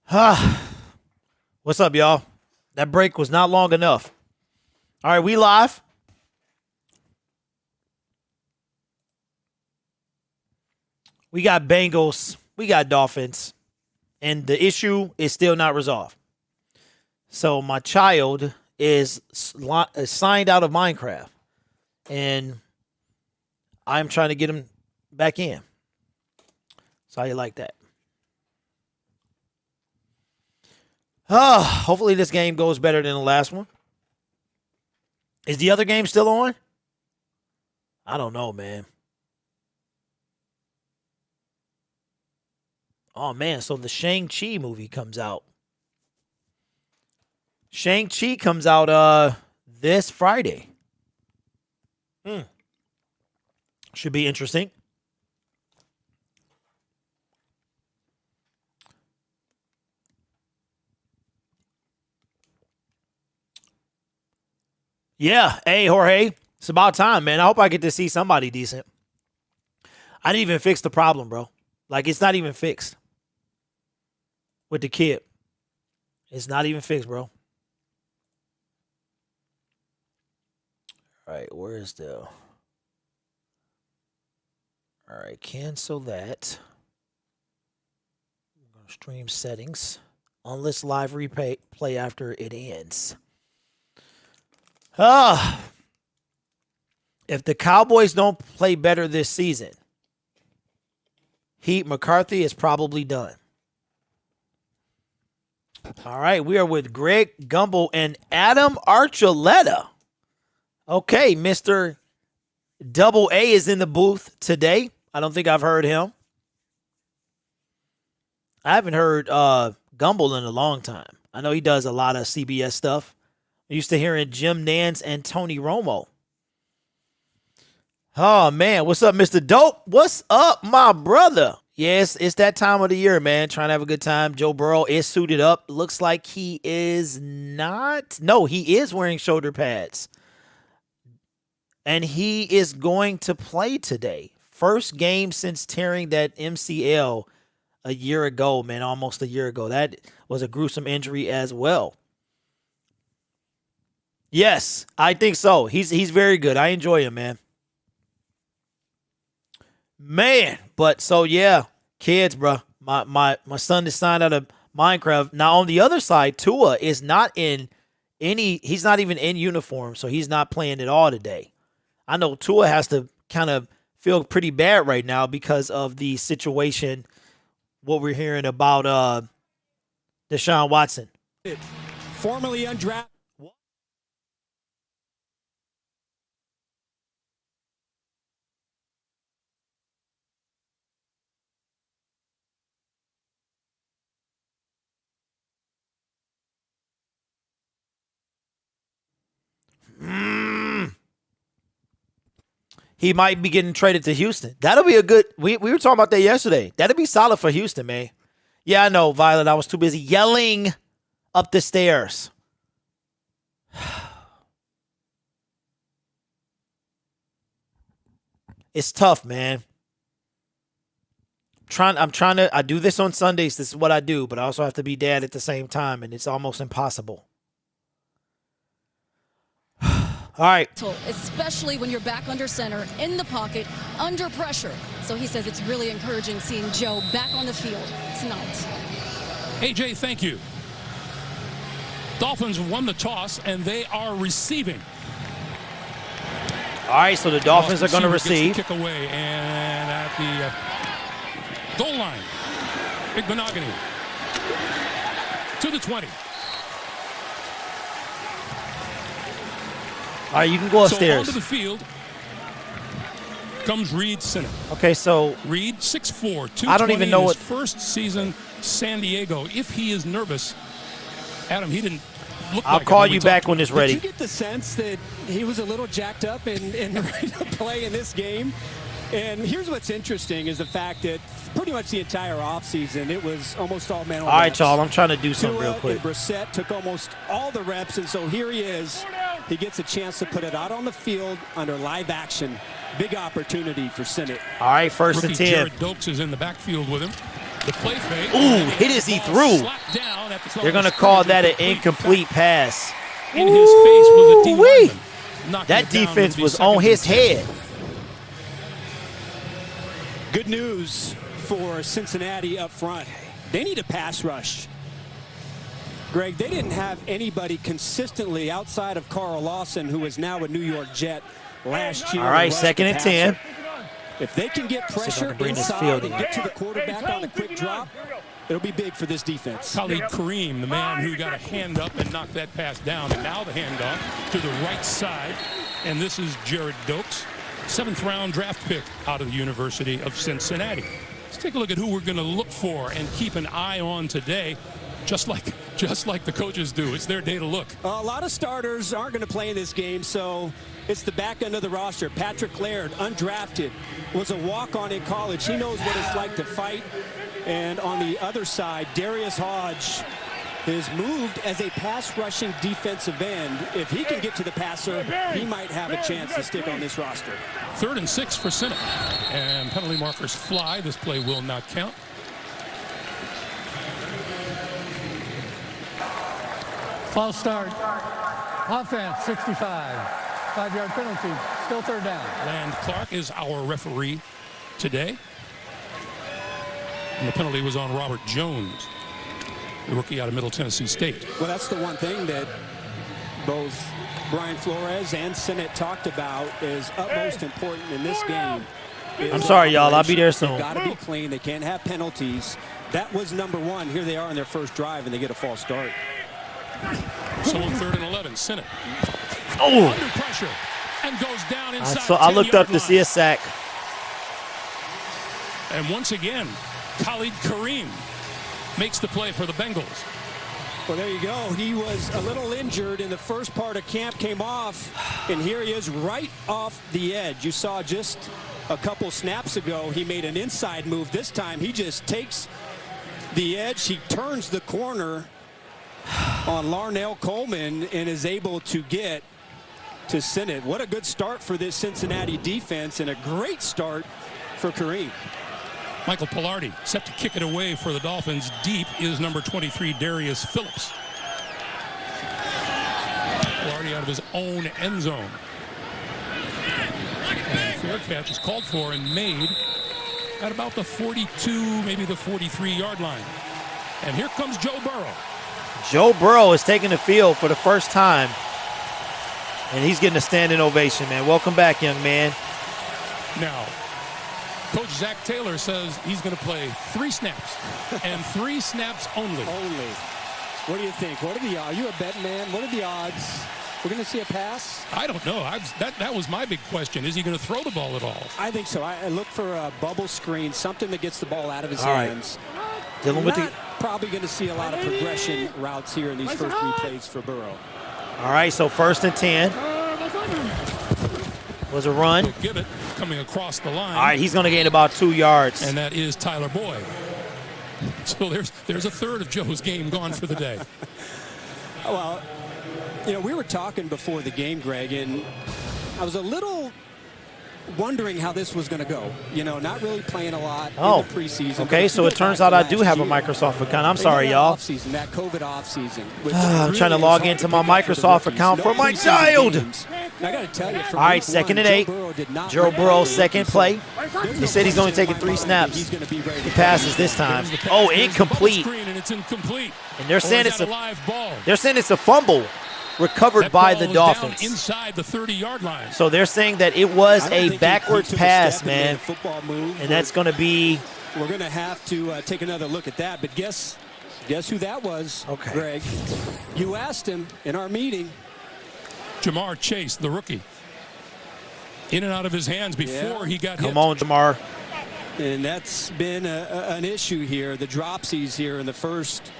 What's up, y'all? That break was not long enough. All right, we live. We got Bengals. We got Dolphins. And the issue is still not resolved. So my child is signed out of Minecraft. And I'm trying to get him back in. So how you like that? Hopefully this game goes better than the last one. Is the other game still on? I don't know, man. Oh, man, so the Shang-Chi movie comes out. Shang-Chi comes out this Friday. Should be interesting. Yeah. Hey, Jorge. It's about time, man. I hope I get to see somebody decent. I didn't even fix the problem, bro. Like, it's not even fixed. With the kid. It's not even fixed, bro. All right, where is the... All right, cancel that. I'm going to stream settings. Unless live replay play after it ends. If the Cowboys don't play better this season, McCarthy is probably done. All right, we are with Greg Gumbel and Adam Archuleta. Okay, Mr. Double A is in the booth today. I don't think I've heard him. I haven't heard Gumbel in a long time. I know he does a lot of CBS stuff. I used to hearing Jim Nance and Tony Romo. Oh, man. What's up, Mr. Dope? What's up, my brother? Yes, it's that time of the year, man. Trying to have a good time. Joe Burrow is suited up. Looks like he is not. No, he is wearing shoulder pads. And he is going to play today. First game since tearing that MCL a year ago, man. Almost a year ago. That was a gruesome injury as well. Yes, I think so. He's very good. I enjoy him, man. Man, but so yeah, kids, bro. My son is signed out of Minecraft. Now on the other side, Tua is not in he's not even in uniform, so he's not playing at all today. I know Tua has to kind of feel pretty bad right now because of the situation, what we're hearing about Deshaun Watson. Formerly undrafted. He might be getting traded to Houston. That'll be a good... We were talking about that yesterday. That'll be solid for Houston, man. Yeah, I know, Violet. I was too busy yelling up the stairs. It's tough, man. I do this on Sundays. This is what I do, but I also have to be dad at the same time, and it's almost impossible. All right. Especially when you're back under center, in the pocket, under pressure. So he says it's really encouraging seeing Joe back on the field tonight. AJ, thank you. Dolphins won the toss, and they are receiving. All right, so the Dolphins are going to receive. Kick away, and at the goal line, Big Benogany to the 20. All right, you can go upstairs. So onto the field comes Reed Sinnott. Okay, so Reed, 6'4", 220 I don't even know in what his first season San Diego. If he is nervous, Adam, he didn't look I'll like call you back when it's ready. Did you get the sense that he was a little jacked up and ready to play in this game? And here's what's interesting is the fact that pretty much the entire offseason, it was almost all mental. All right, y'all, I'm trying to do something real quick. Brissett took almost all the reps, and so here he is. He gets a chance to put it out on the field under live action. Big opportunity for Sinnott. All right, first and 10. Jared Dokes is in the backfield with him. The play fake. Ooh, hit as he threw. They're going to call that an incomplete pass. In his face was a D lineman. Knocking That it down defense would be was second on his and 10. head. Good news for Cincinnati up front. They need a pass rush. Greg, they didn't have anybody consistently outside of Carl Lawson, who is now a New York Jet last year. All right, second and 10. If they can get pressure inside and get to the quarterback on a quick drop, it'll be big for this defense. Khalid Kareem, the man who got a hand up and knocked that pass down, and now the handoff to the right side. And this is Jared Dokes, 7th-round draft pick out of the University of Cincinnati. Let's take a look at who we're going to look for and keep an eye on today. Just like the coaches do. It's their day to look. A lot of starters aren't going to play in this game, so it's the back end of the roster. Patrick Laird, undrafted, was a walk-on in college. He knows what it's like to fight. And on the other side, Darius Hodge is moved as a pass-rushing defensive end. If he can get to the passer, he might have a chance to stick on this roster. 3rd and 6 for Cincinnati. And penalty markers fly. This play will not count. False start. Offense, 65. 5-yard penalty. Still 3rd down. Land Clark is our referee today. And the penalty was on Robert Jones, the rookie out of Middle Tennessee State. Well, that's the one thing that both Brian Flores and Sinnott talked about is utmost important in this game. I'm sorry, y'all. I'll be there soon. They've got to be clean. They can't have penalties. That was number 1. Here they are in their first drive, and they get a false start. So on 3rd and 11, Sinnott. Oh. Under pressure and goes down inside. So I looked up to see a sack. And once again, Khalid Kareem makes the play for the Bengals. Well, there you go. He was a little injured in the first part of camp, came off, and here he is right off the edge. You saw just a couple snaps ago, he made an inside move. This time, he just takes the edge. He turns the corner on Larnell Coleman and is able to get to Sinnott. What a good start for this Cincinnati defense and a great start for Kareem. Michael Pilardi set to kick it away for the Dolphins. Deep is number 23, Darius Phillips. Pilardi out of his own end zone. And fair catch is called for and made at about the 42, maybe the 43-yard line. And here comes Joe Burrow. Joe Burrow is taking the field for the first time, and he's getting a standing ovation, man. Welcome back, young man. Now, Coach Zach Taylor says he's going to play 3 snaps, and 3 snaps only. Only. What do you think? What are the odds? Are you a bet man? What are the odds? We're going to see a pass? I don't know. That was my big question. Is he going to throw the ball at all? I think so. I look for a bubble screen, something that gets the ball out of his hands. Dealing with Not probably going to see a lot of progression routes here in these first 3 plays for Burrow. All right, so 1st and 10. Was a run. So Gibbett coming across the line. All right, he's going to gain about 2 yards. And that is Tyler Boyd. So there's a third of Joe's game gone for the day. Well, you know, we were talking before the game, Greg, and I was a little wondering how this was going to go. You know, not really playing a lot in the preseason. Okay, so it turns out I do have a Microsoft account. I'm sorry, y'all. That COVID offseason. I'm trying to log into my Microsoft account for my child. I got to tell you, all right, 2nd and 8. Joe Burrow, second play. He said he's only taking 3 snaps. He passes this time. Oh, incomplete. And it's incomplete. And they're saying it's a live ball. They're saying it's a fumble recovered by the Dolphins. Inside the 30-yard line. So they're saying that it was a backwards pass, man. And that's going to be. We're going to have to take another look at that. But guess who that was, Greg? You asked him in our meeting. Jamar Chase, the rookie. In and out of his hands before he got hit. Come on, Jamar. And that's been an issue here. The dropsies here in the first.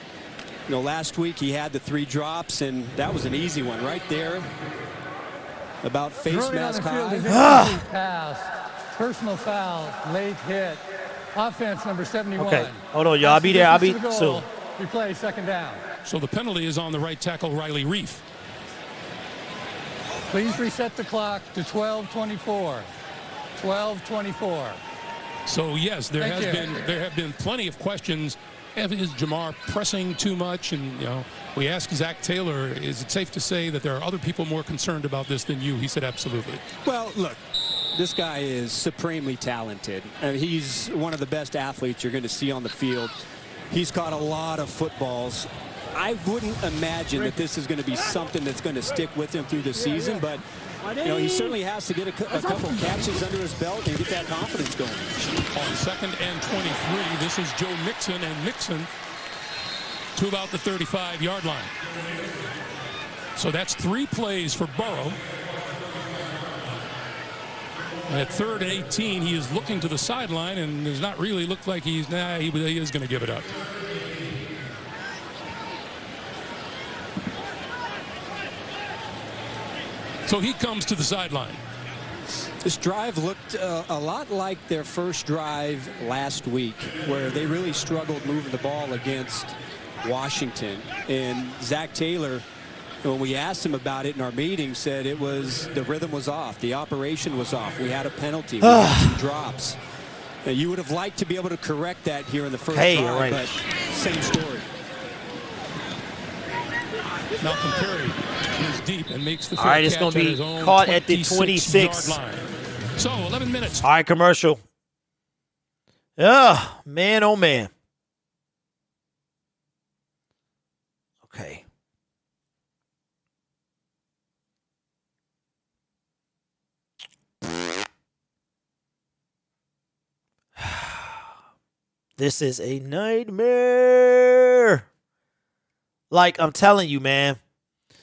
You know, last week he had the 3 drops, and that was an easy one right there. About face mask high. Pass. Personal foul. Late hit. Offense number 71. Okay. Hold on, y'all. I'll be there. I'll be soon. Replay 2nd down. So the penalty is on the right tackle, Riley Reef. Please reset the clock to 12:24. 12:24. So yes, there have been plenty of questions. Is Jamar pressing too much? And we asked Zach Taylor, is it safe to say that there are other people more concerned about this than you? He said absolutely. Well, look, this guy is supremely talented. I mean, he's one of the best athletes you're going to see on the field. He's caught a lot of footballs. I wouldn't imagine that this is going to be something that's going to stick with him through the season, but he certainly has to get a couple catches under his belt and get that confidence going. On 2nd and 23, this is Joe Mixon, and Mixon to about the 35-yard line. So that's 3 plays for Burrow. At 3rd and 18, he is looking to the sideline and does not really look like he is going to give it up. So he comes to the sideline. This drive looked a lot like their first drive last week, where they really struggled moving the ball against Washington. And Zach Taylor, when we asked him about it in our meeting, said the rhythm was off, the operation was off. We had a penalty, we had some drops. Now, you would have liked to be able to correct that here in the first drive, but same story. Malcolm Perry is deep and makes the all right, it's going to be caught at the 26 line. So 11 minutes. All right, commercial. Oh, man, oh, man. Okay. This is a nightmare. Like, I'm telling you, man.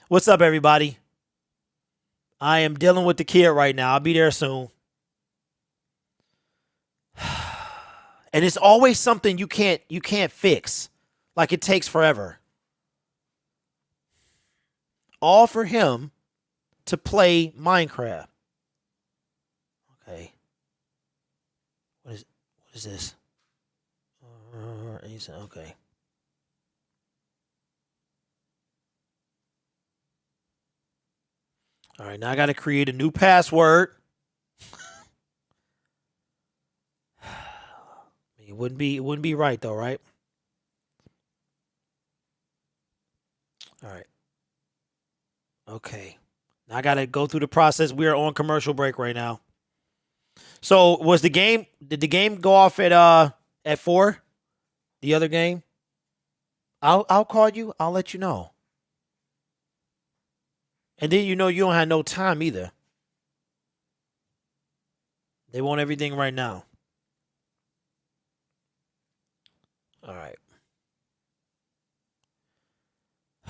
What's up, everybody? I am dealing with the kid right now. I'll be there soon. And it's always something you can't fix. Like, it takes forever. All for him to play Minecraft. Okay. What is this? Okay. All right, now I got to create a new password. It wouldn't be right though, right? All right. Okay. Now I got to go through the process. We are on commercial break right now. So, did the game go off at 4? The other game? I'll call you. I'll let you know. And then you don't have no time either. They want everything right now. All right.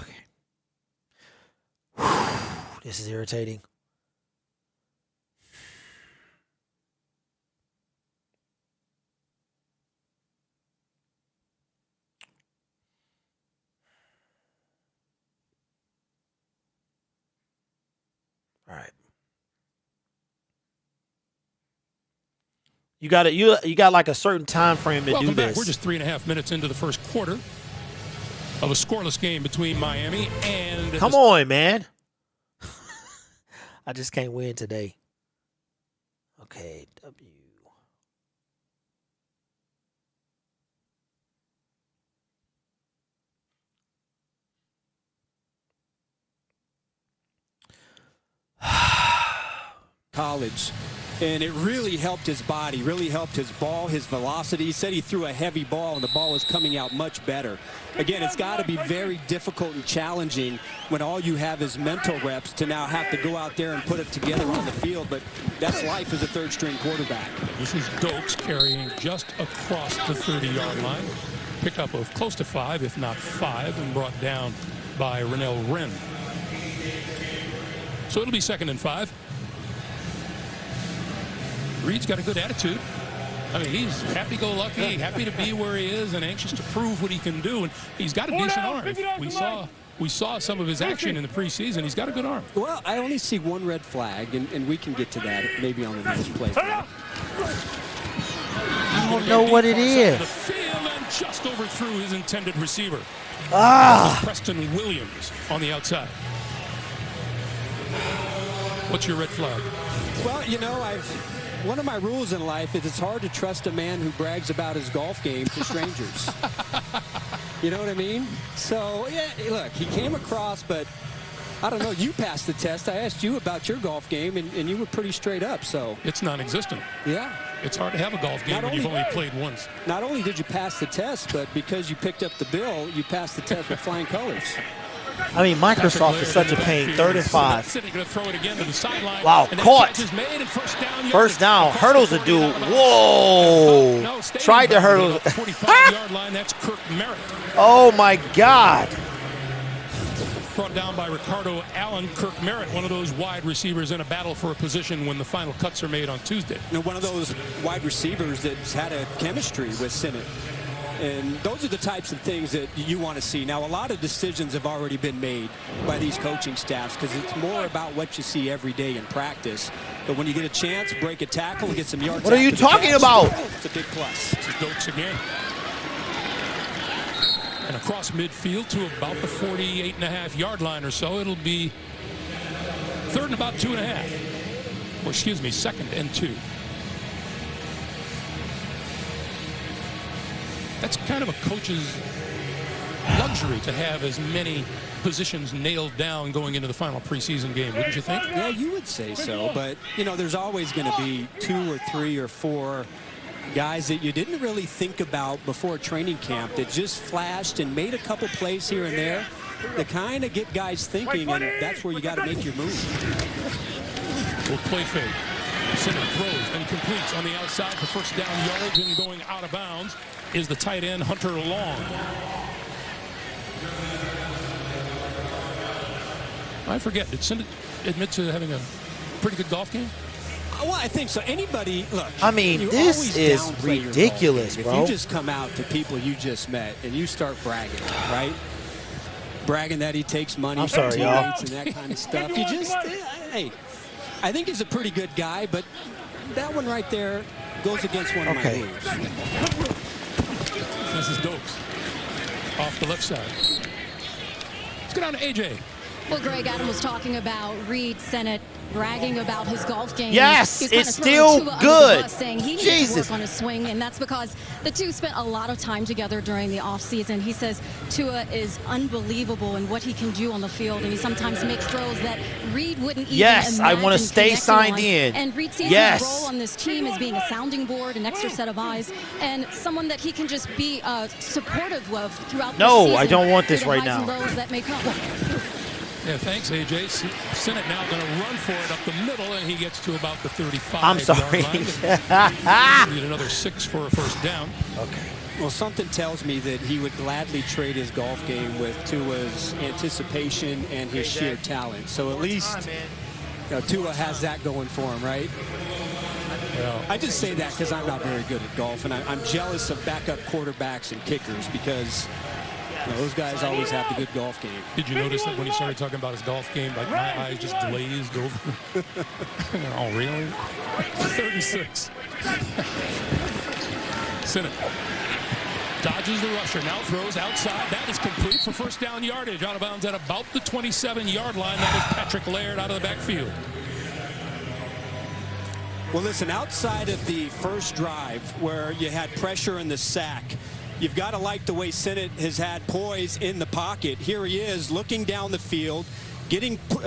Okay. This is irritating. All right. You got like a certain time frame to do this. Back. We're just 3.5 minutes into the first quarter of a scoreless game between Miami and. Come on, man. I just can't win today. Okay, W. College, and it really helped his body, really helped his ball, his velocity. He said he threw a heavy ball and the ball was coming out much better. Again, it's got to be very difficult and challenging when all you have is mental reps to now have to go out there and put it together on the field, but that's life as a third-string quarterback. This is Dokes carrying just across the 30-yard line. Pickup of close to 5, if not 5, and brought down by Rennell Wren. So it'll be 2nd and 5. Reed's got a good attitude. I mean, he's happy-go-lucky, happy to be where he is, and anxious to prove what he can do. And he's got a decent arm. We saw some of his action in the preseason. He's got a good arm. Well, I only see one red flag, and we can get to that maybe on the next play. I don't know what it is. The field and just overthrew his intended receiver. Preston Williams on the outside. What's your red flag? Well, one of my rules in life is it's hard to trust a man who brags about his golf game to strangers. You know what I mean? So, yeah, look, he came across, but I don't know. You passed the test. I asked you about your golf game, and you were pretty straight up. So It's non-existent. Yeah. It's hard to have a golf game when you've only played once. Not only did you pass the test, but because you picked up the bill, you passed the test with flying colors. I mean, Microsoft is such a pain. 3rd and 5. City going to throw it again to the sideline. Wow, caught. First down, hurdles a dude. Whoa. No, tried to hurdle. 45-yard line, that's Kirk Merritt. Oh, my God. Brought down by Ricardo Allen. Kirk Merritt, one of those wide receivers in a battle for a position when the final cuts are made on Tuesday. You know, one of those wide receivers that's had a chemistry with Sinnott. And those are the types of things that you want to see. Now, a lot of decisions have already been made by these coaching staffs because it's more about what you see every day in practice. But when you get a chance, break a tackle and get some yards. What are you talking about? It's a big plus. This is Dokes again. And across midfield to about the 48.5-yard line or so, it'll be 3rd and about 2.5. Or excuse me, 2nd and 2. That's kind of a coach's luxury to have as many positions nailed down going into the final preseason game, wouldn't you think? Yeah, you would say so. But, you know, there's always going to be 2 or 3 or 4 guys that you didn't really think about before training camp that just flashed and made a couple plays here and there that kind of get guys thinking, and that's where you got to make your move. Will play fake. Sinnott throws and completes on the outside for first down yardage, and going out of bounds is the tight end Hunter Long. I forget, did Sinnott admit to having a pretty good golf game? Well, I think so. Anybody, look. I mean, this is ridiculous, bro. If you just come out to people you just met and you start bragging, right? Bragging that he takes money I'm from sorry, teammates and that kind of stuff. You just, hey, I think he's a pretty good guy, but that one right there goes against one of my rules. This is Dokes off the left side. Let's go down to AJ. Well, Greg, Adam was talking about Reed Sinnott bragging about his golf game. Yes, He's it's still still good. Saying he needs to work on his swing, and that's because the two spent a lot of time together during the offseason. He says Tua is unbelievable in what he can do on the field, and he sometimes makes throws that Reed wouldn't even Yes, I want to stay signed in. And Reed sees his role on this team as being a sounding board, an extra set of eyes, and someone that he can just be supportive of throughout the season. No, I don't want this right now. That may come. Yeah, thanks, AJ. Sinnott now going to run for it up the middle, and he gets to about the 35. I'm sorry. Need another 6 for a first down. Okay. Well, something tells me that he would gladly trade his golf game with Tua's anticipation and his sheer talent. So at least Tua has that going for him, right? Well, I just say that because I'm not very good at golf, and I'm jealous of backup quarterbacks and kickers because those guys always have the good golf game. Did you notice that when he started talking about his golf game, like my eyes just glazed over? Oh, really? 3rd and 6. Sinnott dodges the rusher, now throws outside. That is complete for first down yardage. Out of bounds at about the 27-yard line. That is Patrick Laird out of the backfield. Well, listen, outside of the first drive where you had pressure in the sack, you've got to like the way Sinnott has had poise in the pocket. Here he is looking down the field,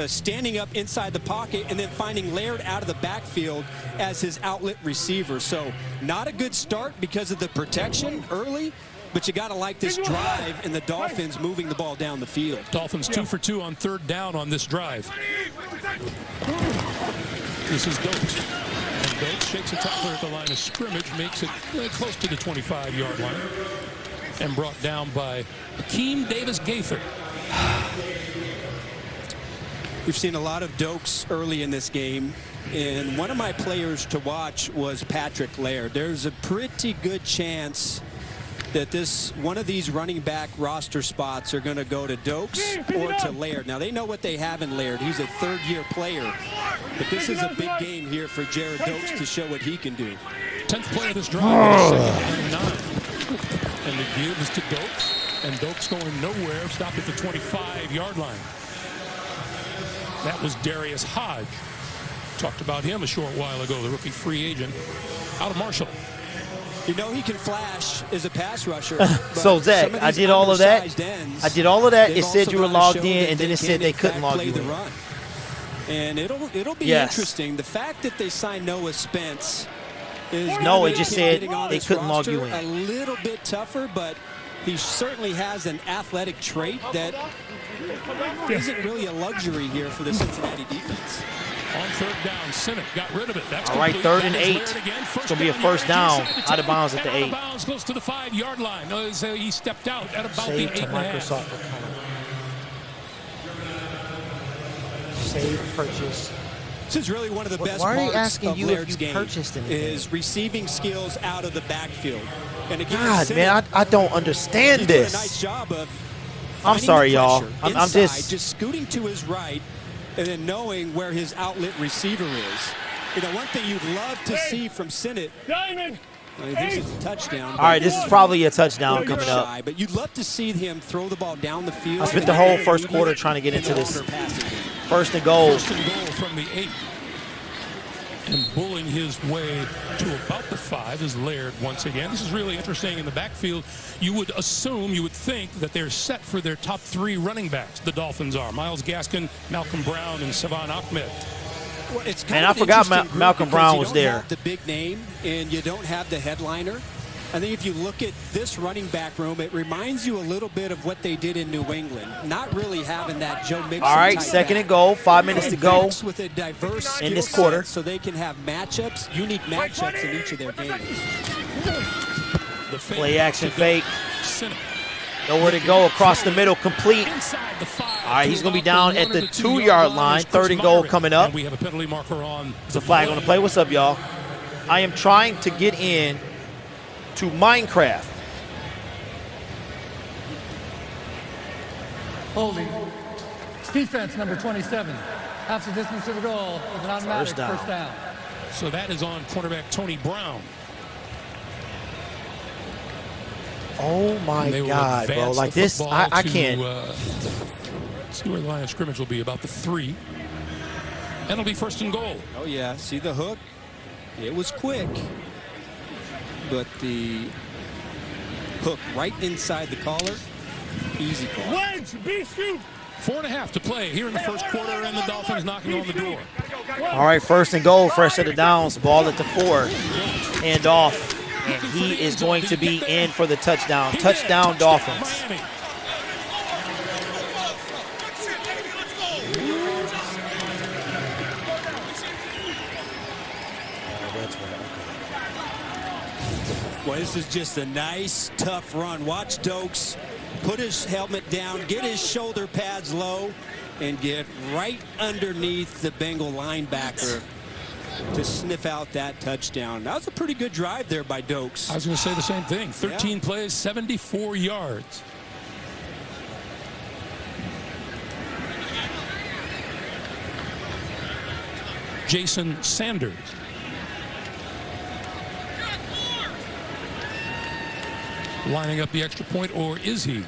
standing up inside the pocket, and then finding Laird out of the backfield as his outlet receiver. So not a good start because of the protection early, but you got to like this drive and the Dolphins moving the ball down the field. Dolphins 2 for 2 on 3rd down on this drive. This is Dokes. And Dokes shakes a tackler at the line of scrimmage, makes it close to the 25-yard line, and brought down by Akeem Davis-Gaither. We've seen a lot of Dokes early in this game, and one of my players to watch was Patrick Laird. There's a pretty good chance that one of these running back roster spots are going to go to Dokes or to Laird. Now, they know what they have in Laird. He's a 3rd-year player, but this is a big game here for Jared Dokes to show what he can do. 10th play of this drive, 2nd and 9. And the give is to Dokes, and Dokes going nowhere, stopped at the 25-yard line. That was Darius Hodge. Talked about him a short while ago, the rookie free agent out of Marshall. You know he can flash as a pass rusher. So, Zach, I did all of that. I did all of that. It said you were logged in, and then it said they couldn't log you in. And it'll be interesting. The fact that they signed Noah Spence is it just said they couldn't log you in. A little bit tougher, but he certainly has an athletic trait that isn't really a luxury here for the Cincinnati defense. On third down, Sinnott got rid of it. That's all right, complete. 3rd and 8. It's going to be a first down out of bounds at the 8. Out of bounds, close to the 5-yard line. He stepped out at about Save the 8.5. Microsoft account. Save purchase. This is really one of the best Why are they parts asking of you if Laird's you game purchased anything? Is receiving skills out of the backfield. And again, God, man, I don't understand this. Did a nice job of I'm sorry, y'all. I'm just scooting to his right and then knowing where his outlet receiver is. You know, one thing you'd love to see from Sinnott. Diamond. I think it's a touchdown. All right, this is probably a touchdown coming up. But you'd love to see him throw the ball down the field. I spent the whole first quarter trying to get into this. First and goal. First and goal from the 8. And bulling his way to about the 5 is Laird once again. This is really interesting in the backfield. You would assume, you would think that they're set for their top 3 running backs. The Dolphins are Myles Gaskin, Malcolm Brown, and Savon Ahmed. Well, it's and I forgot Malcolm Brown was there. You don't have the big name, and you don't have the headliner. I think if you look at this running back room, it reminds you a little bit of what they did in New England. Not really having that Joe Mixon. All right, second and goal. 5 minutes to go with a diverse in this quarter. So they can have matchups, unique matchups in each of their games. The play action fake. Nowhere to go. Across the middle, complete. All right, he's going to be down at the 2-yard line. 3rd and goal coming up. We have a penalty marker on. There's a flag on the play. What's up, y'all? I am trying to get in to Minecraft. Holding. Defense number 27. Half the distance to the goal with an automatic first down. So that is on cornerback Tony Brown. Oh my God, bro! Like this, I can't. See where the line of scrimmage will be, about the 3. And it'll be first and goal. Oh yeah, see the hook? It was quick, but the hook right inside the collar, easy ball. 4.5 to play here in the first quarter, and the Dolphins knocking on the door. All right, first and goal, fresh set of downs, ball at the 4, and off. And he is going to be in for the touchdown. Touchdown, Dolphins. Well, this is just a nice, tough run. Watch Dokes put his helmet down, get his shoulder pads low, and get right underneath the Bengal linebacker to sniff out that touchdown. That was a pretty good drive there by Dokes. I was going to say the same thing. 13 plays, 74 yards. Jason Sanders. Lining up the extra point, or is he?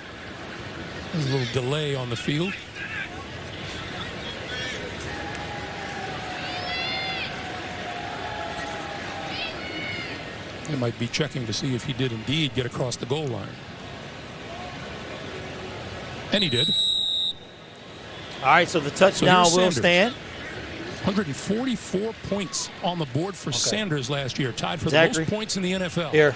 There's a little delay on the field. They might be checking to see if he did indeed get across the goal line. And he did. All right, so the touchdown will stand. 144 points on the board for Sanders last year, tied for the most points in the NFL. Here.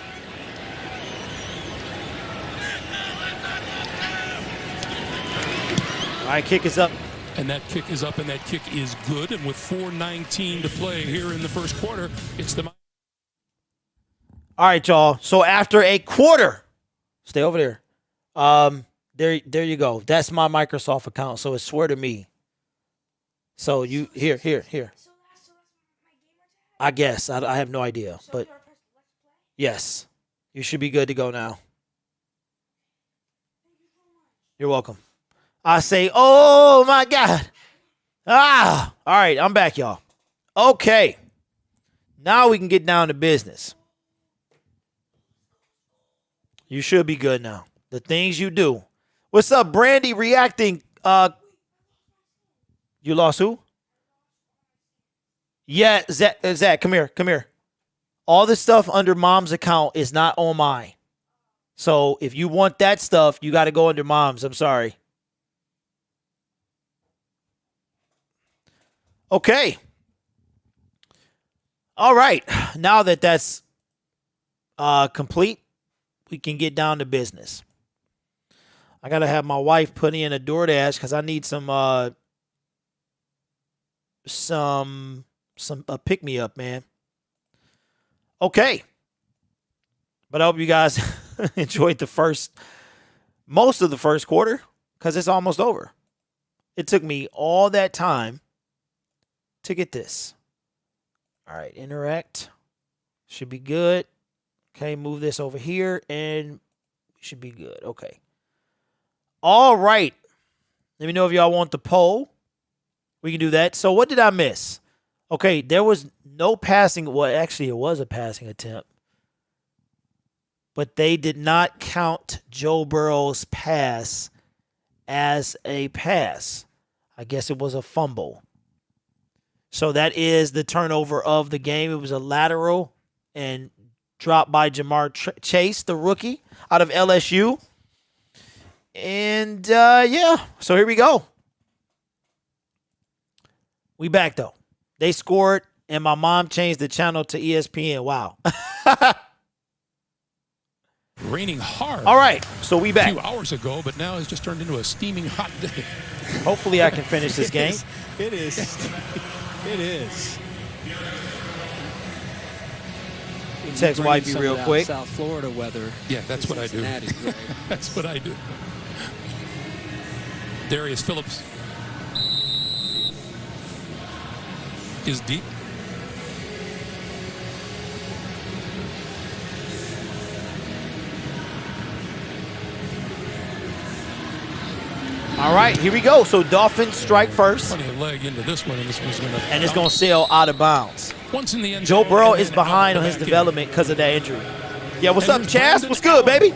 All right, kick is up. And that kick is up, and that kick is good. And with 4:19 to play here in the first quarter, it's the... All right, y'all. So after a quarter, stay over there. There you go. That's my Microsoft account. So it's swear to me. So you here. I guess I have no idea, but yes, you should be good to go now. You're welcome. I say, oh my God. All right, I'm back, y'all. Okay, now we can get down to business. You should be good now. The things you do. What's up, Brandy? Reacting. You lost who? Yeah, Zach, come here, come here. All this stuff under Mom's account is not on mine. So if you want that stuff, you got to go under Mom's. I'm sorry. Okay. All right. Now that that's complete, we can get down to business. I got to have my wife put in a DoorDash because I need some pick-me-up, man. Okay. But I hope you guys enjoyed most of the first quarter because it's almost over. It took me all that time to get this. All right, interact. Should be good. Okay, move this over here and should be good. Okay. All right. Let me know if y'all want the poll. We can do that. So what did I miss? Okay, there was no passing. Well, actually, it was a passing attempt. But they did not count Joe Burrow's pass as a pass. I guess it was a fumble. So that is the turnover of the game. It was a lateral and dropped by Jamar Chase, the rookie out of LSU. And, yeah, so here we go. We back, though. They scored, and my mom changed the channel to ESPN. Wow. Raining hard. All right, so we back. A few hours ago, but now it's just turned into a steaming hot day. Hopefully I can finish this game. It is. It is. Text wifey real quick. South Florida weather. Yeah, that's what I do. Right? That's what I do. Darius Phillips is deep. All right, here we go. So Dolphins strike first. Plenty of leg into this one, and this one's going to. And it's going to sail out of bounds. Once in the end. Joe Burrow is behind on his development because of that injury. Yeah, what's up, Chaz? What's good, baby?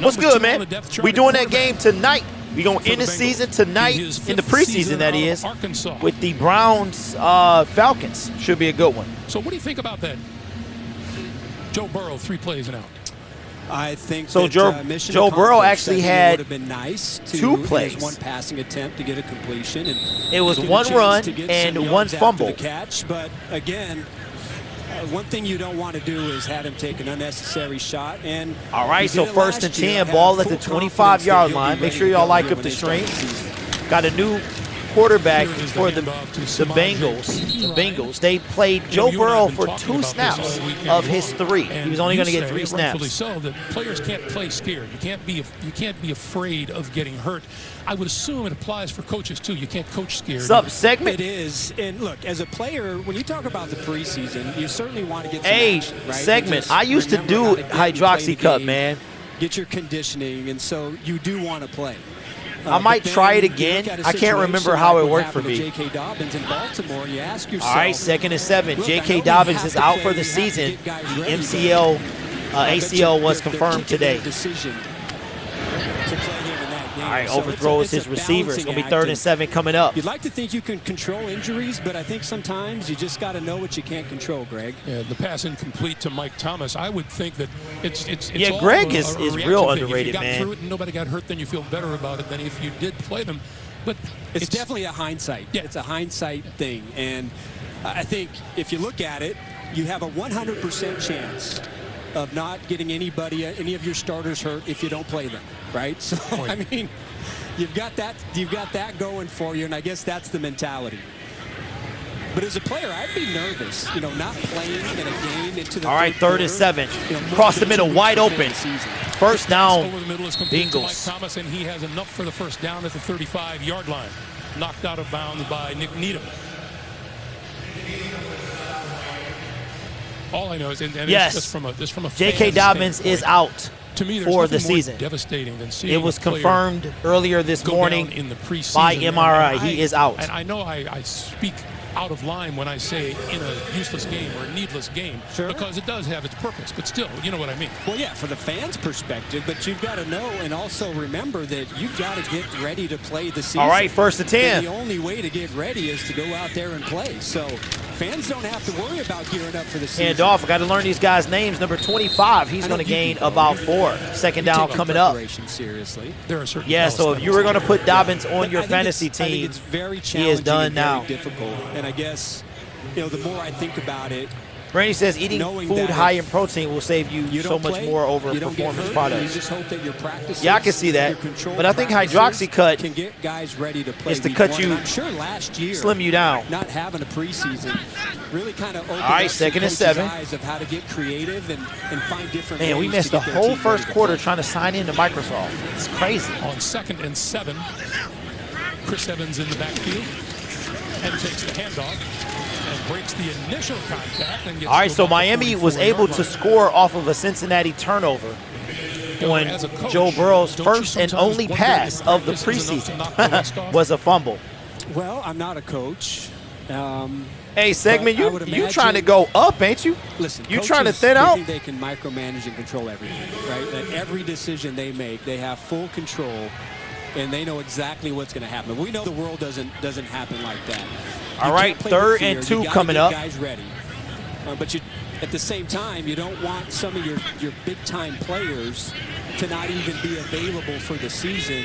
What's good, man? We doing that game tonight. We going to end the season tonight, in the preseason, that is, with the Browns Falcons. Should be a good one. So what do you think about that? Joe Burrow, 3 plays and out. I think so. That, Joe Burrow actually had would have been nice to 2 plays. One passing attempt to get a completion, and it was 1 run and 1 fumble. Catch, but again, one thing you don't want to do is have him take an unnecessary shot. And all right, so 1st and 10, ball at the 25-yard line. Make sure y'all like up the stream. Got a new quarterback for the Bengals. The Bengals. They played Joe Burrow for 2 snaps of his 3. He was only going to get 3 snaps. So that players can't play scared. You can't be afraid of getting hurt. I would assume it applies for coaches too. You can't coach scared. Sub segment. It is. And look, as a player, when you talk about the preseason, you certainly want to get some action, right? Segment. I used to do Hydroxy Cup, man. Get your conditioning, and so you do want to play. I might try it again. I can't remember how it worked for me. J.K. Dobbins in Baltimore, you ask yourself, all right, 2nd and 7. J.K. Dobbins is out for the season. The MCL, ACL was confirmed today. All right, overthrows his receiver. It's going to be 3rd and 7 coming up. You'd like to think you can control injuries, but I think sometimes you just got to know what you can't control, Greg. Yeah, the pass incomplete to Mike Thomas. I would think that it's yeah, Greg is real underrated, man. If you got through it and nobody got hurt, then you feel better about it than if you did play them. But it's definitely a hindsight. Yeah. It's a hindsight thing. And I think if you look at it, you have a 100% chance of not getting any of your starters hurt if you don't play them, right? So I mean, you've got that going for you, and I guess that's the mentality. But as a player, I'd be nervous, not playing in a game into the. All right, 3rd and 7, across the middle, wide open. First down, over the middle is complete to Mike Bengals. Thomas, and he has enough for the first down at the 35-yard line. Knocked out of bounds by Nick Needham. All I know is, and yes, it's just from a J.K. Dobbins is out to me, for the season. Devastating than seeing it was confirmed earlier this morning in the preseason by MRI. He is out. And I know I speak out of line when I say in a useless game or a needless game, because it does have its purpose, but still, you know what I mean. Well, yeah, for the fans' perspective, but you've got to know and also remember that you've got to get ready to play the season. All right, 1st and 10. And the only way to get ready is to go out there and play. So Fans don't have to worry about gearing up for the season. Hand off. I got to learn these guys' names. Number 25, he's going to gain about 4. Second down coming up. Seriously. There are certain So if you were going to put Dobbins on your fantasy I think team, it's very he is done and now. very difficult. And I guess, the more I think about it, Brandy says eating food high in protein will save you so much more over performance products. You just hope that your practices, Yeah, I can see that. But I think Hydroxycut can get guys ready to play is to cut you, I'm sure last year, slim you down. Not having a preseason really kind of opened all right, up second and coaches' 7. eyes of how to get creative and find different Man, we ways missed to the get their whole team first ready to quarter play. trying to sign into Microsoft. It's crazy. On 2nd and 7, Chris Evans in the backfield and takes the handoff and breaks the initial contact. And gets All right, so Miami was able to score off of a Cincinnati turnover on Joe Burrow's first and only pass of the preseason was a fumble. Well, I'm not a coach. Hey, Segment, But you trying to go up, ain't you? Listen, you trying to coaches, thin they out? think they can micromanage and control everything, right? That every decision they make, they have full control, and they know exactly what's going to happen. We know the world doesn't happen like that. All right, 3rd and 2 coming up. Guys ready, but at the same time, you don't want some of your big-time players to not even be available for the season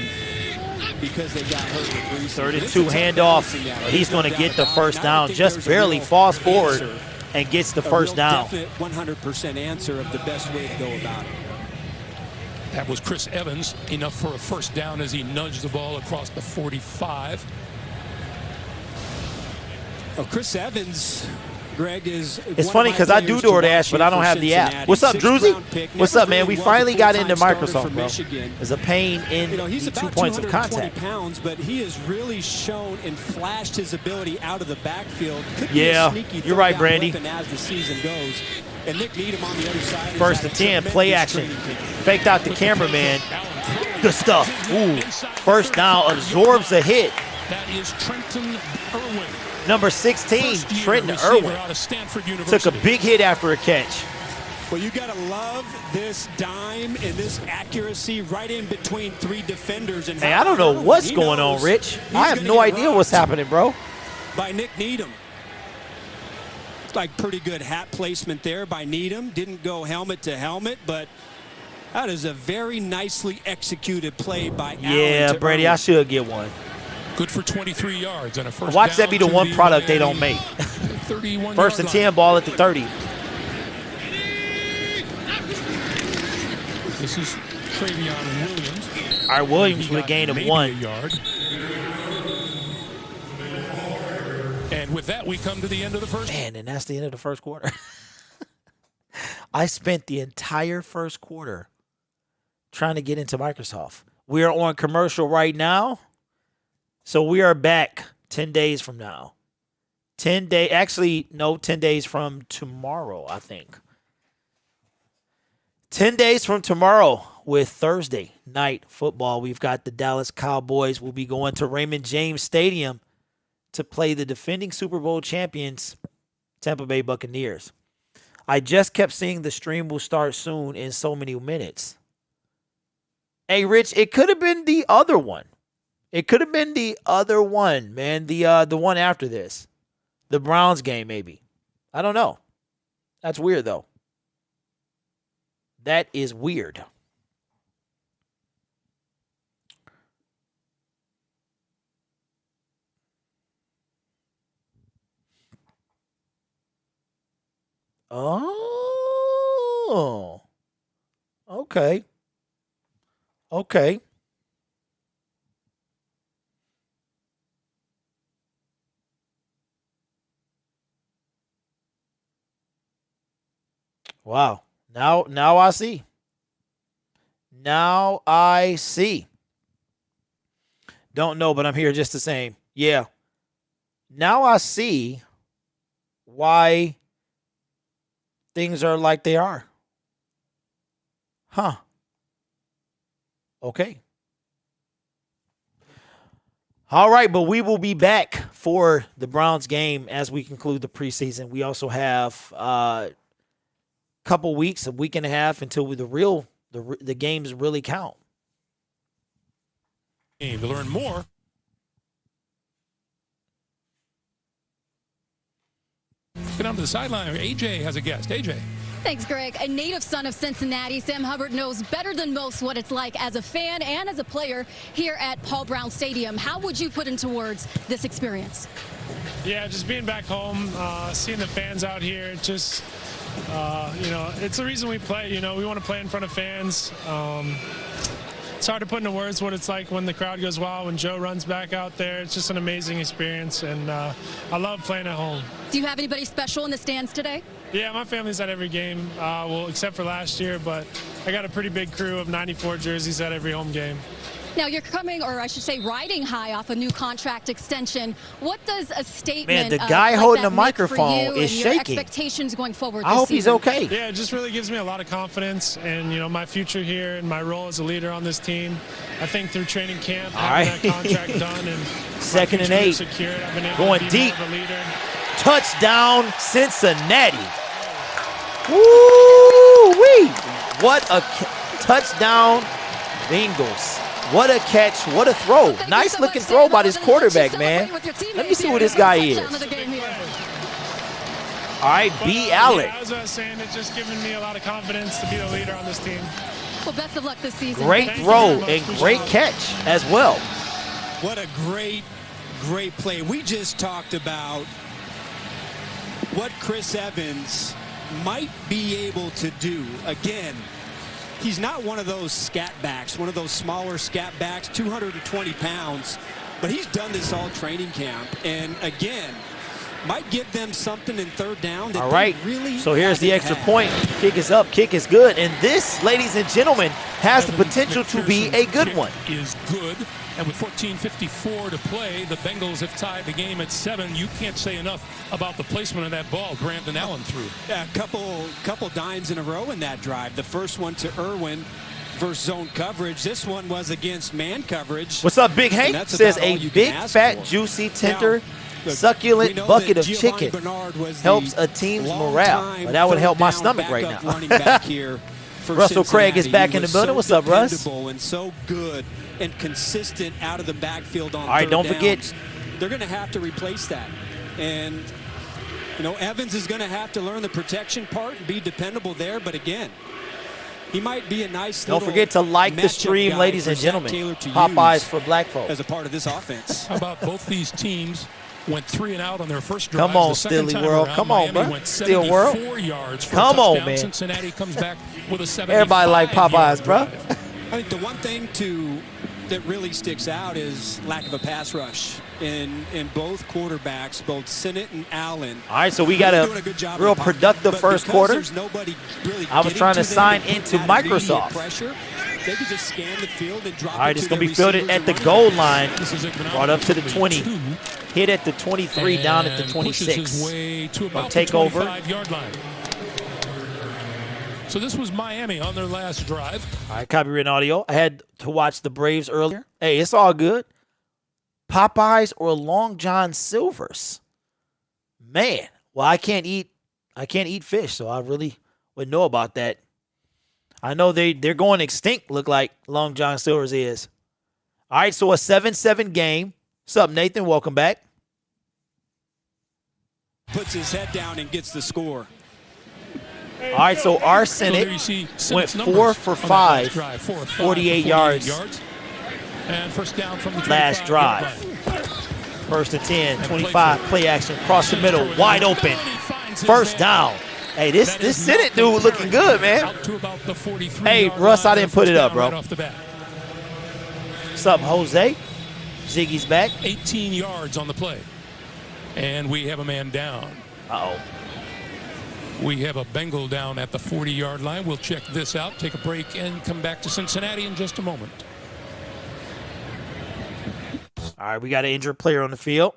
because they got hurt in the preseason. 3rd and 2 handoff. He's going to get the first down, just barely falls forward and gets the first down. A definite 100% answer of the best way to go about it. That was Chris Evans, enough for a first down as he nudged the ball across the 45. Well, Chris Evans, Greg, is It's funny because I do DoorDash, but I don't have the app. What's up, Druzy? What's up, man? We finally got into Microsoft, bro. There's a pain in he's the 2 about points of 220 contact. pounds, but he has really shown and flashed his ability out of the backfield. Could Yeah, be a sneaky you're right, third down Brandy. weapon as the season goes. And Nick Needham on the other side. 1st and 10, play action. Faked out the cameraman. Good stuff. Ooh, first down, absorbs a hit. That is Trenton Irwin. Number 16, Trenton Irwin. Took a big hit after a catch. Well, you got to love this dime and this accuracy right in between 3 defenders. And Hey, I don't know what's going on, Rich. I have no idea what's happening, bro. By Nick Needham. Like pretty good hat placement there by Needham. Didn't go helmet to helmet, but that is a very nicely executed play by Allen. Yeah, Brady, I should get one. Good for 23 yards and a first Watch down that be the to one product they don't make. 31 1st and 10, ball at the 30. This is Travion Williams. All right, Williams with a gain of maybe 1. A yard. And with that, we come to the end of the first. Man, and that's the end of the first quarter. I spent the entire first quarter trying to get into Microsoft. We are on commercial right now. So we are back 10 days from now. 10 days from tomorrow, I think. 10 days from tomorrow with Thursday night football. We've got the Dallas Cowboys. We'll be going to Raymond James Stadium to play the defending Super Bowl champions, Tampa Bay Buccaneers. I just kept seeing the stream will start soon in so many minutes. Hey, Rich, it could have been the other one. It could have been the other one, man. The one after this. The Browns game, maybe. I don't know. That's weird, though. That is weird. Oh. Okay. Okay. Wow. Now I see. Now I see. Don't know, but I'm here just the same. Yeah. Now I see why things are like they are. Huh. Okay. All right, but we will be back for the Browns game as we conclude the preseason. We also have a couple weeks, a week and a half until the games really count. To learn more, go down to the sideline. AJ has a guest. AJ. Thanks, Greg. A native son of Cincinnati, Sam Hubbard knows better than most what it's like as a fan and as a player here at Paul Brown Stadium. How would you put into words this experience? Yeah, just being back home, seeing the fans out here, just, you know, it's the reason we play. You know, we want to play in front of fans. It's hard to put into words what it's like when the crowd goes wild, when Joe runs back out there. It's just an amazing experience, and I love playing at home. Do you have anybody special in the stands today? Yeah, my family's at every game, well, except for last year, but I got a pretty big crew of 94 jerseys at every home game. Now you're coming, or I should say riding high off a new contract extension. What does a statement Man, the guy like holding that the make for microphone you is and your shaking. expectations going forward I this hope he's season? okay. Yeah, it just really gives me a lot of confidence and, you know, my future here and my role as a leader on this team. I think through training camp, having that contract done and 2nd and 8. secured, I've been able Going to be deep. more of a leader. Touchdown, Cincinnati. Woo-wee. What a touchdown, Bengals. What a catch, what a throw. Nice looking throw by this quarterback, man. Let me see who this guy is. All right, B. Allen. Yeah, as I was saying, it's just given me a lot of confidence to be the leader on this team. Well, best of luck this season. Great Thank you throw very much. and great catch as well. What a great play. We just talked about what Chris Evans might be able to do. Again, he's not one of those scat backs, one of those smaller scat backs, 220 pounds, but he's done this all training camp. And again, might give them something in third down that All right, they really so here's the haven't extra had. point. Kick is up, kick is good. And this, ladies and gentlemen, has the potential to be a good one. Is good. And with 14:54 to play, the Bengals have tied the game at 7. You can't say enough about the placement of that ball Brandon Allen threw. Yeah, a couple dimes in a row in that drive. The first one to Irwin versus zone coverage. This one was against man coverage. What's up, Big Hank? And that's Says about all a you can big, ask fat, for. juicy, tender, Now, look, succulent we know bucket that of Giovanni chicken Bernard was helps the a team's morale. long-time But that would help my third stomach down right backup now. running back here for Russell Craig is Cincinnati. back He in the was building. so What's up, Russ? dependable and so good and consistent out of the backfield on All right, third don't downs. forget. They're going to have to replace that. And, you know, Evans is going to have to learn the protection part and be dependable there. But again, he might be a nice Don't little forget to like the matchup stream, guy ladies for and Zach gentlemen. Taylor to Popeyes use for black folks. as a part of this offense. How about both these teams went 3 and out on their first drive? Come on, The second Steely time World. around, Come on, Miami bro. went Steel World. 74 yards for Come a on, touchdown. man. Cincinnati comes back with a 75 Everybody like Popeyes, bro. I think the one thing that really sticks out is lack of a pass rush in both quarterbacks, both Sinnott and Allen. All right, so we got Doing a good job real in the pocket. productive But first because quarter. there's nobody really I was getting trying to them sign and into add immediate Microsoft. Pressure, they could just scan the field and drop All right, it it's to going to their be fielded receivers at the and goal running line. This is Brought up to the 20. Hit at the 23, down at the And pushes his 26. way to about take the over. 25-yard line. So this was Miami on their last drive. All right, copyright audio. I had to watch the Braves earlier. Hey, it's all good. Popeyes or Long John Silver's? Man, well, I can't eat fish, so I really wouldn't know about that. I know they're going extinct, look like Long John Silver's is. All right, so a 7-7 game. What's up, Nathan? Welcome back. puts his head down and gets the score. All right, so our Senate there you see went Sinnott's 4 numbers for on that 5, last drive. 4 of 5 for 48 yards. And first down from the Last 25-yard drive. line. First and 10, 25, play action, across the middle, wide open. First down. Hey, this Senate dude looking good, man. Out to about the 43 Hey, yard Russ, I line, didn't put it first up, down bro. Right off the bat. What's up, Jose? Ziggy's back. 18 yards on the play. And we have a man down. Uh-oh. We have a Bengal down at the 40-yard line. We'll check this out, take a break, and come back to Cincinnati in just a moment. All right, we got an injured player on the field.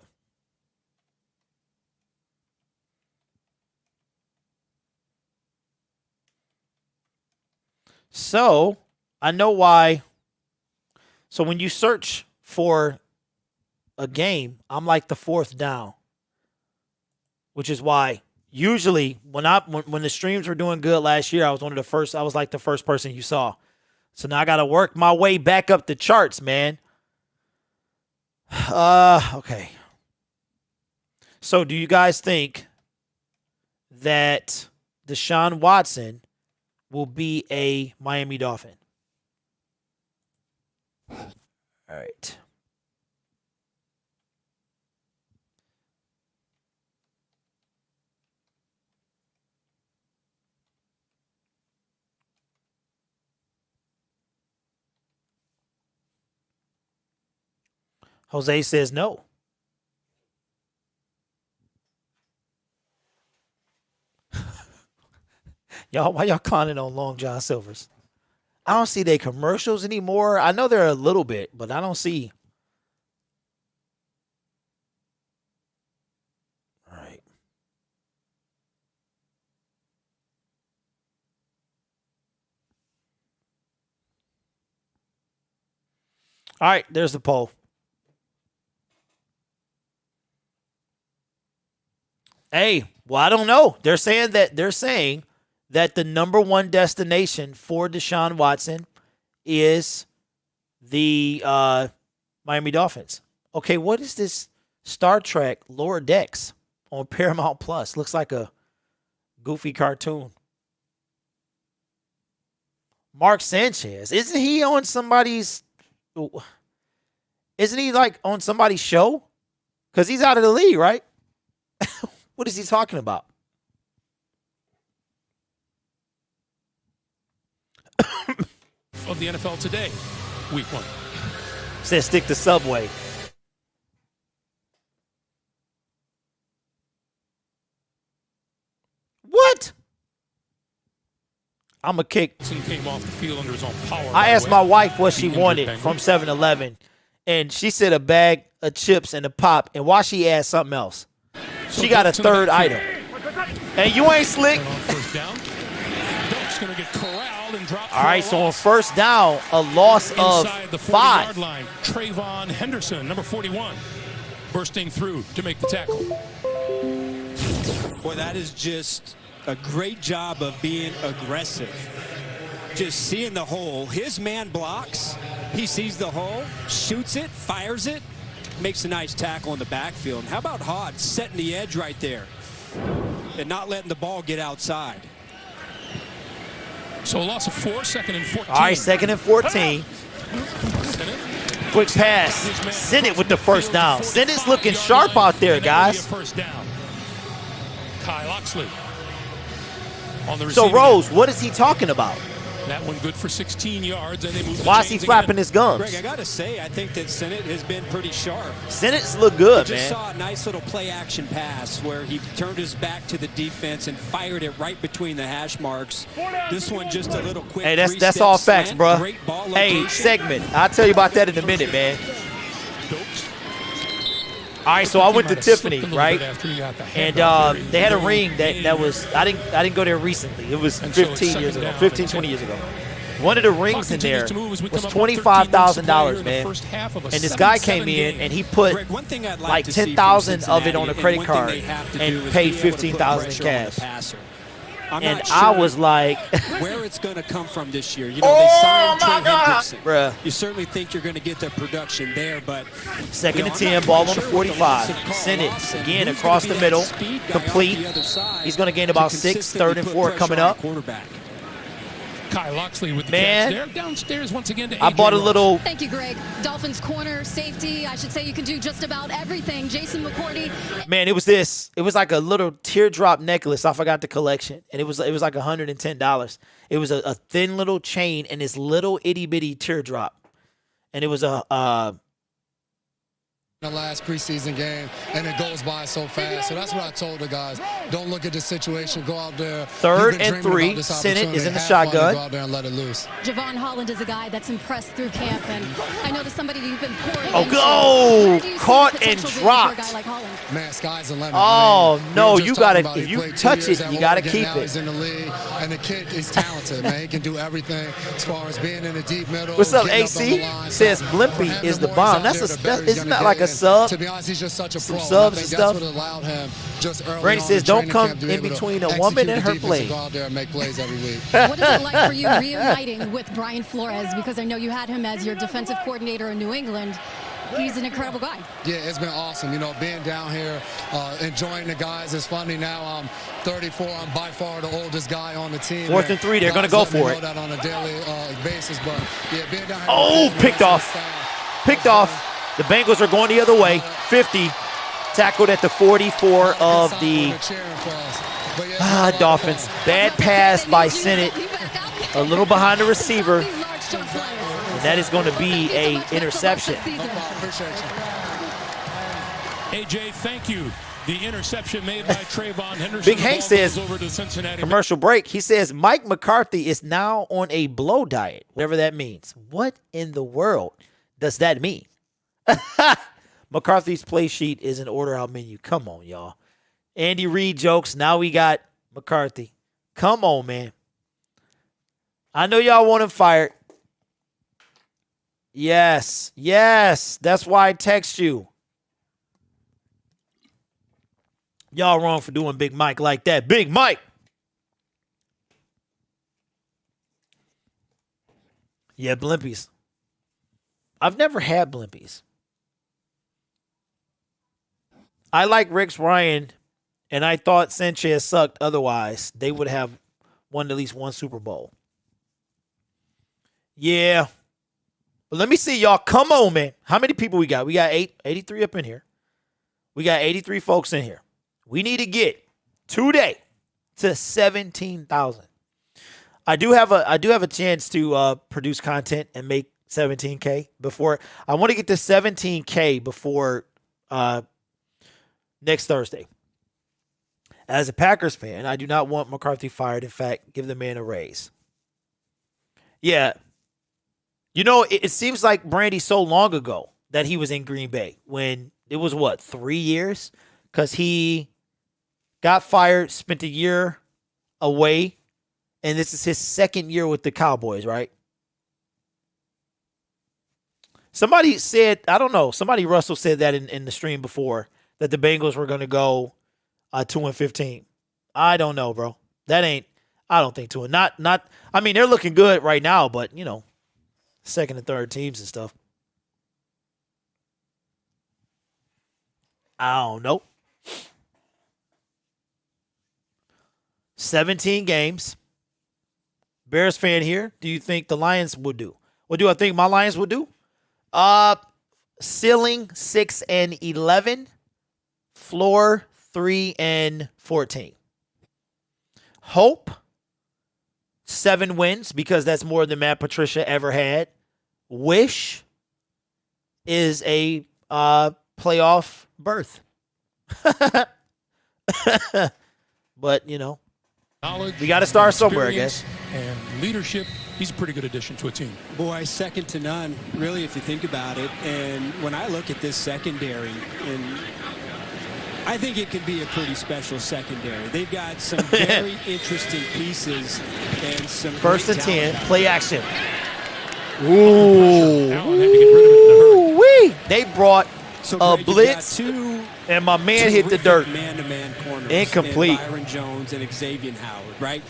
So, I know why. So, when you search for a game, I'm like the fourth down, which is why usually when the streams were doing good last year, I was like the first person you saw. So now I got to work my way back up the charts, man. Okay. So do you guys think that Deshaun Watson will be a Miami Dolphin. All right. Jose says no. Y'all, why y'all clowning on Long John Silver's? I don't see their commercials anymore. I know they're a little bit, but I don't see. All right. All right, there's the poll. Hey, well, I don't know. They're saying that the number one destination for Deshaun Watson is the Miami Dolphins. Okay, what is this Star Trek Lower Decks on Paramount Plus? Looks like a goofy cartoon. Mark Sanchez, isn't he on somebody's? Isn't he like on somebody's show? Because he's out of the league, right? What is he talking about? Of the NFL today, week 1. Says stick to Subway. What? I'm a kick. Came off the field under his own power. I asked my wife what she wanted from 7-Eleven, and she said a bag of chips and a pop. And why she asked something else? She got a third item. And you ain't slick. First down. Doak's gonna get corralled and dropped. All right, so on first down, a loss of inside the 5. 40-yard line. Trayvon Henderson, number 41, bursting through to make the tackle. Boy, that is just a great job of being aggressive. Just seeing the hole. His man blocks. He sees the hole, shoots it, fires it, makes a nice tackle in the backfield. And how about Hodge setting the edge right there and not letting the ball get outside? So a loss of 4, 2nd and 14. All right, 2nd and 14. Quick pass. Sennett with the first down. Sennett's looking sharp out there, guys. First down. Kyle Oxley on the So, receiving Rose, end. what is he talking about? That one good for 16 yards, and they move. Why is he flapping his gums? Greg, I got to say, I think that Sennett has been pretty sharp. Sennett's look good, Just man. saw a nice little play-action pass where he turned his back to the defense and fired it right between the hash marks. This one just a little quick. Hey, that's three-step all facts, slant, bro. great ball Hey, location. segment. I'll tell you about that in a minute, man. Dokes. All right, so I went to Tiffany, right? And they had a Throw ring that was I didn't go there recently. It was And so it's 15 years second ago, down 15, and 20 10. years ago. One of the rings in there Continues to move as we was come up on 13 minutes to play here $25,000, in the man. first half of a And this guy 7-7 came in game. and he put Greg, one thing I'd like to see from 10,000 of it Cincinnati, on a and credit one thing card they have to and do is paid be able to put 15,000 in pressure on the cash. passer. I'm And not I sure was like, where it's going to come from this year. You know, they signed Trey Hendrickson. bruh. You certainly think you're going to get the production there, but 2nd and I'm 10, not ball really on the sure with the 45. loss of Carl Send Lawson, it again who's across gonna the be that middle, speed guy off complete. the other side He's going to gain to about 6, consistently 3rd and put 4 pressure coming on the up. quarterback. Kyle Oxley with the Man. catch there. Downstairs once again to I A.J. bought a Ross. little Thank you, Greg. Dolphins corner, safety. I should say you can do just about everything. Jason McCourty. Man, it was this. It was like a little teardrop necklace. I forgot the collection, and it was like $110. It was a thin little chain and this little itty bitty teardrop, and it was the last preseason game, and it goes by so fast. So that's what I told the guys. Don't look at the situation. Go out there. 3rd You've been and dreaming 3. about this Sennett is opportunity. in the Have fun and shotgun. Go out there and let it loose. Javon Holland is a guy that's impressed through camp, and I know that's somebody you've been pouring Oh, into. go! Where do you see Caught the and potential vision dropped. For a guy like Holland? Man, sky's the limit. Oh, I mean, no, we were just you talking gotta- about if he you played 2 touch years it, at you gotta Oregon, keep now it. He's in the league, and the kid is talented, man. He can do everything as far as being in the deep middle. What's up, getting AC? on the line. Says So, Blimpy for having is the boys bomb. out That's there, a- the that- Bears isn't gonna that like get a in. sub? To be honest, he's just such a Some pro. subs I think and that's stuff. what allowed him just early Randy on says, in don't training come camp to be in able to between a execute woman the and her defense play. and go out there and make plays every week. What is it like for you reuniting with Brian Flores? Because I know you had him as your defensive coordinator in New England. he's an incredible guy. Yeah, it's been awesome. You know, being down here, enjoying the guys. It's funny now. I'm 34. I'm by far the oldest guy on the team. 4th and 3. They're going to go for it. That on a daily basis, but yeah, being down here. Oh, picked off. Picked off. The Bengals are going the other way. 50. Tackled at the 44 of the Dolphins. Bad pass by Sennett. A little behind the receiver. And that is going to be a interception. AJ, thank you. The interception made by Trayvon Henderson. Big Hank says, over to Cincinnati. Commercial break. He says, Mike McCarthy is now on a blow diet, whatever that means. What in the world does that mean? McCarthy's play sheet is an order out menu. Come on, y'all. Andy Reid jokes. Now we got McCarthy. Come on, man. I know y'all want him fired. Yes. Yes. That's why I text you. Y'all wrong for doing Big Mike like that. Big Mike. Yeah, blimpies. I've never had blimpies. I like Rex Ryan, and I thought Sanchez sucked. Otherwise, they would have won at least one Super Bowl. Yeah. But let me see, y'all. Come on, man. How many people we got? We got 83 up in here. We got 83 folks in here. We need to get today to 17,000. I do have a chance to produce content and make 17K before. I want to get to 17K before next Thursday. As a Packers fan, I do not want McCarthy fired. In fact, give the man a raise. Yeah. You know, it seems like Brandy so long ago that he was in Green Bay when it was, 3 years? Because he got fired, spent a year away, and this is his second year with the Cowboys, right? Somebody said, I don't know, Russell said that in the stream before, that the Bengals were going to go 2-15. I don't know, bro. I don't think 2. Not. I mean, they're looking good right now, but, you know, second and third teams and stuff. I don't know. 17 games. Bears fan here. Do you think the Lions would do? What do I think my Lions would do? Ceiling 6-11. Floor 3-14. Hope 7 wins because that's more than Matt Patricia ever had. Wish is a playoff berth. But, you know, we got to start somewhere, I guess. And leadership, he's a pretty good addition to a team. Boy, second to none, really, if you think about it. And when I look at this secondary, and I think it could be a pretty special secondary. They've got some very interesting pieces and some 1st and 10, play action. Ooh. Allen had to get rid of it in a hurry. Woo-wee. They brought So a Greg, blitz, two and my man hit the dirt. Man-to-man corners. Incomplete. Byron Jones and Xavier Howard, right?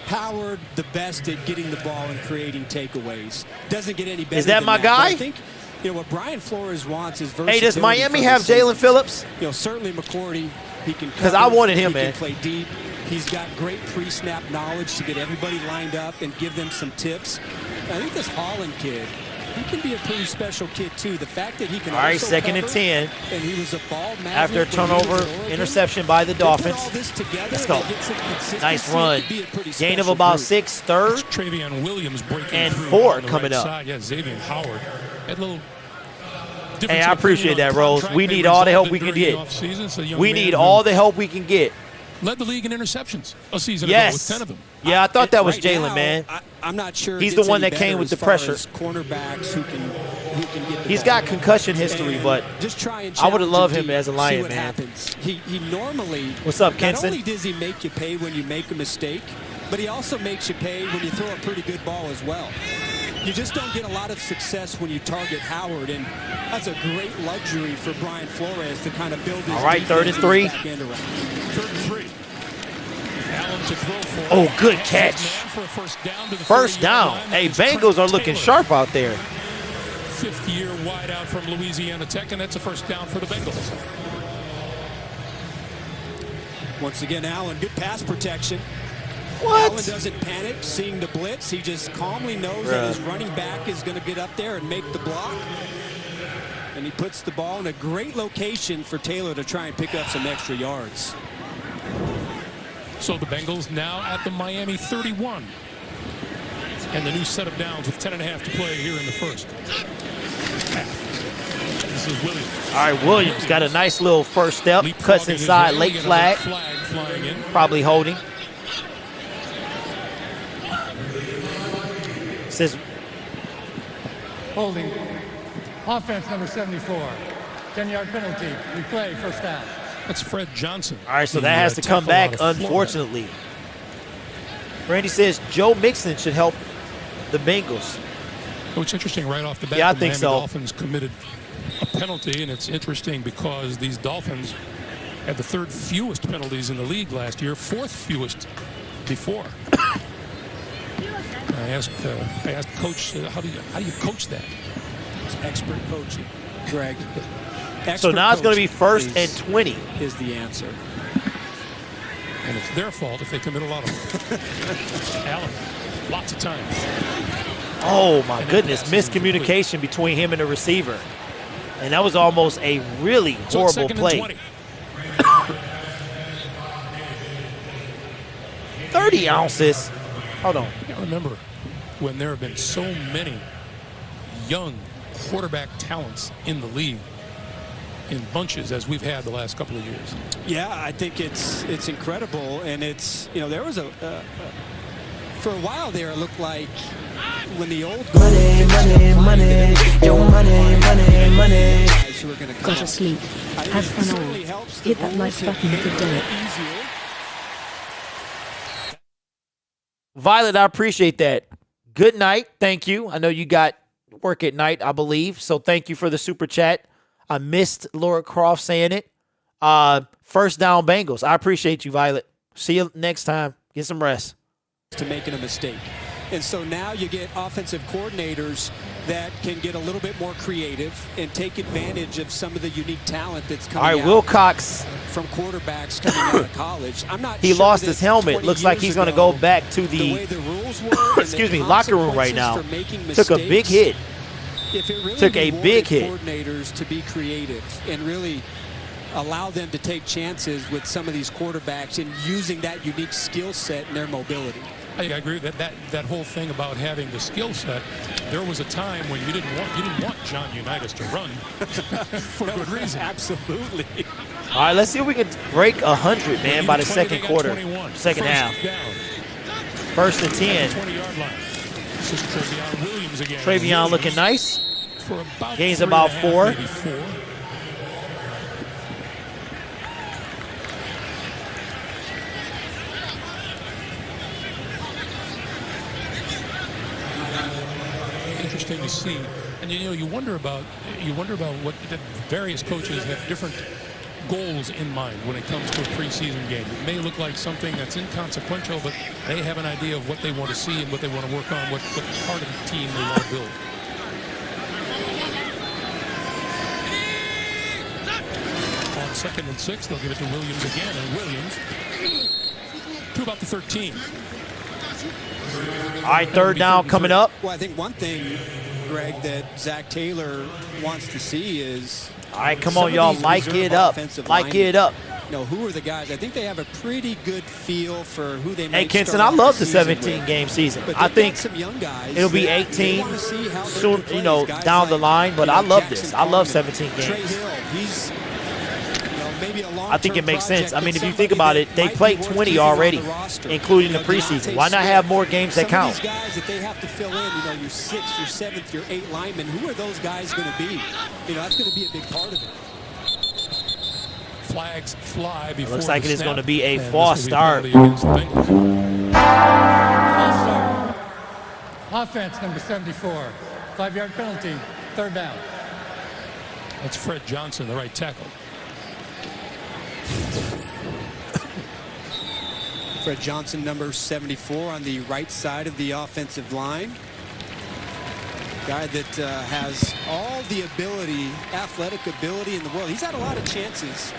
Howard, the best at getting the ball and creating takeaways. Doesn't get any better. Is that than my that. guy? But I think, you know, what Brian Flores wants is versatility. Hey, does Miami for have the Jalen safeties. Phillips? You know, certainly McCourty, he can. 'Cause I wanted him, he man. Can play deep. He's got great pre-snap knowledge to get everybody lined up and give them some tips. I think this Holland kid, he can be a pretty special kid too. The fact that he can. All right, also 2nd and cover, 10. and he was a ball magnet After a when he was turnover, at Oregon. interception by the They put Dolphins. all this together, Let's go. they get some consistency. Nice It run. could be a pretty Gain of special about group. 6, third. Travion Williams breaking And through 4 on the coming right up. side. Yeah, Xavier Howard. Had a little Hey, I appreciate that, Rose. We need all the help we can get. We need all the help we can get. Led the league in interceptions a season ago Yes. with 10 of them. Yeah, I thought that was Right Jalen, now, man. I'm not sure. it He's gets the one any that came better with the as far pressure. as cornerbacks who can get the He's ball. got concussion history, And but just try and I would've challenge loved him him deep, as a Lion, see what man. happens. He normally. What's up, Not Kenson? only does he make you pay when you make a mistake, but he also makes you pay when you throw a pretty good ball as well. You just don't get a lot of success when you target Howard, and that's a great luxury for Brian Flores to kind of build his All right, 3rd and defense 3. back end around. 3rd and 3. Allen to throw for. Oh, good catch. For a first down to the First 30-yard down. line. Hey, That is Bengals Trent are looking Taylor. sharp out there. fifth-year wideout from Louisiana Tech, and that's a first down for the Bengals. Once again, Allen, good pass protection. What? Allen doesn't panic seeing the blitz. He just calmly knows that his running back is going to get up there and make the block. And he puts the ball in a great location for Taylor to try and pick up some extra yards. So the Bengals now at the Miami 31. And the new set of downs with 10.5 to play here in the first half. This is Williams. All right, Williams got a nice little first step. Cuts inside, late flag. Flying in. Probably holding. Says Holding. Offense number 74. 10-yard penalty. Replay, first down. That's Fred Johnson. all right, so that has to come back, unfortunately. Randy says Joe Mixon should help the Bengals. Oh, it's interesting right off the bat. Yeah, I the think Miami so. Dolphins committed a penalty, and it's interesting because these Dolphins had the third fewest penalties in the league last year, fourth fewest before. I asked Coach, how do you coach that? It's expert coaching, Greg. So now it's going to be first and 20. Is the answer. And it's their fault if they commit a lot of them. Allen, lots of time. Oh, my goodness. Miscommunication between him and the receiver. And that was almost a really horrible play. 30 ounces. Hold on. I remember when there have been so many young quarterback talents in the league in bunches as we've had the last couple of years. Yeah, I think it's incredible, and it's, you know, there was for a while there it looked like when the old money, your money. Go to sleep. Have fun all. Hit that like button if you don't. Violet, I appreciate that. Good night. Thank you. I know you got work at night, I believe. So thank you for the super chat. I missed Laura Croft saying it. First down Bengals. I appreciate you, Violet. See you next time. Get some rest. To making a mistake. And so now you get offensive coordinators that can get a little bit more creative and take advantage of some of the unique talent that's coming All right, out Wilcox. From quarterbacks coming out of college. I'm not He sure lost that his helmet. 20 Looks like years he's going to ago, go back to the way the rules were excuse me, locker room right now. Took a big hit. If it really Took a big hit. Coordinators to be creative and really allow them to take chances with some of these quarterbacks and using that unique skill set and their mobility. I agree with that whole thing about having the skill set. There was a time when you didn't want John Unitas to run for good reason. Absolutely. All right, let's see if we can break 100, man, by the second quarter, second half. First and 10. 20-yard line. This is Travion Williams again. Travion looking nice. For about Gains about 4. maybe 4. Interesting to see, and you wonder about what the various coaches have different goals in mind when it comes to a preseason game. It may look like something that's inconsequential, but they have an idea of what they want to see and what they want to work on, what part of the team they want to build. On 2nd and 6, they'll give it to Williams again, and Williams to about the 13. All right, third down coming up. Well, I think one thing, Greg, that Zach Taylor wants to see is. All right, come on, y'all. Like it up. Like it up. You know, who are the guys? I think they have a pretty good feel for who they might. Hey, Kenson, start I love the season 17-game season. But I think some young guys it'll be 18 soon, you know, down the line. But I love this. I love 17 games. Trey Hill, he's, maybe a I think it makes sense. I mean, if you think about it, they played 20 already, including the preseason. Why not have more games that count? Some of these guys that they have to fill in, you know, your 6th, your 7th, your 8th linemen, who are those guys going to be? You know, that's going to be a big part of it. Flags fly before Looks like it is going to be a and false start. False start. Offense number 74. 5-yard penalty. Third down. That's Fred Johnson, the right tackle. Fred Johnson, number 74, on the right side of the offensive line. Guy that has all the ability, athletic ability in the world. He's had a lot of chances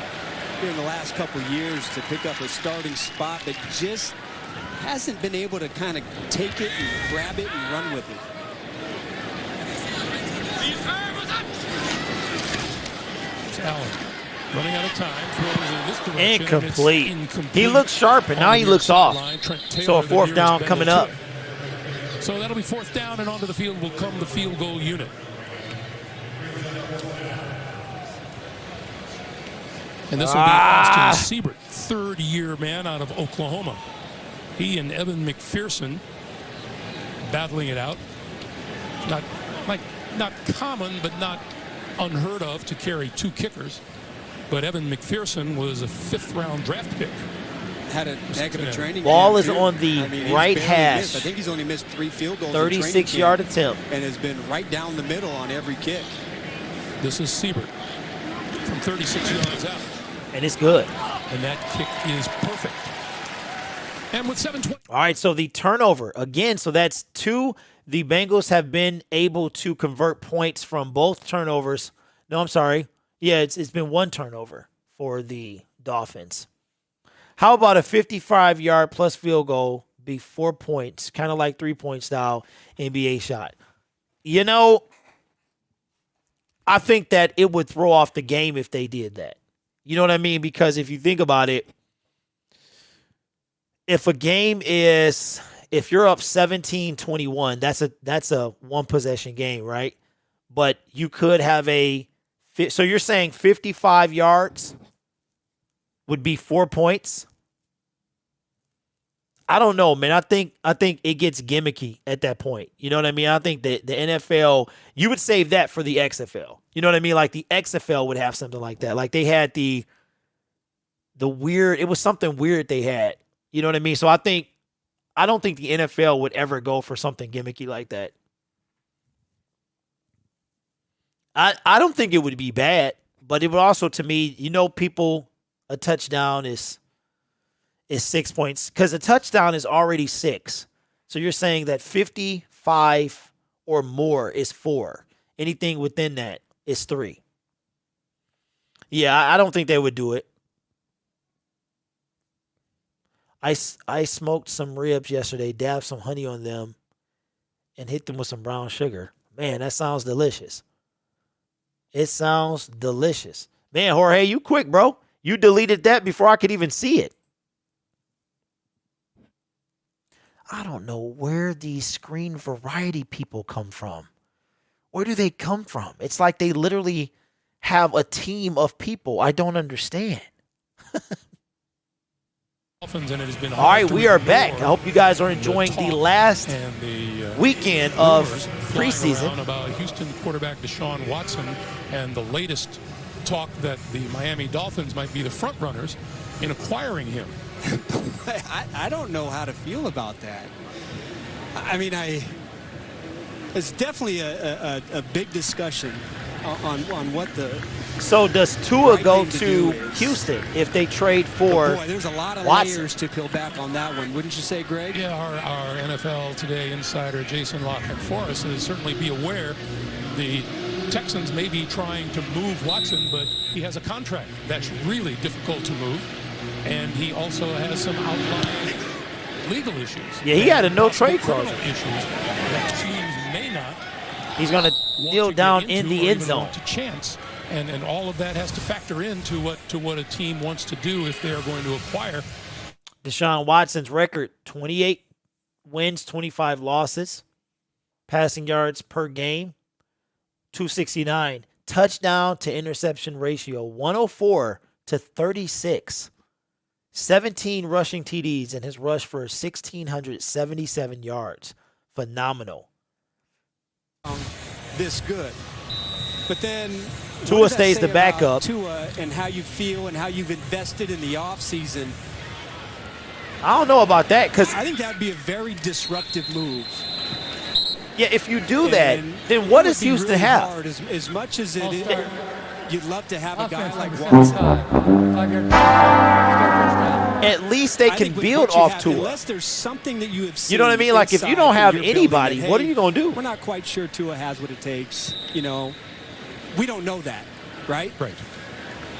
here in the last couple years to pick up a starting spot, but just hasn't been able to kind of take it and grab it and run with it. It's Allen running out of time, throws in this direction. Incomplete. He looks sharp, and now he looks off. So a 4th down coming up. So that'll be 4th down, and onto the field will come the field goal unit. And this will be Austin Siebert, 3rd-year man out of Oklahoma. He and Evan McPherson battling it out. Not common, but not unheard of to carry 2 kickers. But Evan McPherson was a 5th-round draft pick. Had a heck of a training Ball camp, is too. on the right hash. I think he's only missed 3 field goals. 36-yard attempt. And has been right down the middle on every kick. This is Siebert from 36 yards out. And it's good. And that kick is perfect. And with 7:20. All right, so the turnover. Again, so that's 2. The Bengals have been able to convert points from both turnovers. No, I'm sorry. Yeah, it's been 1 turnover for the Dolphins. How about a 55-yard plus field goal be 4 points, kind of like 3-point style NBA shot? You know, I think that it would throw off the game if they did that. You know what I mean? Because if you think about it, if a game is, if you're up 17-21, that's a 1-possession game, right? But you could have so you're saying 55 yards would be 4 points? I don't know, man. I think it gets gimmicky at that point. You know what I mean? I think that the NFL, you would save that for the XFL. You know what I mean? Like the XFL would have something like that. Like they had the weird, it was something weird they had. You know what I mean? So I don't think the NFL would ever go for something gimmicky like that. I don't think it would be bad, but it would also, to me, you know, a touchdown is 6 points because a touchdown is already 6. So you're saying that 55 or more is 4. Anything within that is 3. Yeah, I don't think they would do it. I smoked some ribs yesterday, dabbed some honey on them, and hit them with some brown sugar. Man, that sounds delicious. It sounds delicious. Man, Jorge, you quick, bro. You deleted that before I could even see it. I don't know where these screen variety people come from. Where do they come from? It's like they literally have a team of people. I don't understand. And it has been all right, we are back. I hope you guys are enjoying the last weekend of preseason. About Houston quarterback Deshaun Watson and the latest talk that the Miami Dolphins might be the front runners in acquiring him. I don't know how to feel about that. I mean, it's definitely a big discussion on what the. So does Tua go to Houston if they trade for Boy, there's a lot of Watson? layers to peel back on that one, wouldn't you say, Greg? Yeah, our NFL Today insider Jason Lockett-Forrest is certainly be aware the Texans may be trying to move Watson, but he has a contract that's really difficult to move, and he also has some outlying legal issues. Yeah, he had a no-trade clause. Issues that teams may not. He's going to kneel down in the end zone. To chance. And all of that has to factor into what a team wants to do if they are going to acquire. Deshaun Watson's record, 28 wins, 25 losses. Passing yards per game, 269. Touchdown to interception ratio, 104 to 36. 17 rushing TDs in his rush for 1,677 yards. Phenomenal. This good. But then Tua stays the backup. Tua and how you feel and how you've invested in the offseason. I don't know about that because I think that would be a very disruptive move. Yeah, if you do that, then what does Houston really have? Hard, as much as it is. you'd love to have a guy Offense like number Watson. 75. 5-yard penalty. At least they I can think with build what you off have, Tua. unless there's something that you have seen. You know what I mean? Like, if you don't inside have and you're building anybody, that, what are hey, you going to do? We're not quite sure Tua has what it takes. You know, we don't know that, right? Right.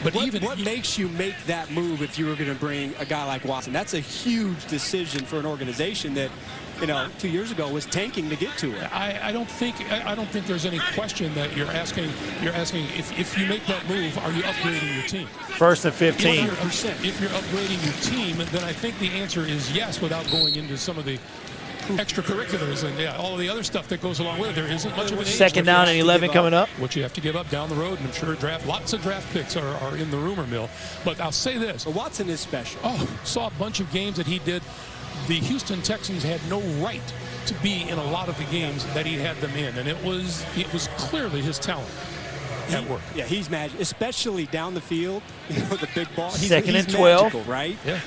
But what makes you make that move if you were going to bring a guy like Watson? That's a huge decision for an organization that, you know, 2 years ago was tanking to get to it. I don't think there's any question that you're asking. You're asking if you make that move, are you upgrading your team? 1st and 15. If you're upgrading your team, then I think the answer is yes, without going into some of the extracurriculars and all of the other stuff that goes along with it. There isn't much of an age 2nd down and 11 coming up. What you have to give up down the road, and I'm sure lots of draft picks are in the rumor mill. But I'll say this. But Watson is special. Oh, saw a bunch of games that he did. The Houston Texans had no right to be in a lot of the games that he had them in, and it was clearly his talent at work. Yeah, he's magic, especially down the field. You know, the big ball. He's 2nd and 12, magical, right? Yeah.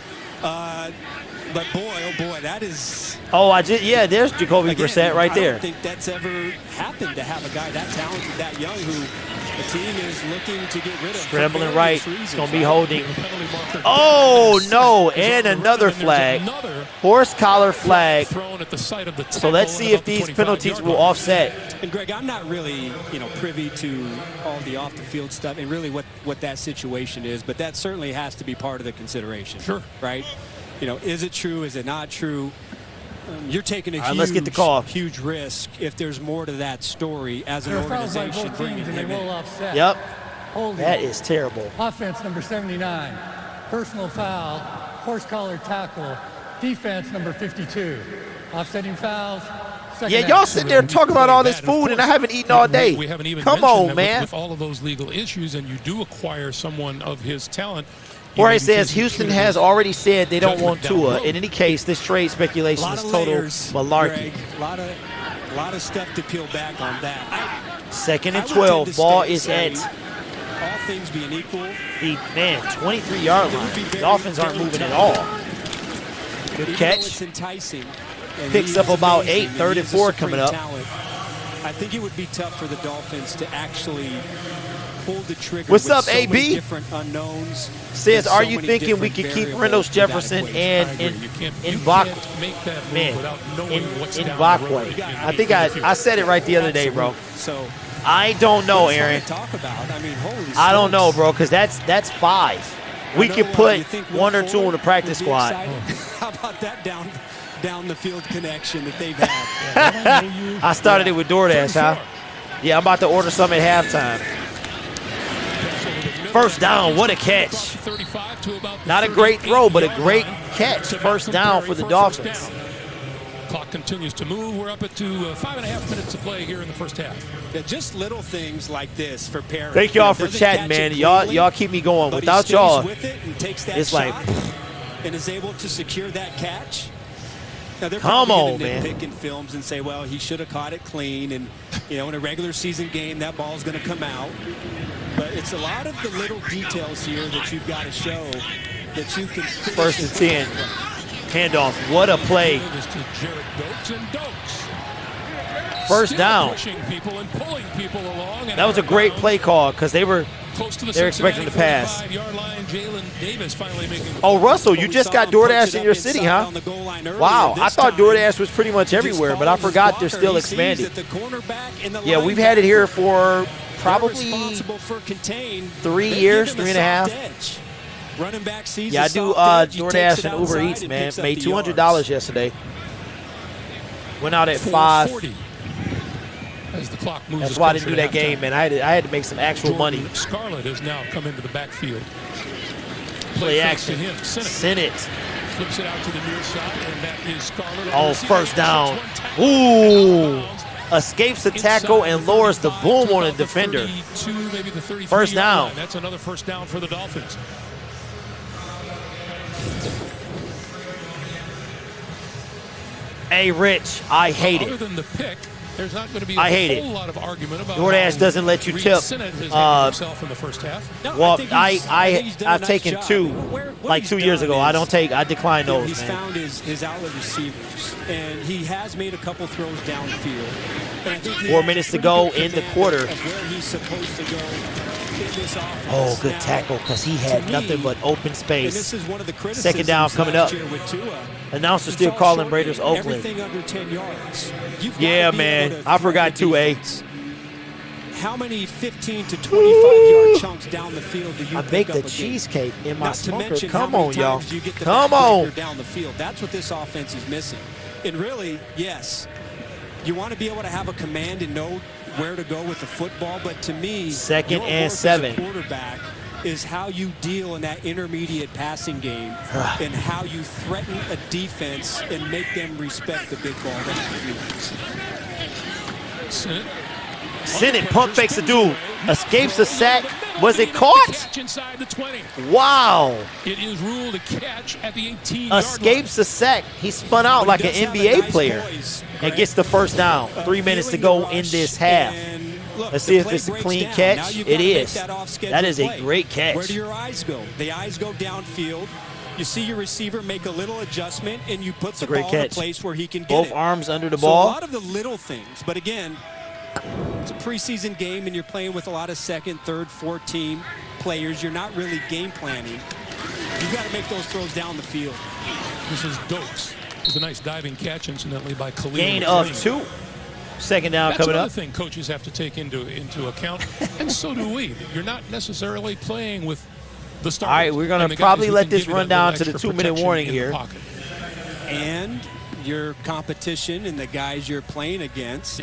But boy, oh boy, that is. Oh, there's Jacoby Brissett right there. I don't think that's ever happened to have a guy that talented, that young, who the team is looking to get rid of. Scrambling right. It's going to be holding. Oh, no. And another flag. Horse collar flag. So let's see if these penalties will offset. And Greg, I'm not really, privy to all the off the field stuff and really what that situation is, but that certainly has to be part of the consideration. Sure. Right? Is it true? Is it not true? You're taking a let's get the call. huge risk if there's more to that story as an organization bringing him in. Offset. Yep. Holding. That is terrible. Offense number 79. Personal foul. Horse collar tackle. Defense number 52. Offsetting fouls. Yeah, y'all sitting there talking about all this food, and I haven't eaten all day. We haven't even Come on, man. With all of those legal issues, and you do acquire someone of his talent. Where it says Houston has already said they don't want Tua. In any case, this trade speculation is total malarkey. Greg, a lot of stuff to peel back on that. 2nd and 12. Ball is at all things being equal. The 23-yard line. The Dolphins aren't moving at all. Good catch. It's enticing. Picks up about 8. 3rd and 4 coming up. I think it would be tough for the Dolphins to actually pull the trigger. What's with up, so AB? many different unknowns. Says, So are you many thinking we different could keep variables Reynolds to that Jefferson equation. and You Mbakwe? can't make that move Man, without knowing what's down the road. Mbakwe. I think I said it right the other day, bro. So I don't know, Aaron. talk about. I mean, holy I don't know, smokes. bro, because that's 5. We could put 1 or 2 on the practice squad. How about that down the field connection that they've had? I started it with DoorDash, huh? Yeah, I'm about to order some at halftime. 1st down, what a catch. Not a great throw, but a great catch. 1st down for the Dolphins. Clock continues to move. We're up at 5.5 minutes to play here in the first half. Yeah, just little things like this for Perry. Thank y'all for chatting, man. Y'all keep me going. Without y'all, it's like and is able to secure that catch. Now they're come probably on, going to man. nitpick in films and say, well, he should have caught it clean, and in a regular season game, that ball's going to come out. But it's a lot of the little details here that you've got to show that you can. 1st and 10. Handoff. What a play. 1st down. That was a great play call because they're expecting to pass. Oh, Russell, you just got DoorDash in your city, huh? Wow, I thought DoorDash was pretty much everywhere, but I forgot they're still expanding. Yeah, we've had it here for probably 3 years, 3.5. Running back sees yeah, I do DoorDash and Uber Eats, man. Made $200 yesterday. Went out at 5. As the clock moves. That's why I didn't do that game, man. I had to make some actual money. Scarlett has now come into the backfield. Play action. Send it. Flips it out to the near side, and that is Scarlett. Oh, 1st down. Ooh. Escapes the tackle and lowers the boom on a defender. 1st down. That's another 1st down for the Dolphins. Hey, Rich, I hate Other it. than the pick, there's not going to be I hate a whole it. lot of argument about DoorDash doesn't let you tip. Himself in the first half. No, Well, I've taken 2 like 2 years ago. I decline those, He's man. found his outlet receivers, and he has made a couple throws downfield. And I think 4 minutes to go in the quarter. of where he's supposed to go this offense. Oh, good Now, tackle because he had to nothing me, but open and space. this is one of the criticisms Second down coming up. last year with Tua. Announcer He still falls calling short Raiders in Oakland. Everything under 10 yards. You've got Yeah, to be man. able to I forgot threaten the 2A. defense. How many 15 to 25-yard chunks down the field do you I pick baked up a a game? cheesecake in my Not to smoker. mention Come how many on, y'all. times you get the Come on. backbreaker down the field. That's what this offense is missing. And really, yes, you want to be able to have a command and know where to go with the football, but to me, Second your and work 7. as a quarterback is how you deal in that intermediate passing game and how you threaten a defense and make them respect the big ball that you use. Senate pump fakes a dude. Escapes a sack. Was it caught? Catch inside the 20. Wow. It is ruled a catch at the 18-yard Escapes a sack. He spun out like an NBA player and gets the first down. 3 minutes to go in this half. Let's see if it's a clean catch. It is. That is a great catch. Where do your eyes go? The eyes go downfield. You see your receiver make a little adjustment, and you put the ball in a place where he can get Both it. arms under the So ball. a lot of the little things, but again, it's a preseason game, and you're playing with a lot of second, third, fourth team players. You're not really game planning. You've got to make those throws down the field. This is Dokes. It's a nice diving catch, incidentally, by Khalil. Gain of 2. Second down coming up. That's another thing coaches have to take into account, and so do we. You're not necessarily playing with the starters. All right, we're going to probably let this run down to the 2-minute warning here. And your competition and the guys you're playing against,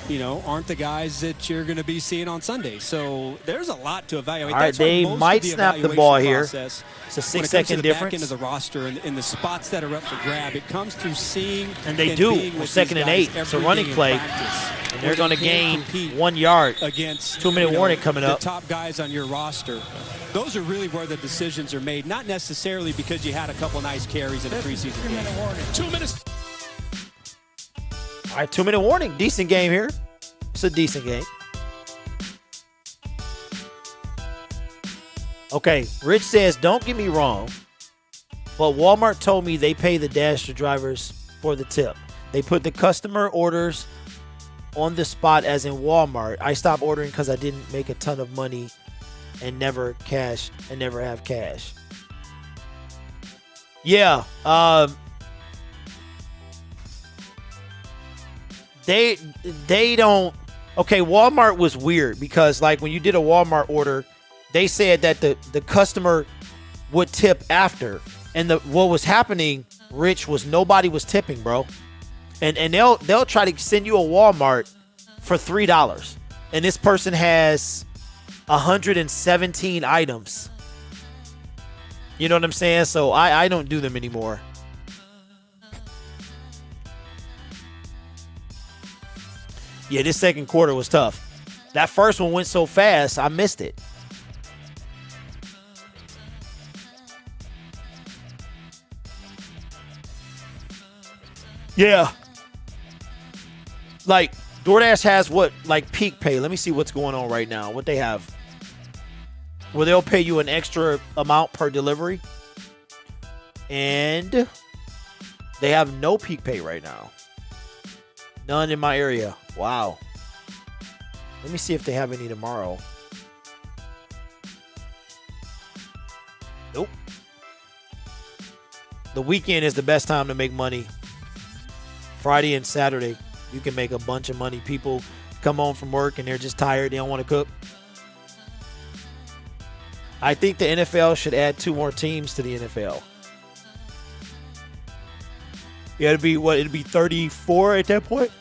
you know, aren't the guys that you're going to be seeing on Sunday. So there's a lot to evaluate. All right, That's why they most might of the snap the evaluation ball here. process, It's a when it comes to 6-second the difference. back end of the roster and the spots that are up for grab, it comes through seeing And they and do. being with Second these and 8. guys It's a every running day in play. practice, And where they're going to they gain can compete 1 yard. against 2-minute warning coming the up. top guys on your roster. Those are really where the decisions are made, not necessarily because you had a couple nice carries in a preseason game. 2 minutes. All right, 2-minute warning. Decent game here. It's a decent game. Okay, Rich says, don't get me wrong, but Walmart told me they pay the Dasher drivers for the tip. They put the customer orders on the spot as in Walmart. I stopped ordering because I didn't make a ton of money and never have cash. Yeah, they don't. Okay, Walmart was weird because like when you did a Walmart order, they said that the customer would tip after, and what was happening, Rich, was nobody was tipping, bro. And they'll try to send you a Walmart for $3, and this person has 117 items. You know what I'm saying? So I don't do them anymore. Yeah, this second quarter was tough. That first one went so fast, I missed it. Yeah. Like, DoorDash has what? Like peak pay. Let me see what's going on right now. What they have. Where they'll pay you an extra amount per delivery. And they have no peak pay right now. None in my area. Wow. Let me see if they have any tomorrow. Nope. The weekend is the best time to make money. Friday and Saturday, you can make a bunch of money. People come home from work and they're just tired. They don't want to cook. I think the NFL should add 2 more teams to the NFL. Yeah, it'd be what? It'd be 34 at that point?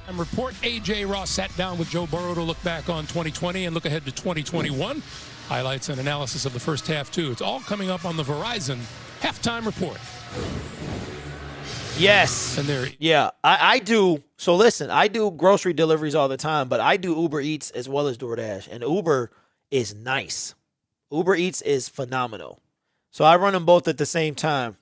And report A.J. Ross sat down with Joe Burrow to look back on 2020 and look ahead to 2021. Highlights and analysis of the first half, too. It's all coming up on the Verizon Halftime Report. Yes. And there. Yeah, I do. So listen, I do grocery deliveries all the time, but I do Uber Eats as well as DoorDash. And Uber is nice. Uber Eats is phenomenal. So I run them both at the same time.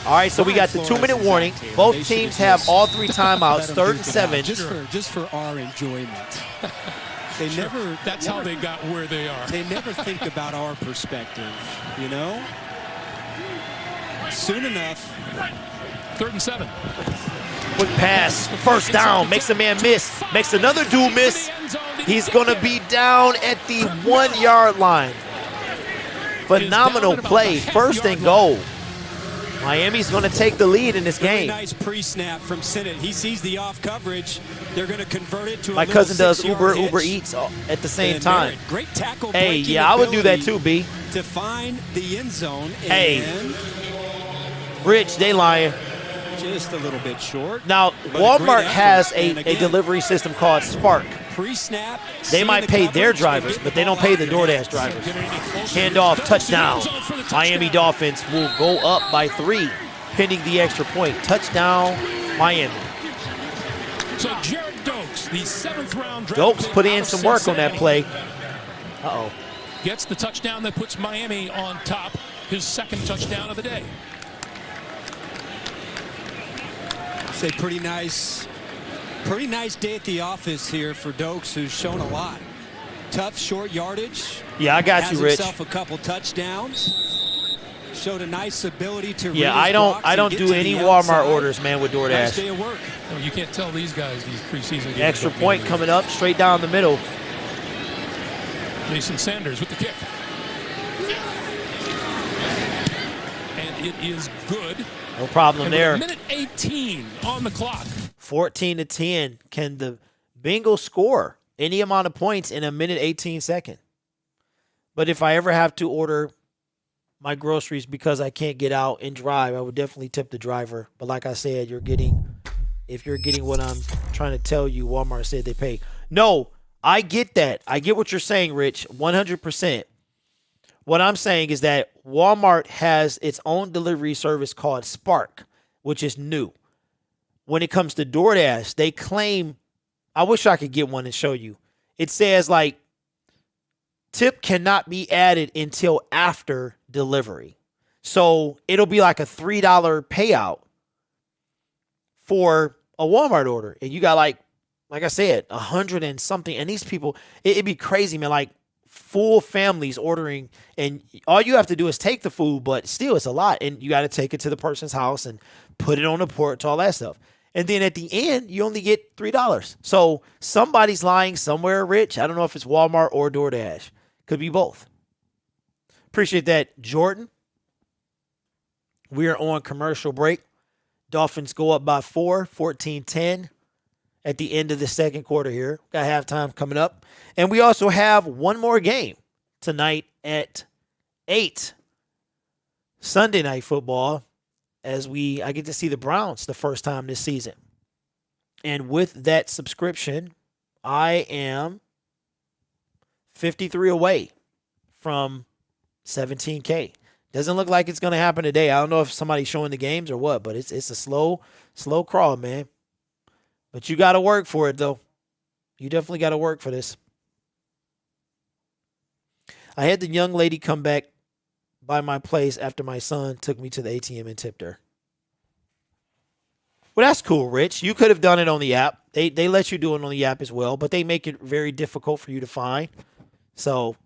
All right, so we got the 2-minute warning. Both teams have all 3 timeouts, 3rd and 7. Just for our enjoyment. They never. That's how they got where they are. They never think about our perspective, you know? Soon enough. 3rd and 7. Quick pass, first down, makes a man miss, makes another dude miss. He's gonna be down at the 1 yard line. Phenomenal play, first and goal. Miami's gonna take the lead in this game. Nice pre-snap from Sinnott. He sees the off coverage. They're gonna convert it to a My cousin does Uber Eats at the same time. Great tackle. Hey, yeah, I would do that too, B. To find the end zone. Hey, and Rich, they lying. Just a little bit short. Now, Walmart has a delivery system called Spark. Pre-snap. They might pay their drivers, but they don't pay the DoorDash drivers. Handoff, touchdown. Miami Dolphins will go up by 3, pending the extra point. Touchdown, Miami. So Jared Dokes, the 7th round draft Dokes put in some work on that play. Uh-oh. Gets the touchdown that puts Miami on top, his 2nd touchdown of the day. Say pretty nice day at the office here for Dokes, who's shown a lot. Tough short yardage. Yeah, I got you, Rich. Has himself a couple touchdowns. Showed a nice ability to read Yeah, his I don't blocks do any Walmart orders, man, with DoorDash. Nice day of work. No, you can't tell these guys these preseason games. Extra point coming up, straight down the middle. Jason Sanders with the kick. And it is good. No problem there. Minute 18 on the clock. 14-10. Can the Bengals score any amount of points in a minute 18 second? But if I ever have to order my groceries because I can't get out and drive, I would definitely tip the driver. But like I said, if you're getting what I'm trying to tell you, Walmart said they pay. No, I get that. I get what you're saying, Rich, 100%. What I'm saying is that Walmart has its own delivery service called Spark, which is new. When it comes to DoorDash, they claim, I wish I could get one and show you. It says like, tip cannot be added until after delivery. So it'll be like a $3 payout for a Walmart order. And you got like I said, 100 and something. And these people, it'd be crazy, man. Like full families ordering, and all you have to do is take the food, but still it's a lot. And you got to take it to the person's house and put it on the porch, all that stuff. And then at the end, you only get $3. So somebody's lying somewhere, Rich. I don't know if it's Walmart or DoorDash. Could be both. Appreciate that, Jordan. We are on commercial break. Dolphins go up by 4, 14-10 at the end of the second quarter here. Got halftime coming up. And we also have one more game tonight at 8. Sunday Night Football, as I get to see the Browns the first time this season. And with that subscription, I am 53 away from 17K. Doesn't look like it's going to happen today. I don't know if somebody's showing the games or what, but it's a slow crawl, man. But you got to work for it, though. You definitely got to work for this. I had the young lady come back by my place after my son took me to the ATM and tipped her. Well, that's cool, Rich. You could have done it on the app. They let you do it on the app as well, but they make it very difficult for you to find. So,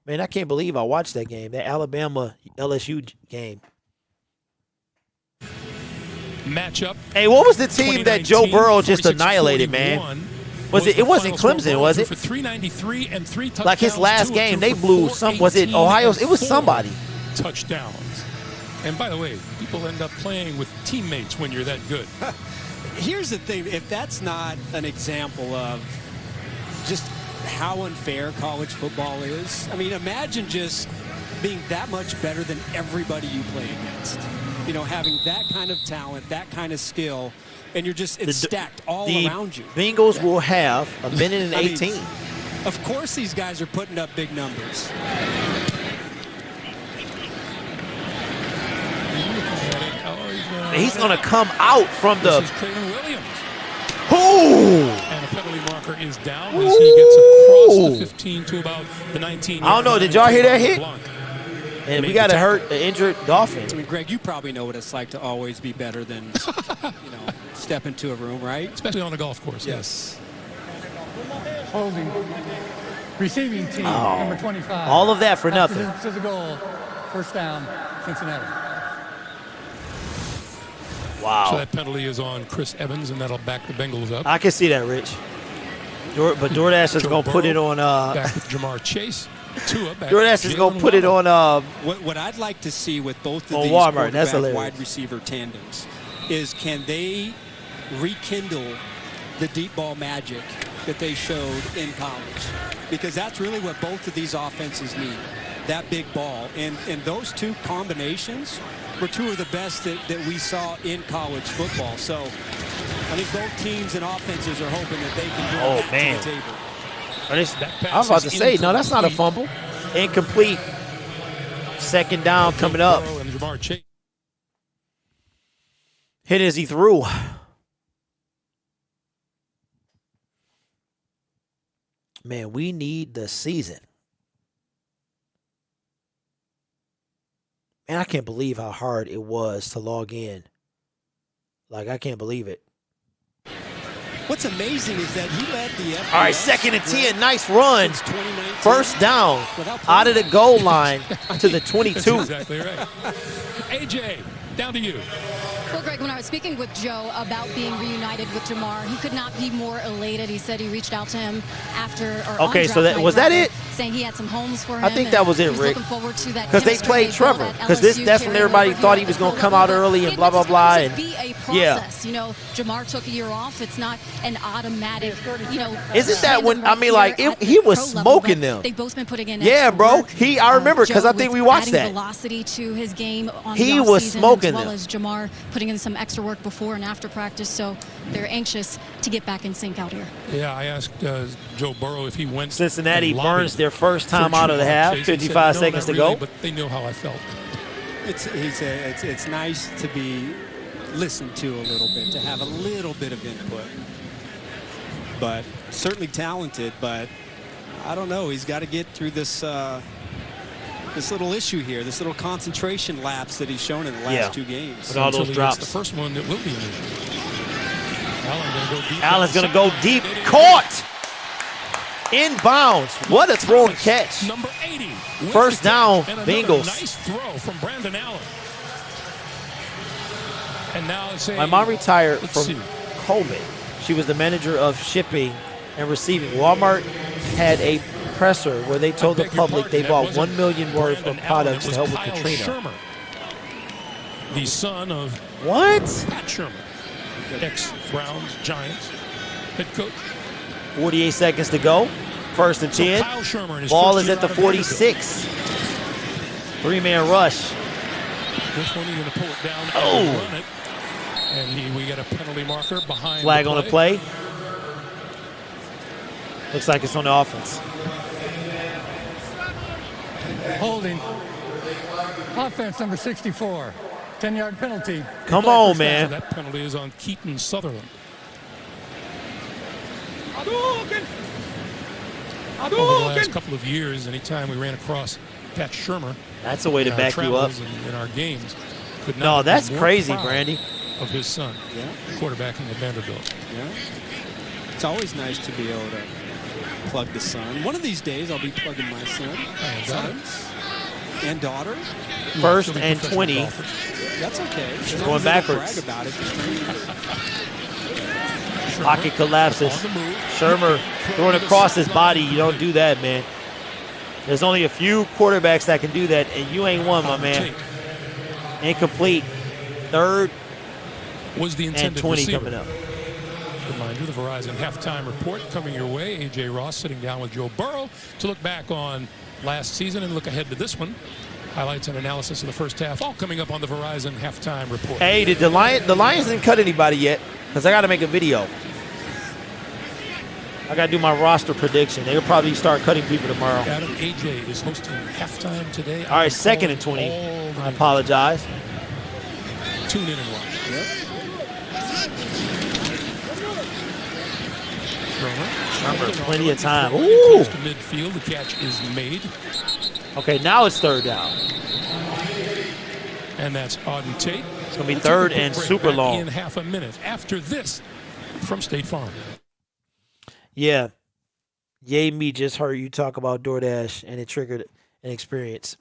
man, I can't believe I watched that game, that Alabama-LSU game. Matchup. Hey, what was the team that Joe Burrow just annihilated, man? It wasn't Clemson, was it? For 393 and 3 touchdowns. Like his last game, they blew some. Was it Ohio? It was somebody. Touchdowns. And by the way, people end up playing with teammates when you're that good. Here's the thing. If that's not an example of just how unfair college football is, I mean, imagine just being that much better than everybody you play against. You know, having that kind of talent, that kind of skill, and you're just, it's stacked all around you. Bengals will have a minute and 18. mean, of course these guys are putting up big numbers. He's going to come out from the... This is Clayton Williams. Ooh! And a penalty marker is down as he gets across the 15 to about the 19. I don't know. Did y'all hear that hit? And we got to hurt the injured Dolphin. I mean, Greg, you probably know what it's like to always be better than, step into a room, right? Especially on a golf course. Yes. Holding. Receiving team, number 25. All of that for nothing. To the goal. First down, Cincinnati. Wow. So that penalty is on Chris Evans, and that'll back the Bengals up. I can see that, Rich. But DoorDash is going to put it on. Back with Jamar Chase. DoorDash is going to put it on. What I'd like to see with both of these Walmart. That's quarterback hilarious. wide receiver tandems is, can they rekindle the deep ball magic that they showed in college? Because that's really what both of these offenses need, that big ball. And those two combinations were two of the best that we saw in college football. So I think both teams and offenses are hoping that they can bring that to the table. I was about to say, no, that's not a fumble. Incomplete. Second down coming up. Hit as he threw. Man, we need the season. Man, I can't believe how hard it was to log in. Like, I can't believe it. What's amazing is that he led the FBS. All right, 2nd and 10. Nice run. First down out of the goal line to the 22. That's exactly right. AJ, down to you. Well, Greg, when I was speaking with Joe about being reunited with Jamar, he could not be more elated. He said he reached out to him after. Okay, so that was that it? Saying he had some homes for him. I think that was it, Rick. Looking forward to that. Because they played Trevor. Because that's when everybody thought he was going to come out early and blah, blah, blah. And be a process. You know, Jamar took a year off. It's not an automatic, you know. Isn't that when, I mean, like, he was smoking them. They've both been putting in. Yeah, bro. I remember because I think we watched that. Velocity to his game on he the was smoking as well them. as Jamar putting in some extra work before and after practice. So they're anxious to get back in sync out here. Yeah, I asked Joe Burrow if he went. Cincinnati burns their first time out of the half. 55 seconds to go. But they knew how I felt. It's nice to be listened to a little bit, to have a little bit of input. But certainly talented, but I don't know. He's got to get through this this little issue here, this little concentration lapse that he's shown in the last two games. With all those drops. The first one that will be an issue. Allen's going to go deep. Caught! Inbounds. What a throw and catch. Number 80. First down, Bengals. Nice throw from Brandon Allen. And now it's my mom retired from Coleman. She was the manager of shipping and receiving. Walmart had a presser where they told the public they bought $1 million worth of products to help with Katrina. Shermer, the son of what? Pat Shermer, ex-Browns, Giants, head coach. 48 seconds to go. First and 10. Kyle Shermer in his Ball first is year at the out of 46. Three-man rush. This one, he's going to pull it down and run it. And we get a penalty marker behind flag on the play. Looks like it's on the offense. Holding. Offense number 64. 10-yard penalty. Come on, man. So that penalty is on Keaton Sutherland. Over the last couple of years, anytime we ran across Pat Shermer, that's a way to back you up in our games. Could not no, that's be crazy, proud Brandy. Of his son, quarterbacking at Vanderbilt. Yeah, it's always nice to be able to plug the son. One of these days, I'll be plugging my sons and daughter. First and 20. That's okay. Going backwards. Brag about it. Pocket collapses. Shermer throwing across his body. You don't do that, man. There's only a few quarterbacks that can do that, and you ain't one, my man. Incomplete. Third was the intended and 20 receiver. coming up. Reminder, the Verizon halftime report coming your way. A.J. Ross sitting down with Joe Burrow to look back on last season and look ahead to this one. Highlights and analysis of the first half, all coming up on the Verizon halftime report. Hey, did the Lions didn't cut anybody yet, because I got to make a video. I got to do my roster prediction. They'll probably start cutting people tomorrow. Adam, A.J. is hosting halftime today. All right, 2nd and 20. I apologize. Tune in and watch. Remember, plenty of time. Ooh. To midfield, the catch is made. Okay, now it's third down. And that's Auden Tate. It's going to be third and super long. In half a minute after this from State Farm. Yeah. Yay, me just heard you talk about DoorDash and it triggered an experience.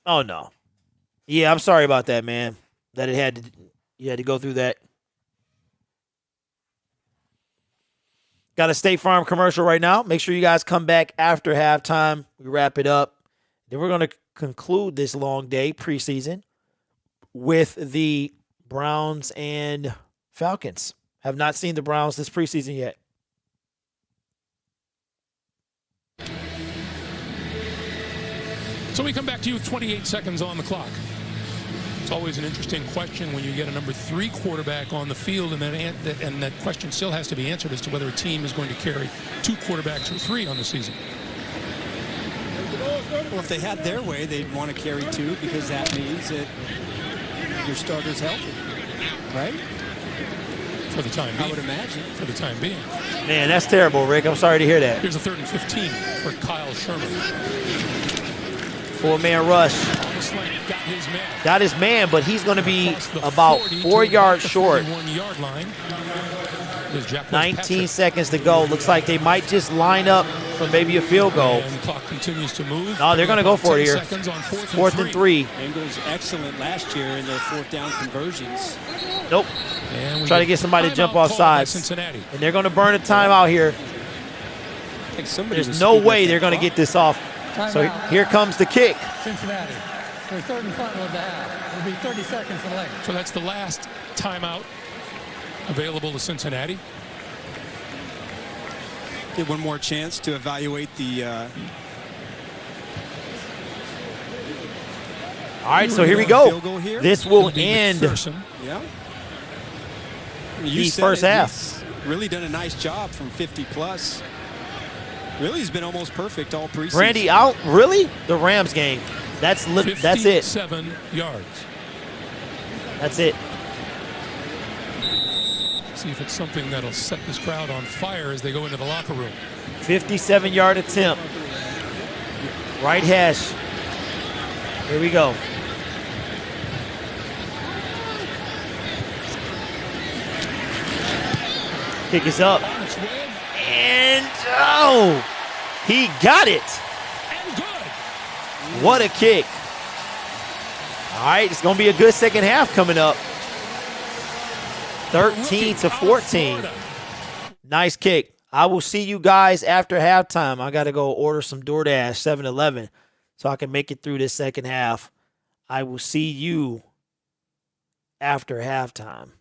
Oh, no. Yeah, I'm sorry about that, man. That it had to You had to go through that. Got a State Farm commercial right now. Make sure you guys come back after halftime. We wrap it up. Then we're going to conclude this long day preseason with the Browns and Falcons. Have not seen the Browns this preseason yet. So we come back to you with 28 seconds on the clock. It's always an interesting question when you get a number 3 quarterback on the field, and that question still has to be answered as to whether a team is going to carry 2 quarterbacks or 3 on the season. Well, if they had their way, they'd want to carry 2 because that means that your starter's healthy, right? For the time being. I would imagine. For the time being. Man, that's terrible, Rick. I'm sorry to hear that. Here's a 3rd and 15 for Kyle Sherman. 4-man rush. Got his man, but he's going to be about 4 yards short. 1-yard line. 19 seconds to go. Looks like they might just line up for maybe a field goal. And the clock continues to move. No, they're going to go for it here. 4th and 3. Bengals excellent last year in their 4th down conversions. Nope. Try to get somebody to jump off sides. And they're going to burn a timeout here. There's no way they're going to get this off. So here comes the kick. Cincinnati. They're 3rd and final of the half. It'll be 30 seconds and late. So that's the last timeout available to Cincinnati. Get one more chance to evaluate the. All right, so here we go. This will end Yeah. the first half. He's really done a nice job from 50 plus. Really, he's been almost perfect all preseason. Randy out, really? The Rams game. That's it. 57 yards. That's it. See if it's something that'll set this crowd on fire as they go into the locker room. 57-yard attempt. Right hash. Here we go. Kick is up. And oh, he got it. What a kick. All right, it's going to be a good second half coming up. 13-14. Nice kick. I will see you guys after halftime. I got to go order some DoorDash 7-Eleven so I can make it through this second half. I will see you after halftime.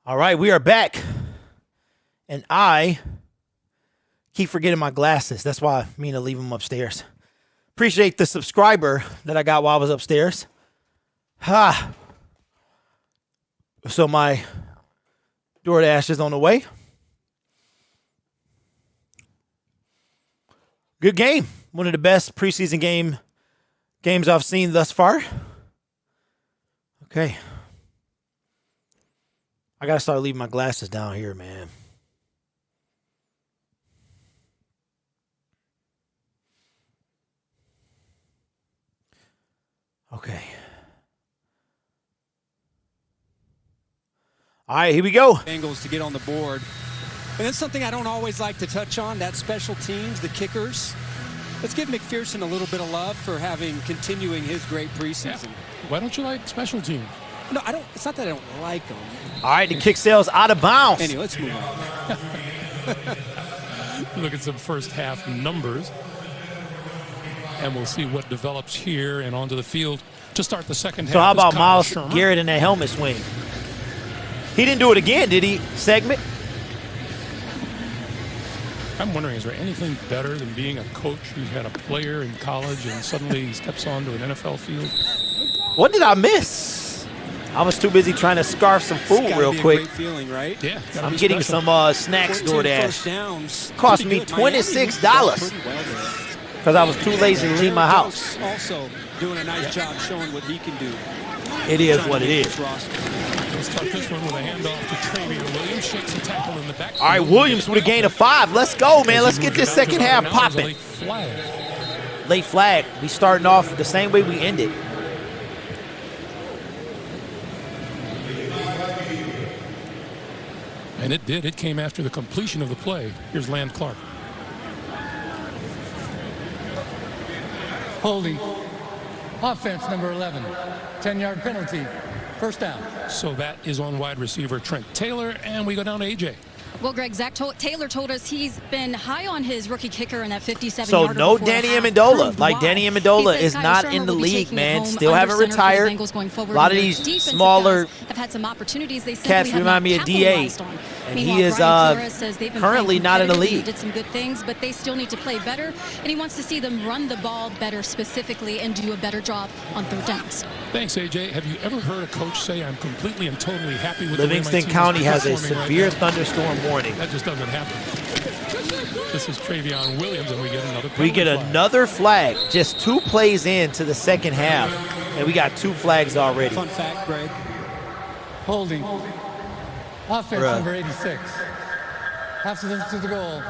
All right, we are back. And I keep forgetting my glasses. That's why I mean to leave them upstairs. Appreciate the subscriber that I got while I was upstairs. So my DoorDash is on the way. Good game. One of the best preseason games I've seen thus far. Okay. I got to start leaving my glasses down here, man. Okay. All right, here we go. Bengals to get on the board. And that's something I don't always like to touch on, that special teams, the kickers. Let's give McPherson a little bit of love for continuing his great preseason. Yeah. Why don't you like special teams? No, I don't. It's not that I don't like them. All right, the kick sails out of bounds. Anyway, let's move on. Look at some first half numbers. And we'll see what develops here and onto the field to start the second half. So how about Kyle Miles Shermer. Garrett in that helmet swing? He didn't do it again, did he, segment? I'm wondering, is there anything better than being a coach who's had a player in college and suddenly he steps onto an NFL field? What did I miss? I was too busy trying to scarf some food real Be a quick. great feeling, right? Yeah. I'm getting some snacks 14 first DoorDash. downs. Cost Pretty me good. Miami $26 pretty well there. because I was too lazy to leave my Jared house. Goff's also doing a nice job showing what he can do. It is what it is. Let's start this one with a handoff to Travion Williams. Shakes a tackle in the back. All right, Williams with a gain of 5. Let's go, man. Let's get this second half popping. Late flag. We starting off the same way we ended. And it did. It came after the completion of the play. Here's Land Clark. Holding. Offense number 11. 10-yard penalty. First down. So that is on wide receiver Trent Taylor, and we go down to A.J. Well, Greg, Taylor told us he's been high on his rookie kicker in that 57-yarder. So no Danny Amendola. Like Danny Amendola is not in the league, man. Still haven't retired. A lot of these smaller have had some opportunities. They cats remind me of DA. And he is currently not in the league. Did some good things, but they still need to play better. And he wants to see them run the ball better specifically and do a better job on third downs. Thanks, AJ. Have you ever heard a coach say, I'm completely and totally happy with Livingston the way my team County is has a performing severe right now? thunderstorm warning. That just doesn't happen. This is Travion Williams, and we get another We get flag. another flag. Just 2 plays into the second half, and we got 2 flags already. Fun fact, Greg. Holding. Offense Bruh. number 86. Half to the goal.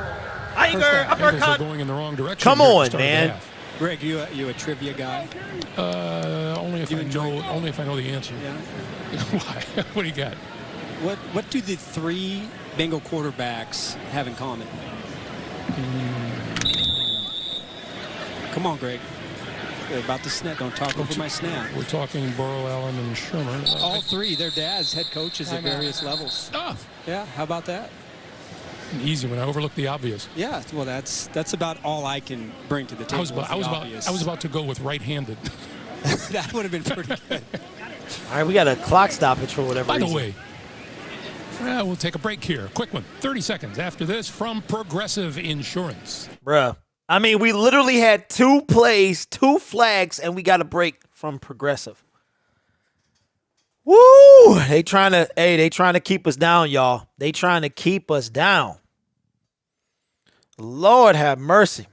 Tiger, Bengals are going in the wrong direction. Come here at the on, start of the man. half. Greg, you a trivia guy? Only if I know the answer. Yeah. Why? What do you got? What do the 3 Bengal quarterbacks have in common? Come on, Greg. They're about to snap. Don't talk over my snap. We're talking Burrow, Allen, and Shermer. All 3, their dads, head coaches at various levels. Oh, Yeah, how about that? an easy one. I overlooked the obvious. Yeah, well, that's about all I can bring to the table. I was about to go with right-handed. That would have been pretty good. All right, we got a clock stoppage for whatever By the reason. way, we'll take a break here. Quick one. 30 seconds after this from Progressive Insurance. Bruh. I mean, we literally had 2 plays, 2 flags, and we got a break from Progressive. Woo! They trying to keep us down, y'all. They trying to keep us down. Lord have mercy.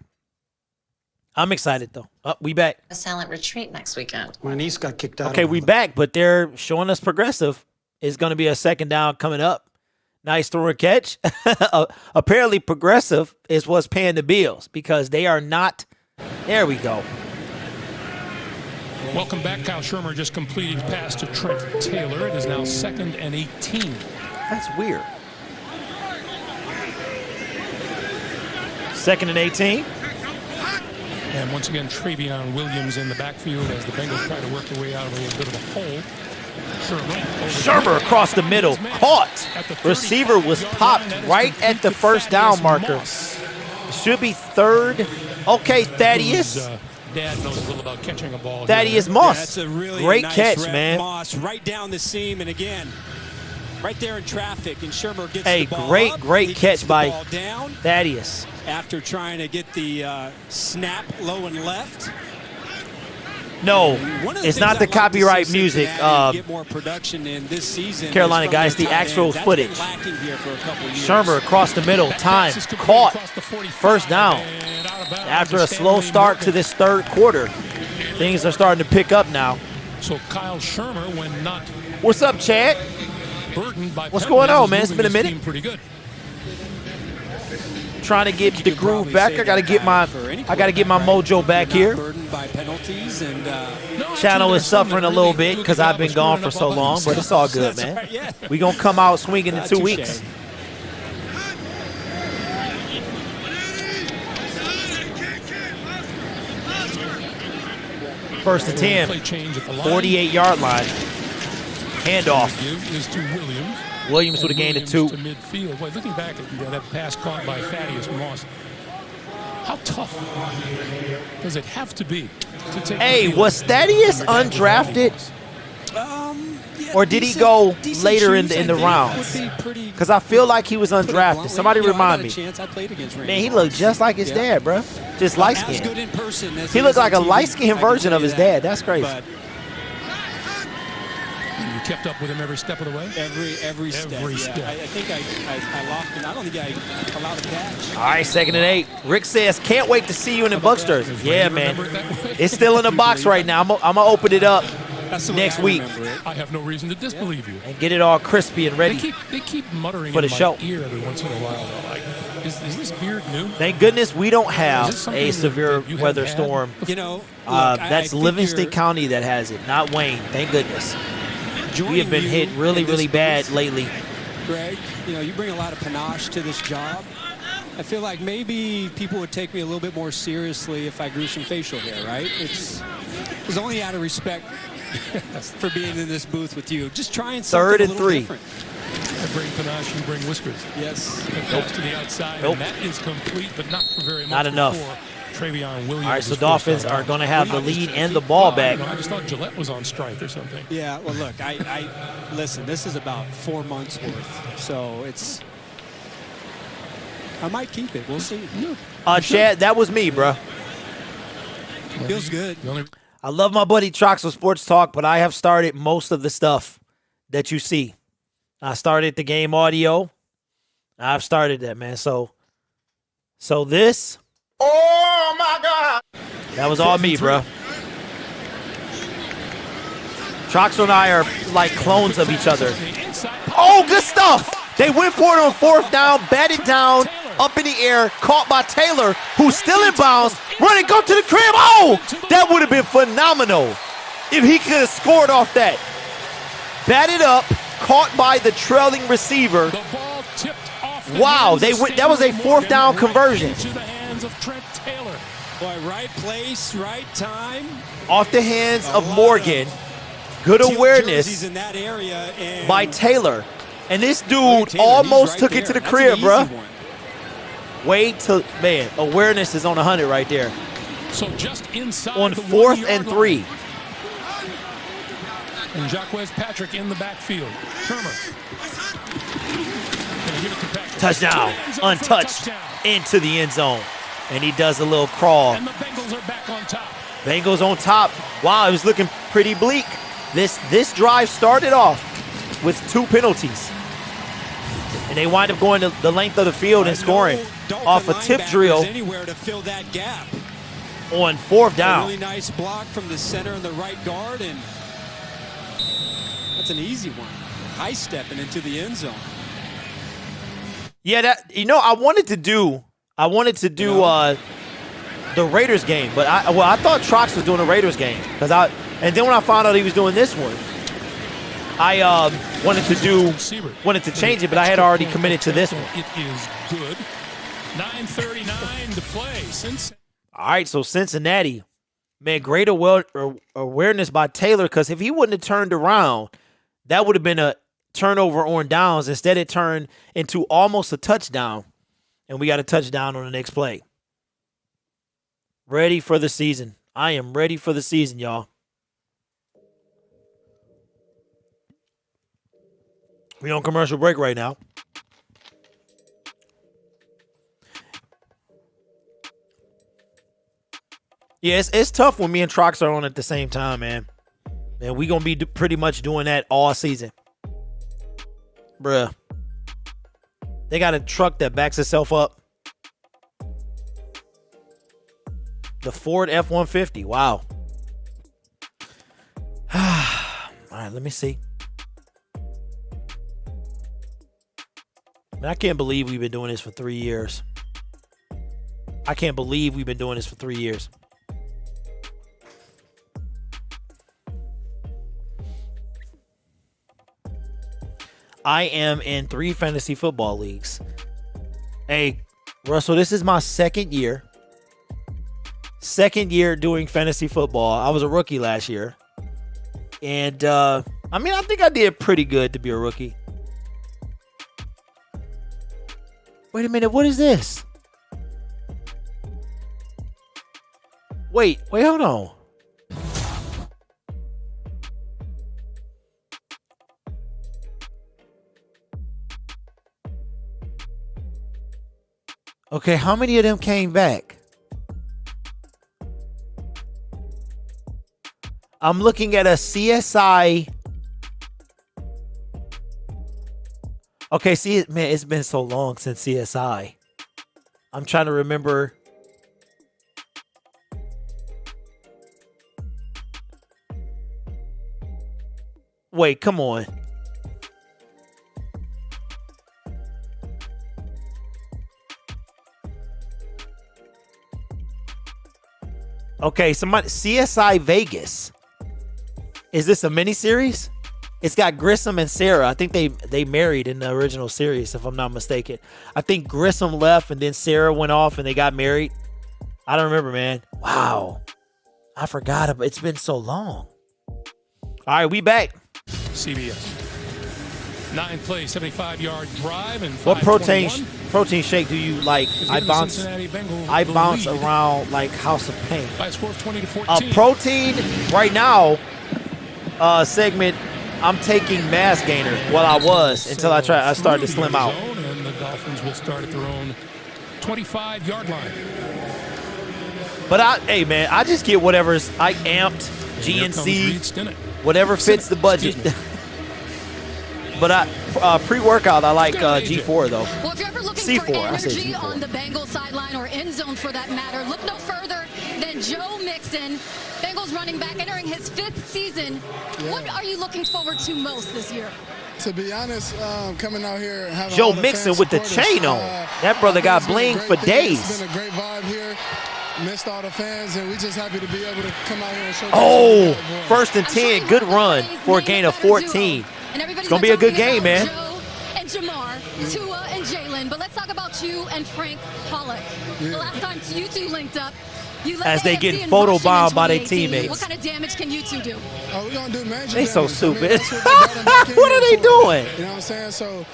I'm excited, though. We back. A silent retreat next weekend. My niece got kicked out. Okay, we back, but they're showing us Progressive. It's going to be a second down coming up. Nice throw and catch. Apparently, Progressive is what's paying the bills because they are not. There we go. Welcome back. Kyle Shermer just completed pass to Trent Taylor. It is now 2nd and 18. That's weird. 2nd and 18. And once again, Travion Williams in the backfield as the Bengals try to work their way out of a little bit of a hole. Shermer across the middle. Caught. Receiver was popped right at the first down marker. Should be 3rd. Okay, Thaddeus. Dad knows a little about catching a ball. Thaddeus here. Moss. Yeah, that's a really great nice catch, rep. man. Moss right down the seam, and again, right there in traffic, and Shermer gets Hey, the ball great up. great He catch gets the by ball down Thaddeus. after trying to get the snap low and left. No, One of the it's things not the I'd like to copyright see music. Cincinnati get more production in this season Carolina is from guys, their the tight actual ends. That's footage. been lacking here for a couple years. Shermer across the middle. Time caught. First down. After a slow start to this 3rd quarter, things are starting to pick up now. So Kyle Shermer, when not What's up, Chad? burdened by What's going on, man? It's moving been a his minute. team pretty good. Trying to get the groove back. I gotta get my mojo back here. Burdened by penalties and Channel is suffering a little bit because I've been gone for so long, but it's all good, That's man. right, yeah. We gonna come out swinging in 2 touche. weeks. First and 10, Play change at the line. 48-yard line. Handoff. Give is to Williams. Williams would have gained a 2. To midfield. Boy, looking back at that pass caught by Thaddeus Moss, how tough does it have to be to take? Hey, was Thaddeus undrafted? Yeah, Or did he go later in the rounds? Because I feel like he was undrafted. Somebody remind me. Man, he looked just like his dad, bro. Just light skinned. He looked like a light skinned version of his dad. That's crazy. You kept up with him every step of the way? Every step. Yeah. I think I lost him. I don't think I allowed a catch. All right, 2nd and 8. Rick says, can't wait to see you in the Bucksters. Yeah, man. It's still in the box right now. I'm going to open it up next week. I have no reason to disbelieve you. And get it all crispy and ready. They keep muttering for the in my show. ear every once in a while. Though. Like, is this beard new? Thank goodness we don't have a severe weather storm. That's Livingston County that has it, not Wayne. Thank goodness. We have been hit really, really bad lately. Greg, you bring a lot of panache to this job. I feel like maybe people would take me a little bit more seriously if I grew some facial hair, right? It's only out of respect for being in this booth with you. Just trying something 3rd and 3. Different. I bring panache, you bring whiskers. Yes. It goes to the outside, and that is complete, but not for very much. Not enough. Travion Williams. All right, so Dolphins are going to have the lead and the ball back. I just thought Gillette was on strike or something. Yeah, well, look, I listen, this is about 4 months worth, so I might keep it. We'll see. Chad, that was me, bro. Feels good. I love my buddy TROXEL'S Sports Talk, but I have started most of the stuff that you see. I started the game audio. I've started that, man. So this. Oh, my God. That was all me, bro. Troxel and I are like clones of each other. Oh, good stuff. They went for it on 4th down, batted down, up in the air, caught by Taylor, who's still in bounds, running, go to the crib. Oh, that would have been phenomenal if he could have scored off that. Batted up, caught by the trailing receiver. Wow, that was a 4th down conversion. Boy, right place, right time. Off the hands of Morgan. Good awareness by Taylor. And this dude almost took it to the crib, bro. Wait till, man, awareness is on 100 right there. So just inside on 4th and 3. And Jacquez Patrick in the backfield. Shermer. Touchdown, untouched, into the end zone. And he does a little crawl. And the Bengals are back on top. Bengals on top. Wow, it was looking pretty bleak. This drive started off with 2 penalties. And they wind up going the length of the field and scoring off a tip drill anywhere to fill that gap. On 4th down. A really nice block from the center and the right guard, and that's an easy one. High stepping into the end zone. Yeah, I wanted to do the Raiders game, but I thought Trox was doing the Raiders game and then when I found out he was doing this one, I wanted to change it, but I had already committed to this one. It is good. 9:39 to play. All right, so Cincinnati, man, great awareness by Taylor, because if he wouldn't have turned around, that would have been a turnover on downs. Instead, it turned into almost a touchdown, and we got a touchdown on the next play. Ready for the season. I am ready for the season, y'all. We on commercial break right now. Yeah, it's tough when me and Trox are on at the same time, man. And we going to be pretty much doing that all season. Bruh. They got a truck that backs itself up. The Ford F-150. Wow. All right, let me see. Man, I can't believe we've been doing this for 3 years. I can't believe we've been doing this for 3 years. I am in 3 fantasy football leagues. Hey, Russell, this is my second year. Second year doing fantasy football. I was a rookie last year. And I mean, I think I did pretty good to be a rookie. Wait a minute, what is this? Wait, hold on. Okay, how many of them came back? I'm looking at a CSI. Okay, see, man, it's been so long since CSI. I'm trying to remember. Wait, come on. Okay, somebody, CSI Vegas. Is this a miniseries? It's got Grissom and Sarah. I think they married in the original series, if I'm not mistaken. I think Grissom left and then Sarah went off and they got married. I don't remember, man. Wow. I forgot about it. It's been so long. All right, we back. CBS. 9-play, 75-yard drive and what protein shake do you like? I bounce around like House of Pain. By a score of 20-14. Protein right now segment. I'm taking mass gainer. Well, I was until I started to slim out. And the Dolphins will start at their own 25-yard line. But hey man, I just get whatever's amped, GNC, whatever fits the budget. But pre-workout, I like G4 though. Well, if you're ever looking for energy on the Bengals sideline or end zone for that matter, look no further than Joe Mixon, Bengals running back entering his 5th season. Yeah. What are you looking forward to most this year? To be honest, coming out here, having Joe Mixon with the chain on. That brother got bling for days. It's been a great vibe here. Missed all the fans, and we just happy to be able to come out here and show. Oh, 1st and 10, good run for a gain of 14. It's going to be a good game, man. Joe and Jamar, Tua and Jalen. But let's talk about you and Frank Pollock. Yeah. The last time you two linked up, you led as they get photobombed by their teammates. What kind of damage can you two do? Oh, we're going to do major They damage. so stupid. What are they doing? You know what I'm saying? So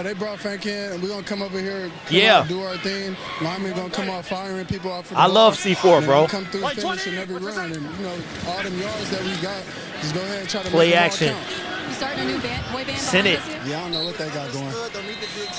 they brought Frank in, and we're going to come over here and do our thing. Miami going to come out firing people off for the I ball. love C4, bro. Come through finishing every run. And, you know, all them yards that we got, just go ahead and try to play make action. Them all count. You starting a new boy band? Send it. Yeah, I don't know what they got going.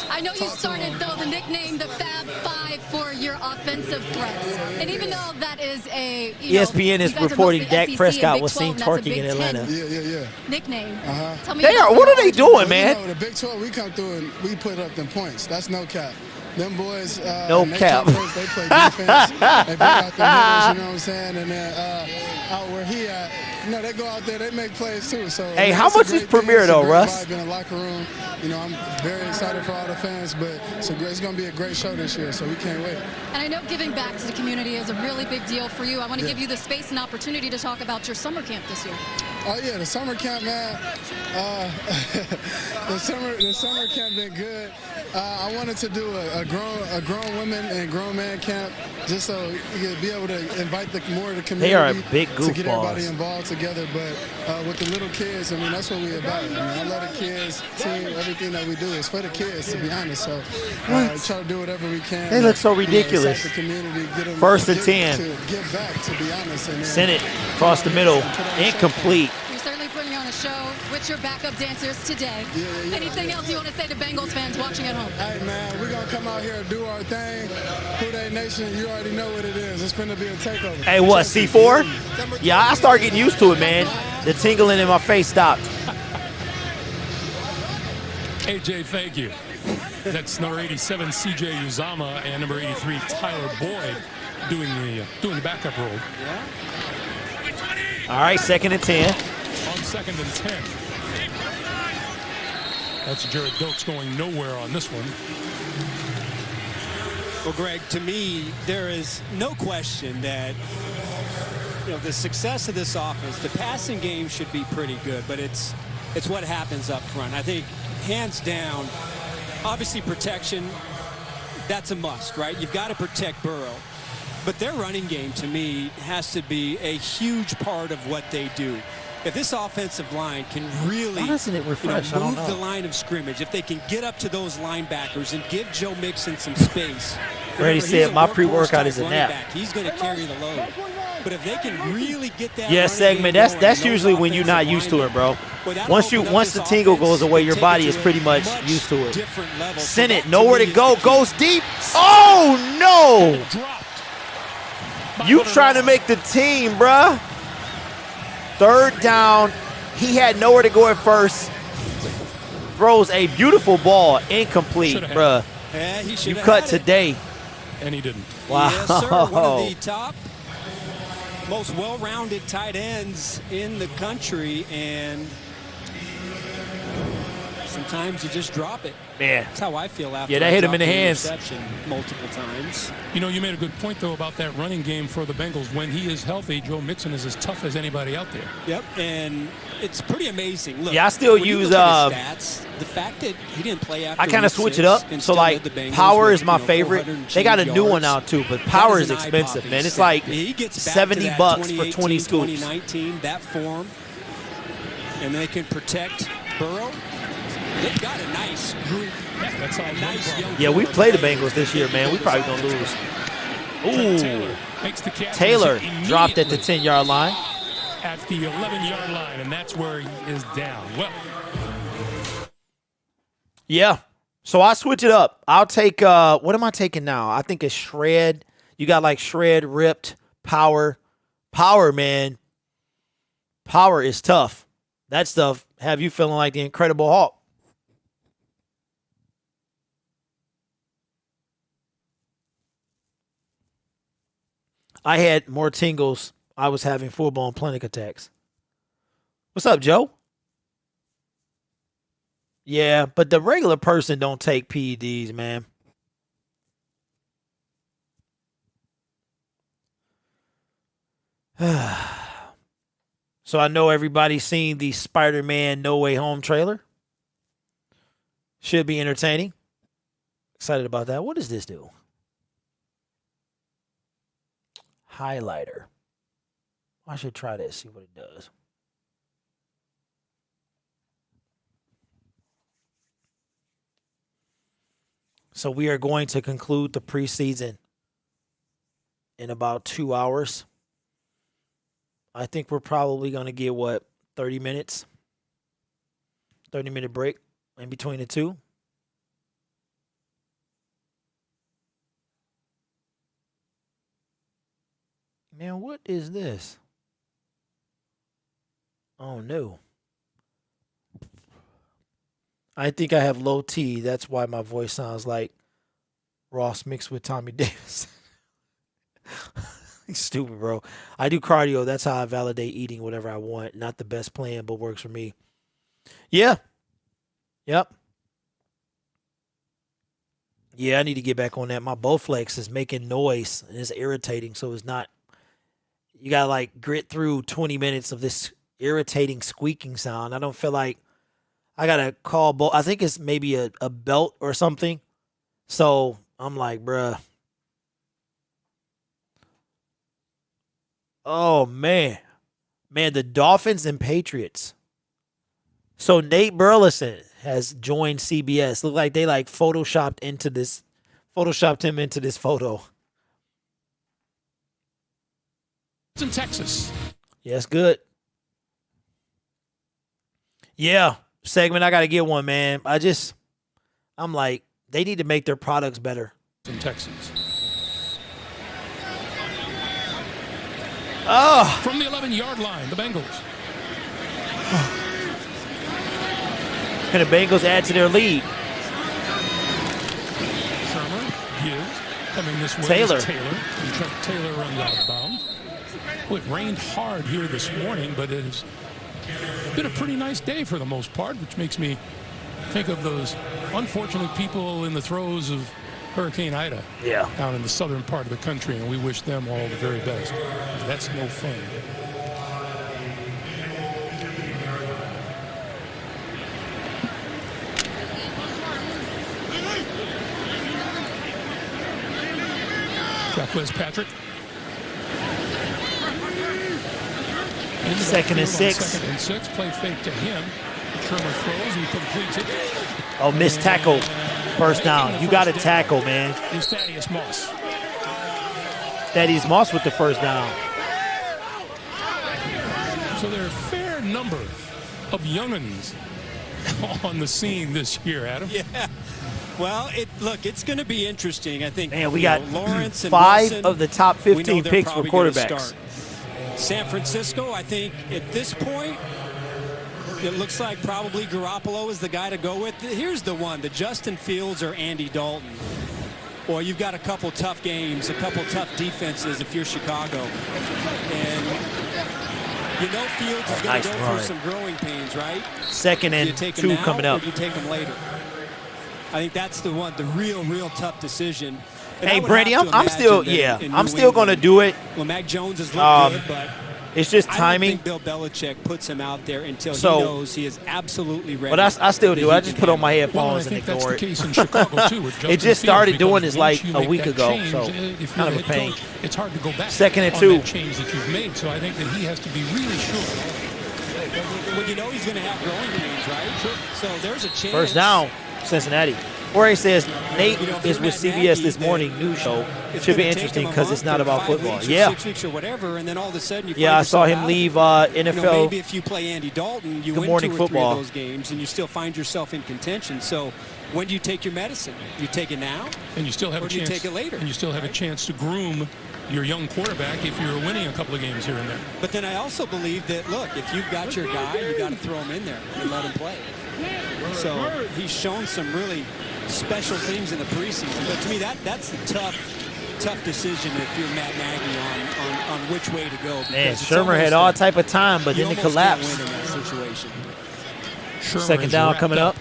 I know you started, though, the nickname, the Fab Five, for your offensive threats. And even though that is a, ESPN is reporting Dak Prescott was seen twerking in Atlanta. Yeah. Nickname. Tell me what are they doing, man? You know, the Big 12, we come through and we put up them points. That's no cap. Them boys, no cap. They play defense. They bring out the hitters, you know what I'm saying? And then out where he at, you know, they go out there, they make plays too. So hey, how much is Premier though, Russ? In the locker room, you know, I'm very excited for all the fans, but it's going to be a great show this year, so we can't wait. And I know giving back to the community is a really big deal for you. I want to give you the space and opportunity to talk about your summer camp this year. Oh yeah, the summer camp, man. The summer camp been good. I wanted to do a grown women and grown man camp just so you could be able to invite more of the community. They are big goofballs. To get everybody involved together, but with the little kids, I mean, that's what we're about. I mean, I love the kids, team, everything that we do is for the kids, to be honest. So try to do whatever we can. They look so ridiculous. The community, get them, 1st and 10. To give back, to be honest. And send it across the middle, incomplete. You're certainly putting on a show with your backup dancers today. Anything else you want to say to Bengals fans watching at home? Hey, man, we're going to come out here and do our thing. Who They Nation, you already know what it is. It's going to be a takeover. Hey, what, C4? Yeah, I started getting used to it, man. The tingling in my face stopped. AJ, thank you. That's number 87, CJ Uzama, and number 83, Tyler Boyd, doing the backup role. All right, 2nd and 10. On 2nd and 10. That's Jared Dokes going nowhere on this one. Well, Greg, to me, there is no question that the success of this offense, the passing game should be pretty good, but it's what happens up front. I think hands down, obviously protection, that's a must, right? You've got to protect Burrow. But their running game, to me, has to be a huge part of what they do. if this offensive line can really Why doesn't it refresh? I don't move know. the line of scrimmage, if they can get up to those linebackers and give Joe Mixon some space. Brady said my pre-workout is a nap. He's going to carry the load. But if they can really get that segment, that's usually when you're not used to it, bro. Once the tingle goes away, your body is pretty much used to it. Send it, nowhere to go, goes deep. Oh no! You trying to make the team, bruh. 3rd down. He had nowhere to go at first. Throws a beautiful ball, incomplete, bruh. Yeah, you cut today. And he didn't. Wow. Yes, sir. One of the top, most well-rounded tight ends in the country, and sometimes you just drop it. Man. That's how I feel after. Yeah, that hit him in the hands. Interception multiple times. You know, you made a good point, though, about that running game for the Bengals. When he is healthy, Joe Mixon is as tough as anybody out there. Yep, and it's pretty amazing. Look, yeah, I still use stats, the fact that he didn't play after I kind of switch it up. So like power is my favorite. They got a new one out too, but power is expensive, man. It's like $70 for 20 scoops. 2019, that form, and they can protect Burrow. They've got a nice group. That's all nice. Yeah, we played the Bengals this year, man. We probably gonna lose. Ooh, Taylor dropped at the 10-yard line. At the 11-yard line, and that's where he is down. Well, yeah. So I switch it up. I'll take what am I taking now? I think it's shred. You got like shred, ripped, power. Power, man. Power is tough. That stuff have you feeling like the Incredible Hulk. I had more tingles. I was having full-blown panic attacks. What's up, Joe? Yeah, but the regular person don't take PEDs, man. So I know everybody's seen the Spider-Man No Way Home trailer. Should be entertaining. Excited about that. What does this do? Highlighter. I should try this, see what it does. So we are going to conclude the preseason in about 2 hours. I think we're probably going to get, 30 minutes? 30-minute break in between the two. Man, what is this? Oh, no. I think I have low T. That's why my voice sounds like Ross mixed with Tommy Davis. Stupid, bro. I do cardio. That's how I validate eating whatever I want. Not the best plan, but works for me. Yeah. Yep. Yeah, I need to get back on that. My Bowflex is making noise and it's irritating, so it's not. You got to like grit through 20 minutes of this irritating squeaking sound. I don't feel like I got to call. I think it's maybe a belt or something. So I'm like, bruh. Oh, man. Man, the Dolphins and Patriots. So Nate Burleson has joined CBS. Look like they like photoshopped him into this photo. It's in Texas. Yeah, it's good. Yeah, segment, I got to get one, man. I'm like, they need to make their products better. In Texas. Oh. From the 11-yard line, the Bengals. Can the Bengals add to their lead? Shermer gives. Coming this way Taylor. is Taylor. And Chuck Taylor runs out of bounds. Well, it rained hard here this morning, but it has been a pretty nice day for the most part, which makes me think of those unfortunate people in the throes of Hurricane Ida down in the southern part of the country, and we wish them all the very best. That's no fun. Jacquez Patrick. Second and 6. Second and 6. Play fake to him. Shermer throws. He completes it. Oh, missed tackle. First down. You got to tackle, man. Is Thaddeus Moss. Thaddeus Moss with the first down. So there are a fair number of young'uns on the scene this year, Adam. Yeah. Well, it's going to be interesting. I think. Man, we got Lawrence and 5 Wilson, of the top 15 picks for quarterbacks. San Francisco, I think, at this point, it looks like probably Garoppolo is the guy to go with. Here's the one: the Justin Fields or Andy Dalton. Boy, you've got a couple tough games, a couple tough defenses if you're Chicago, and you know Fields is going to go through some growing pains, right? Second and 2 coming up. Or do you take him later? I think that's the one, the real tough decision. And hey, Brady, I'm still going to do it. Well, Mac Jones has looked good, but it's just timing. I don't think Bill Belichick puts him out there until he knows he is absolutely ready. But I still do. I just put on my headphones and ignore it. It just started doing this like a week ago, so kind of a pain. It's hard to go back. Second and 2. Change that you've made, so I think that he has to be really sure. Well, you know he's going to have growing pains, right? Sure. So there's a chance. First down, Cincinnati. Jorge says Nate is with CBS this morning news show. Should be interesting because it's not about football. Yeah. 6 weeks or whatever, and then all of a sudden you I saw him leave NFL. Maybe if you play Andy Dalton, you win 2 or 3 of those games, and you still find yourself in contention. So when do you take your medicine? You take it now, and you still have or a do chance. You take it later, and you still have a chance to groom your young quarterback if you're winning a couple of games here and there. But then I also believe that, look, if you've got your guy, you got to throw him in there and let him play. So he's shown some really special things in the preseason. But to me, that's the tough decision if you're Matt Nagy on which way to go. Man, Shermer had all type of time, but then he collapsed. Can't win in that situation. Second down coming up.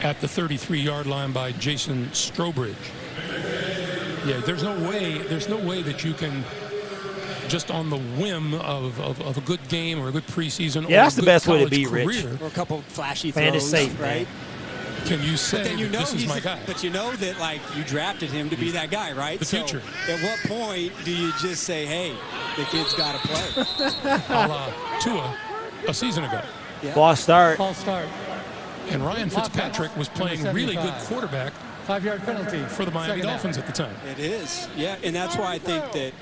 At the 33-yard line by Jason Strobridge. Yeah, there's no way that you can just on the whim of a good game or a good preseason. Yeah, that's the best way to be, Rich. Or a couple flashy throws, fan is safe, right? Can you say this is my guy? But you know that, like, you drafted him to be that guy, right? The future. At what point do you just say, hey, the kid's got to play? A la Tua a season ago. Yeah. False start. And Ryan Fitzpatrick was playing really good quarterback. 5-yard penalty for the Miami Dolphins at the time. It is, yeah, and that's why I think that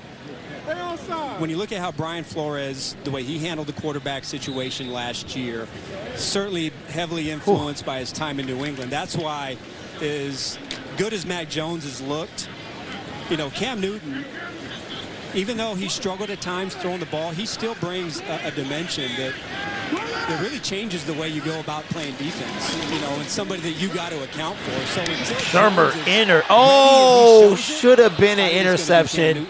when you look at how Brian Flores, the way he handled the quarterback situation last year, certainly heavily influenced by his time in New England. That's why, as good as Mac Jones has looked, you know, Cam Newton, even though he struggled at times throwing the ball, he still brings a dimension that really changes the way you go about playing defense, you know, and somebody that you got to account for. So Shermer should have been an interception,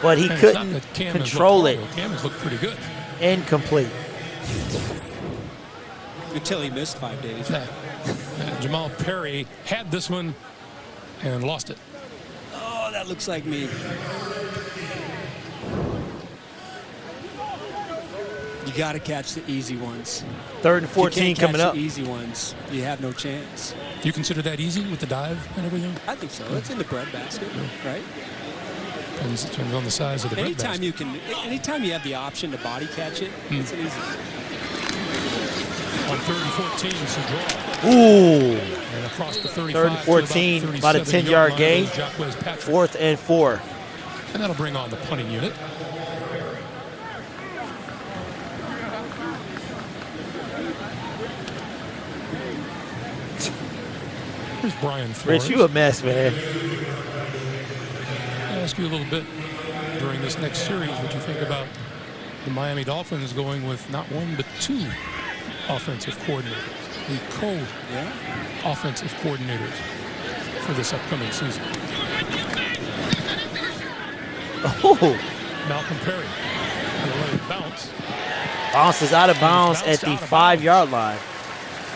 but he couldn't control it. Cam has looked pretty good. Incomplete. Until he missed 5 days. Jamal Perry had this one and lost it. Oh, that looks like me. You got to catch the easy ones. 3rd and 14 coming up. The easy ones, you have no chance. Do you consider that easy with the dive and everything? I think so. It's in the breadbasket, right? Depends on the size of the breadbasket. Anytime you have the option to body catch it, it's an easy. On 3rd and 14, it's a draw. Ooh. And across the 35 3rd and 14, about a 10-yard gain. 4th and 4. And that'll bring on the punting unit. Here's Brian Flores. Rich, you a mess, man. I'll ask you a little bit during this next series what you think about the Miami Dolphins going with not one but 2 offensive coordinators, the co-offensive coordinators for this upcoming season. Oh, Malcolm Perry. And let it bounce. Bounces out of bounds at the 5-yard line.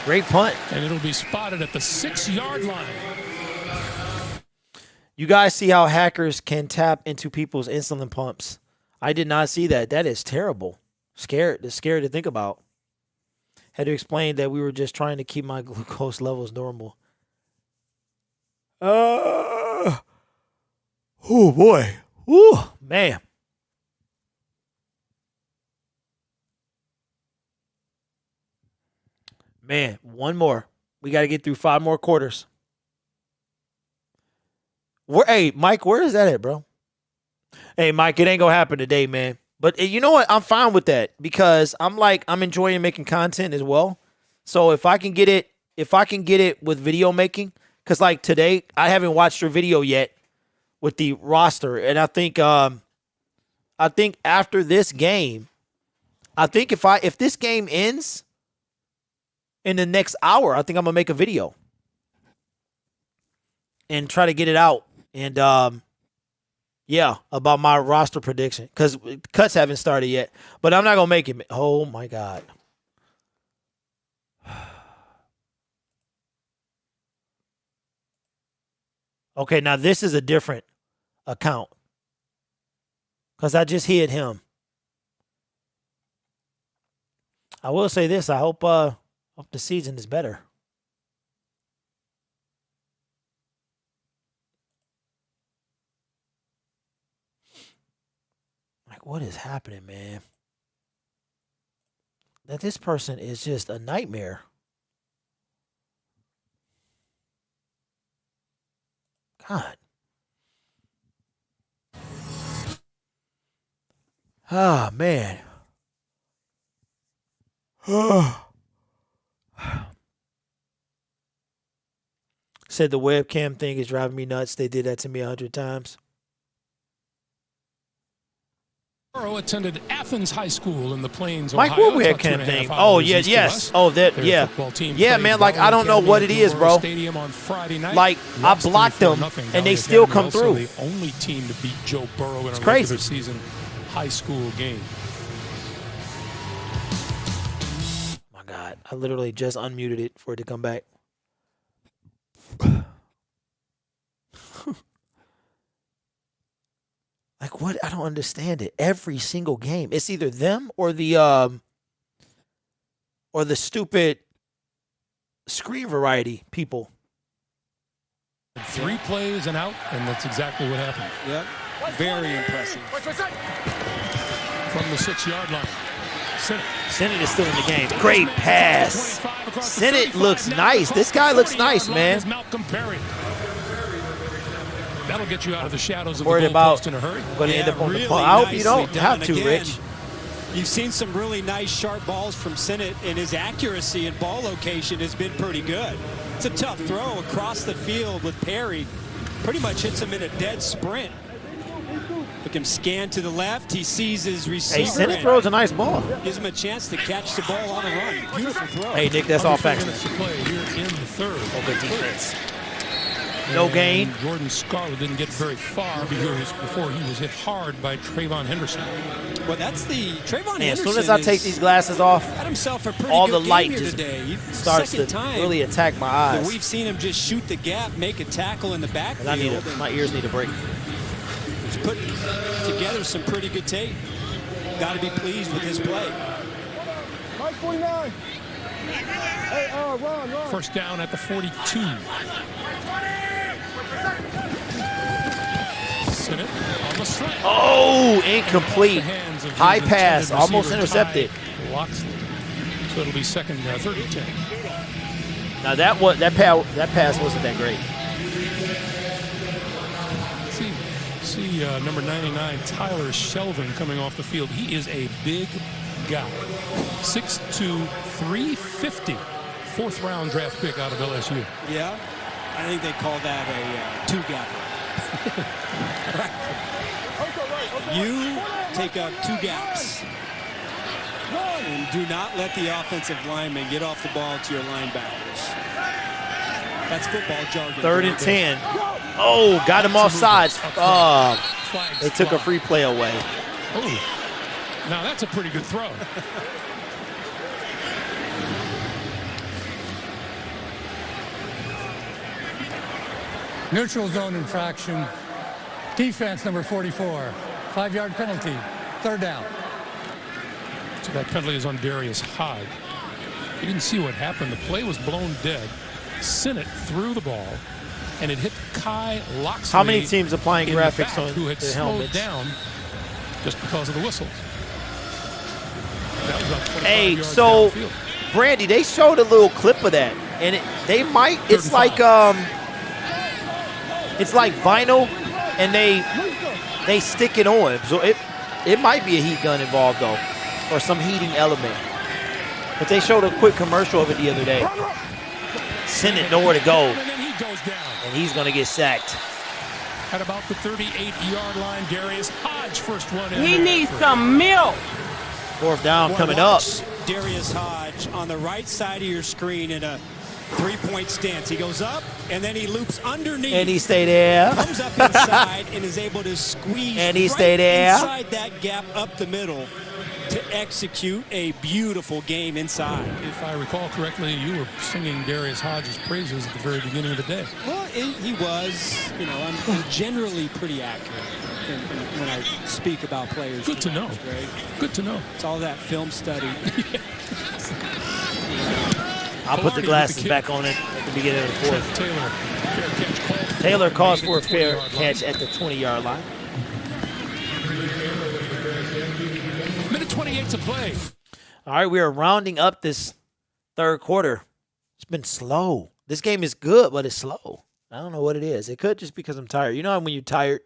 Great punt. And it'll be spotted at the 6-yard line. You guys see how hackers can tap into people's insulin pumps. I did not see that. That is terrible. Scary to think about. Had to explain that we were just trying to keep my glucose levels normal. Oh, boy. Woo, man. Man, one more. We got to get through 5 more quarters. Hey, Mike, where is that at, bro? Hey, Mike, it ain't going to happen today, man. But you know what? I'm fine with that because I'm enjoying making content as well. So if I can get it with video making, because like today, I haven't watched your video yet with the roster. And I think after this game, if this game ends in the next hour, I think I'm gonna make a video and try to get it out. And yeah, about my roster prediction because cuts haven't started yet. But I'm not gonna make it. Oh my God. Okay, now this is a different account because I just hit him. I will say this: I hope the season is better. Like, what is happening, man? That this person is just a nightmare. God. Ah, man. Said the webcam thing is driving me nuts. They did that to me 100 times. Burrow attended Athens High School in the Plains, Mike, Ohio. what webcam thing? Oh, yeah, yes. Oh, that, yeah. Yeah, man, like, I don't know what it is, bro. On Friday night. Like, I blocked them, and they still come through. The only team to beat Joe Burrow in a crazy regular season high school game. My God, I literally just unmuted it for it to come back. Like, what? I don't understand it. Every single game, it's either them or the stupid screen variety people. 3 plays and out, and that's exactly what happened. Yep, very impressive. From the 6-yard line. Sennett is still in the game. Great pass. Sennett looks nice. This guy looks nice, man. That'll get you out of the shadows of the Worried about goalpost in a hurry. Going to end up on the ball. I hope you don't have to, Rich. You've seen some really nice sharp balls from Sennett, and his accuracy and ball location has been pretty good. It's a tough throw across the field with Perry. Pretty much hits him in a dead sprint. Look him scan to the left. He sees his receiver. Hey, Sennett throws a nice ball. Gives him a chance to catch the ball on a run. Beautiful throw. Hey, Nick, that's all facts. Play here in the third. Oh, good defense. No gain. Jordan Scarlett didn't get very far before he was hit hard by Trayvon Henderson. Well, that's the Trayvon Henderson. As soon as I take these glasses off, had himself a pretty all good the light game here just today. starts to really attack my eyes. We've seen him just shoot the gap, make a tackle in the backfield. My ears need a break. He's putting together some pretty good tape. Got to be pleased with his play. Mike 49. Hey, Ron. First down at the 42. Sennett on the slant. Oh, incomplete. High pass, almost intercepted. So it'll be third and 10. Now that pass wasn't that great. See number 99, Tyler Shelvin, coming off the field. He is a big guy. 6'2", 350. 4th-round draft pick out of LSU. Yeah, I think they call that a two-gapper. You take out 2 gaps and do not let the offensive lineman get off the ball to your linebackers. That's football jargon. 3rd and 10. Oh, got him off sides. They took a free play away. Oh, now that's a pretty good throw. Neutral zone infraction. Defense number 44. 5-yard penalty. 3rd down. So that penalty is on Darius Hyde. You didn't see what happened. The play was blown dead. Sennett threw the ball. and it hit Kai Loxley. How many teams applying graphics on who had their slowed helmets? down just because of the whistles. That was about 25 Hey, yards so downfield. Brandy, they showed a little clip of that, and they might. It's like vinyl, and they stick it on. So it might be a heat gun involved though, or some heating element. But they showed a quick commercial of it the other day. Send it nowhere to go, And then he goes down. and he's gonna get sacked. At about the 38-yard line, Darius Hodge first one in. He needs some milk. 4th down Boy, coming up. watch Darius Hodge on the right side of your screen in a three-point stance. He goes up, and then he loops underneath. And he stay there. Comes up inside and is able to squeeze And he right stay there. inside that gap up the middle to execute a beautiful game inside. If I recall correctly, you were singing Darius Hodge's praises at the very beginning of the day. Well, he was, you know, I'm generally pretty accurate when I speak about players. Good to know. Greg. Good to know. It's all that film study. I'll put the glasses back on it at the beginning of the 4th. Taylor, fair catch call. Taylor calls for a fair 20-yard line. catch at the 20-yard line. Minute 28 to play. All right, we are rounding up this 3rd quarter. It's been slow. This game is good, but it's slow. I don't know what it is. It could just because I'm tired. You know how when you're tired,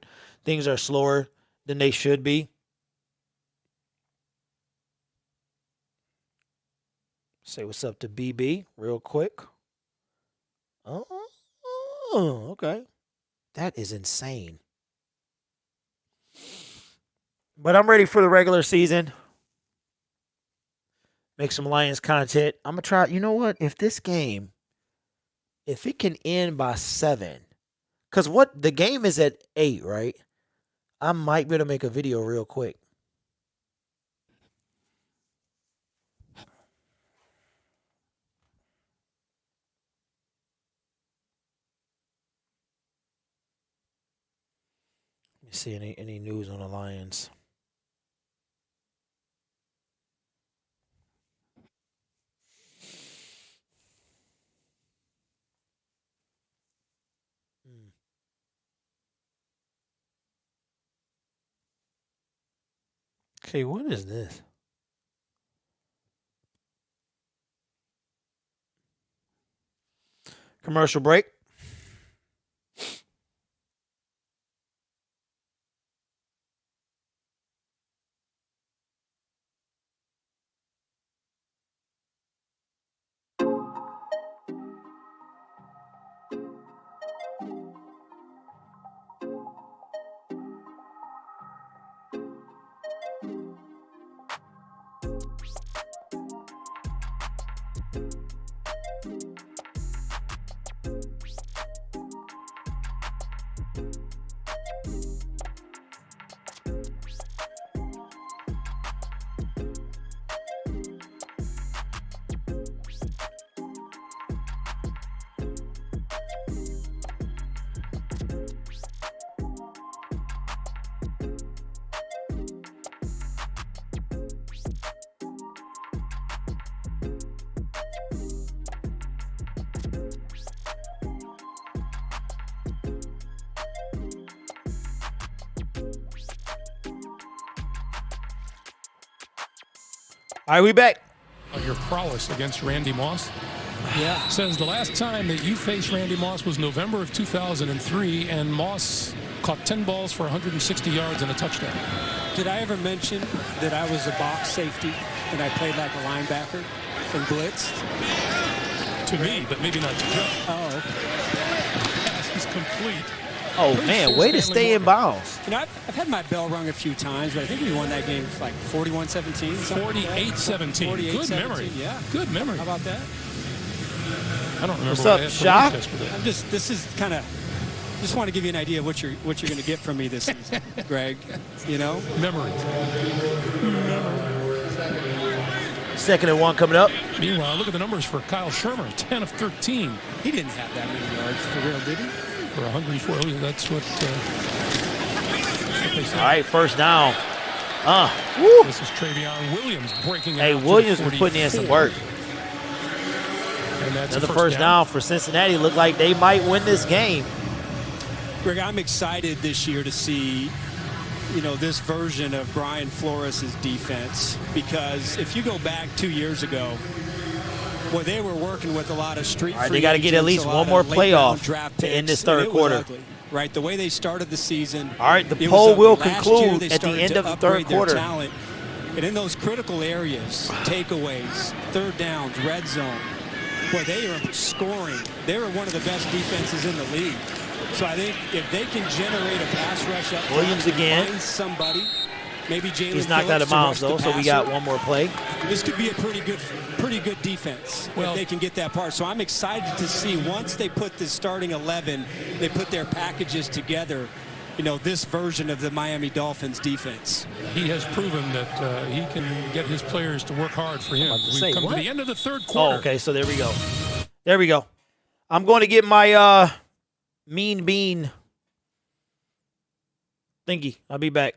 things are slower than they should be? Say what's up to BB real quick. Oh, okay. That is insane. But I'm ready for the regular season. Make some Lions content. I'm going to try. You know what? If this game, if it can end by 7, because what the game is at 8, right? I might be able to make a video real quick. Let me see any news on the Lions. Okay, what is this? Commercial break. All right, we back. Your prowess against Randy Moss. Yeah. Says the last time that you faced Randy Moss was November of 2003, and Moss caught 10 balls for 160 yards and a touchdown. Did I ever mention that I was a box safety and I played like a linebacker and blitzed? To me, but maybe not to Joe. Oh, okay. Pass is complete. Oh, man, way to stay in bounds. You know, I've had my bell rung a few times, but I think we won that game like 41-17. 48-17. Good memory. Yeah. Good memory. How about that? I don't remember. What's what up, I had for Shop? lunch yesterday. I'm this is kind of, just want to give you an idea of what you're going to get from me this season, Greg. You know? Memory. 2nd and 1 coming up. Meanwhile, look at the numbers for Kyle Shermer. 10 of 13. He didn't have that many yards for real, did he? For 104. That's what they said. All right, 1st down. Woo. This is Travion Williams breaking it Hey, out to Williams the was putting in some 44. work. And that's Another a first down for Cincinnati. Look like they might win this game. Greg, I'm excited this year to see, you know, this version of Brian Flores' defense, because if you go back 2 years ago, well, they were working with a lot of street free they got to get at least one more playoff to end this third quarter. Ugly, right, the way they started the season. All right, the poll will conclude at the end of the third quarter. Talent, and in those critical areas, takeaways, third downs, red zone, boy, they are scoring. They were one of the best defenses in the league. So I think if they can generate a pass rush up, Williams again. Find somebody. Maybe Jalen He's knocked out of bounds, though, so we got one more play. This could be a pretty good defense if they can get that part. So I'm excited to see once they put the starting 11, they put their packages together, you know, this version of the Miami Dolphins defense. He has proven that he can get his players to work hard for him. We've come to the end of the third quarter. Oh, okay, so there we go. There we go. I'm going to get my mean bean thingy. I'll be back.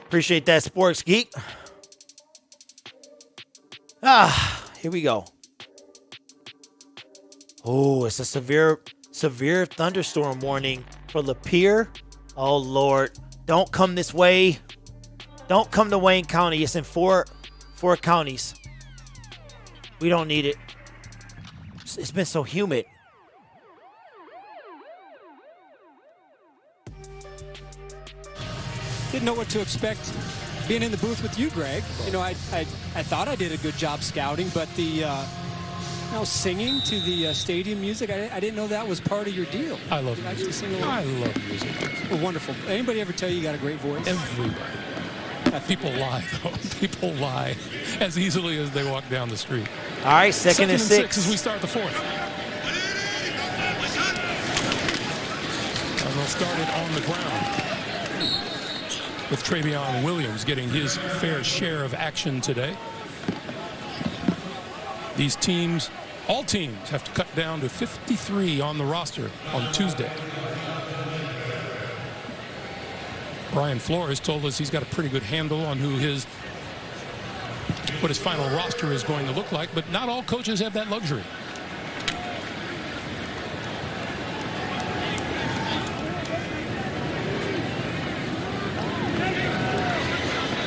Appreciate that, Sports Geek. Here we go. Oh, it's a severe thunderstorm warning for Lapeer. Oh, Lord. Don't come this way. Don't come to Wayne County. It's in four counties. We don't need it. It's been so humid. Didn't know what to expect being in the booth with you, Greg. You know, I thought I did a good job scouting, but the you know, singing to the stadium music, I didn't know that was part of your deal. I love music. I love music. Well, wonderful. Anybody ever tell you got a great voice? Everybody. People lie, though. People lie as easily as they walk down the street. All right, second and six as we start the fourth. And they'll start it on the ground, with Travion Williams getting his fair share of action today. These teams, all teams, have to cut down to 53 on the roster on Tuesday. Brian Flores told us he's got a pretty good handle on what his final roster is going to look like, but not all coaches have that luxury.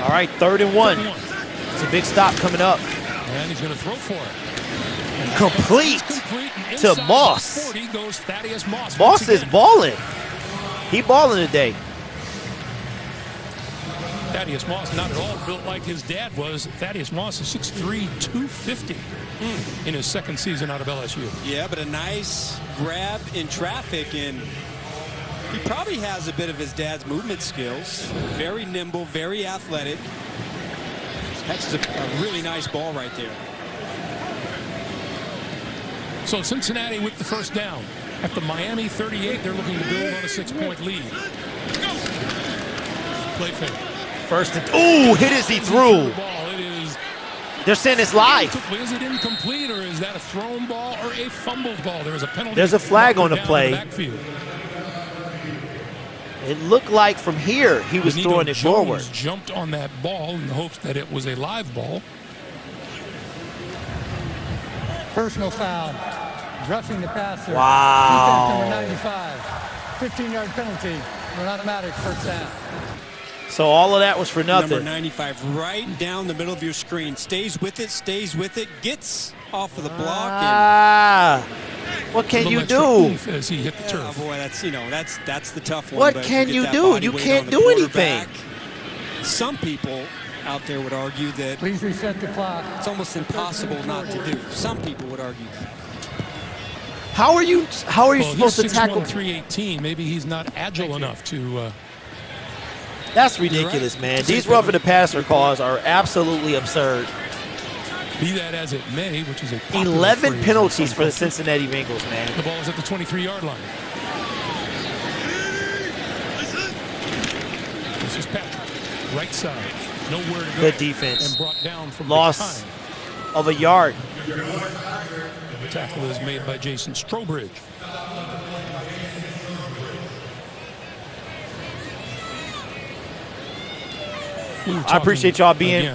All right, 3rd and 1. It's a big stop coming up. And he's going to throw for it. And complete to Moss. 40 goes Thaddeus Moss. Moss is balling. He balling today. Thaddeus Moss, not at all built like his dad was. Thaddeus Moss is 6'3", 250 in his second season out of LSU. Yeah, but a nice grab in traffic, and he probably has a bit of his dad's movement skills. Very nimble, very athletic. That's a really nice ball right there. So Cincinnati with the first down. At the Miami 38, they're looking to build on a 6-point lead. Play fake. First and ooh, hit as he threw. They're saying it's live. Is it incomplete, or is that a thrown ball or a fumbled ball? There's a penalty. There's a flag on the play. It looked like from here he was throwing it forward. Jumped on that ball in the hopes that it was a live ball. Personal foul. Roughing the passer. Wow. Defense number 95. 15-yard penalty. An automatic first down. So all of that was for nothing. Number 95 right down the middle of your screen. Stays with it, gets off of the block. What can you do? As he hit the turf. Oh boy, that's the tough one. What can you do? You can't do anything. Some people out there would argue that please reset the clock. It's almost impossible not to do. Some people would argue that. How are you supposed to tackle 318? Maybe he's not agile enough to. That's ridiculous, man. These roughing the passer calls are absolutely absurd. Be that as it may, which is a 11 penalties for the Cincinnati Bengals, man. The ball is at the 23-yard line. This is Patrick, right side, nowhere to go. Good defense. And brought down from loss of a yard. The tackle is made by Jason Strobridge. I appreciate y'all being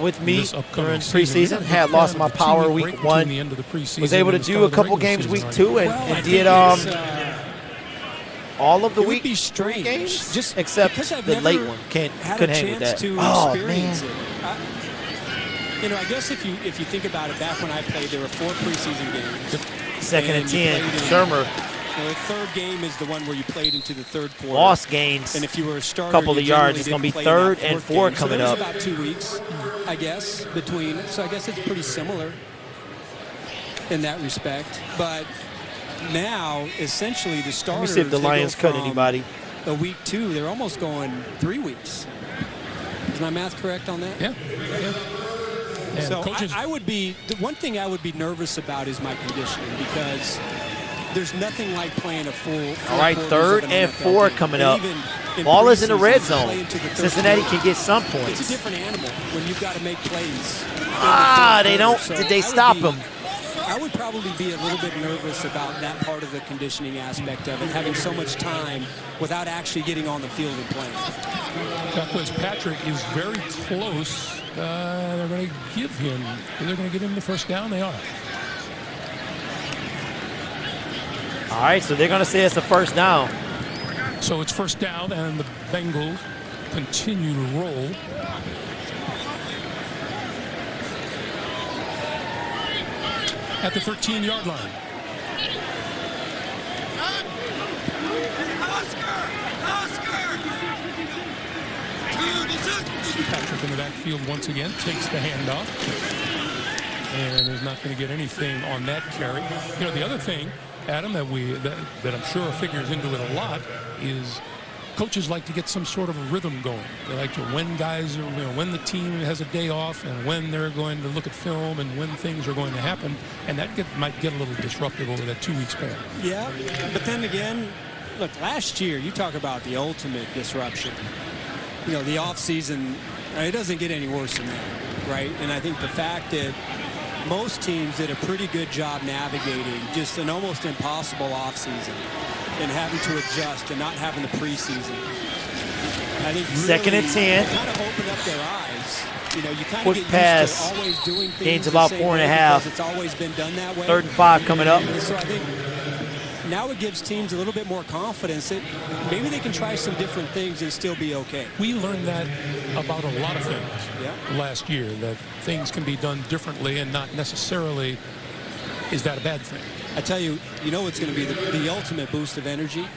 with me during preseason. Had lost my power week 1. Was able to do a couple games week 2 and did all of the week 3 games, just except the late one. Couldn't hang with that. Oh man. You know, I guess if you think about it, back when I played, there were 4 preseason games. 2nd and 10, Shermer. The third game is the one where you played into the third quarter. Lost gains. And if you were a starter, couple of yards. It's going to be 3rd and 4 coming up. About 2 weeks, I guess, between. So I guess it's pretty similar in that respect. But now, essentially, the starters. Let me see if the Lions cut anybody. A week 2, they're almost going 3 weeks. Is my math correct on that? Yeah. So I would be, the one thing I would be nervous about is my conditioning, because there's nothing like playing a full all right, 3rd and 4 coming up. Ball is in the red zone. Cincinnati can get some points. It's a different animal when you've got to make plays. They don't. Did they stop him? I would probably be a little bit nervous about that part of the conditioning aspect of it, having so much time without actually getting on the field and playing. Douglas Patrick is very close. They're going to give him. They're going to get him the first down. They are. All right, so they're going to say it's a first down. So it's first down, and the Bengals continue to roll. At the 13-yard line. Patrick in the backfield once again takes the handoff and is not going to get anything on that carry. You know, the other thing, Adam, that I'm sure figures into it a lot is coaches like to get some sort of a rhythm going. They like to, when guys are, when the team has a day off and when they're going to look at film and when things are going to happen, and that might get a little disruptive over that 2-week span. Yeah, but then again, look, last year, you talk about the ultimate disruption. You know, the offseason, it doesn't get any worse than that, right? And I think the fact that most teams did a pretty good job navigating just an almost impossible offseason and having to adjust and not having the preseason. I think really 2nd and 10. Kind of opened up their eyes. You know, you kind quick of get pass. used to always doing things Gains about 4.5. It's always been done that way. 3rd and 5 coming up. So I think now it gives teams a little bit more confidence that maybe they can try some different things and still be okay. We learned that about a lot of things last year, that things can be done differently and not necessarily is that a bad thing. I tell you, you know what's going to be the ultimate boost of energy?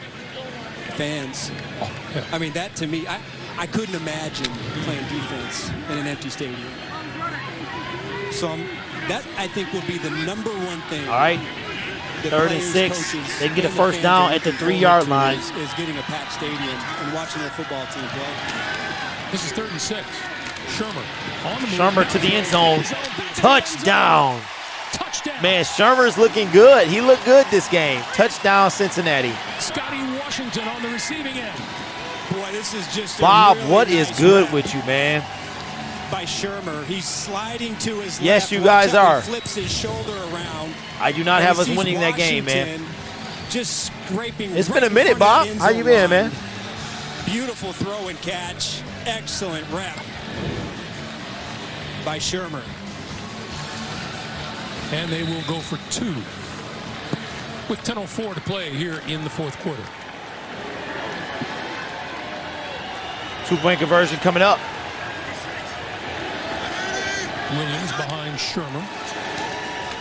Fans. Oh, yeah. I mean, that to me, I couldn't imagine playing defense in an empty stadium. So that, I think, will be the #1 thing. All right. 3rd and 6. They can get a first down at the 3-yard line. Is getting a packed stadium and watching their football team play. This is 3rd and 6. Shermer on the move. Shermer to the end zone. Touchdown. Touchdown. Man, Shermer's looking good. He looked good this game. Touchdown, Cincinnati. Scotty Washington on the receiving end. Boy, this is just Bob, a really what is nice good rep with you, man? by Shermer. He's sliding to his Yes, left. you Watch guys how he are. flips his shoulder around. I do not And have he us sees winning that game, man. Washington just scraping. It's right been a in minute, front of Bob. the end How you zone been, line. man? Beautiful throw and catch. Excellent rep by Shermer. And they will go for 2 with 10:04 to play here in the fourth quarter. 2-point conversion coming up. Williams behind Shermer.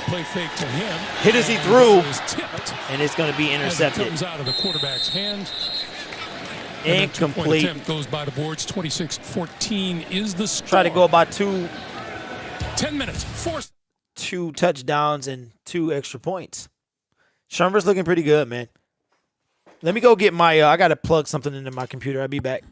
Play fake to him. Hit as he And threw. it is tipped And it's going to be as it intercepted. comes out of the quarterback's hand. And that 2-point Incomplete. attempt goes by the boards. 26-14 is the score. Try to go about 2 10 minutes. 2 touchdowns and 2 extra points. Shermer's looking pretty good, man. Let me go get my, I got to plug something into my computer. I'll be back.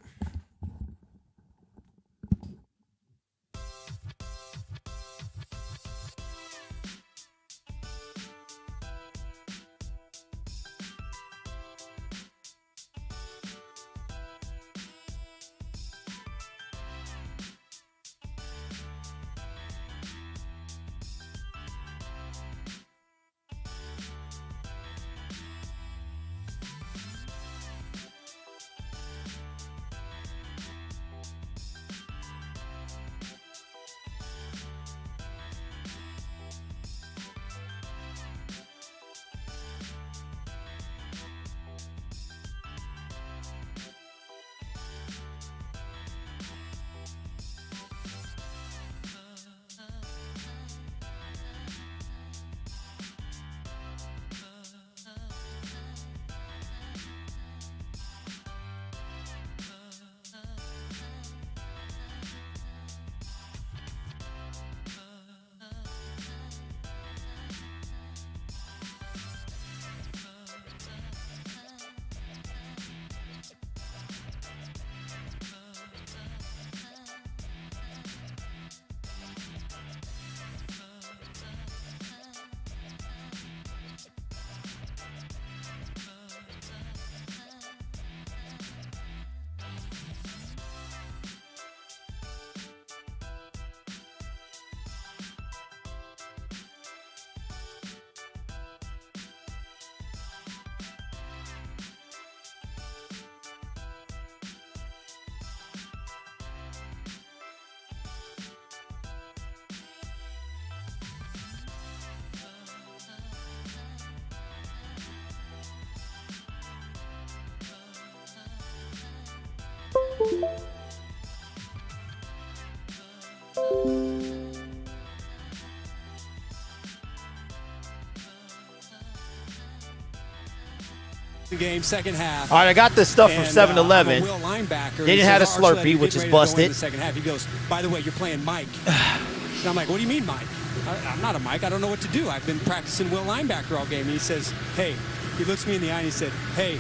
Game, second half. All right, I got this stuff from And, 7-Eleven. I'm a Will linebacker. They didn't have a Slurpee, which is busted. In the second half, he goes, by the way, you're playing Mike. And I'm like, what do you mean, Mike? I'm not a Mike. I don't know what to do. I've been practicing Will linebacker all game. And he says, hey, he looks me in the eye and he said, hey,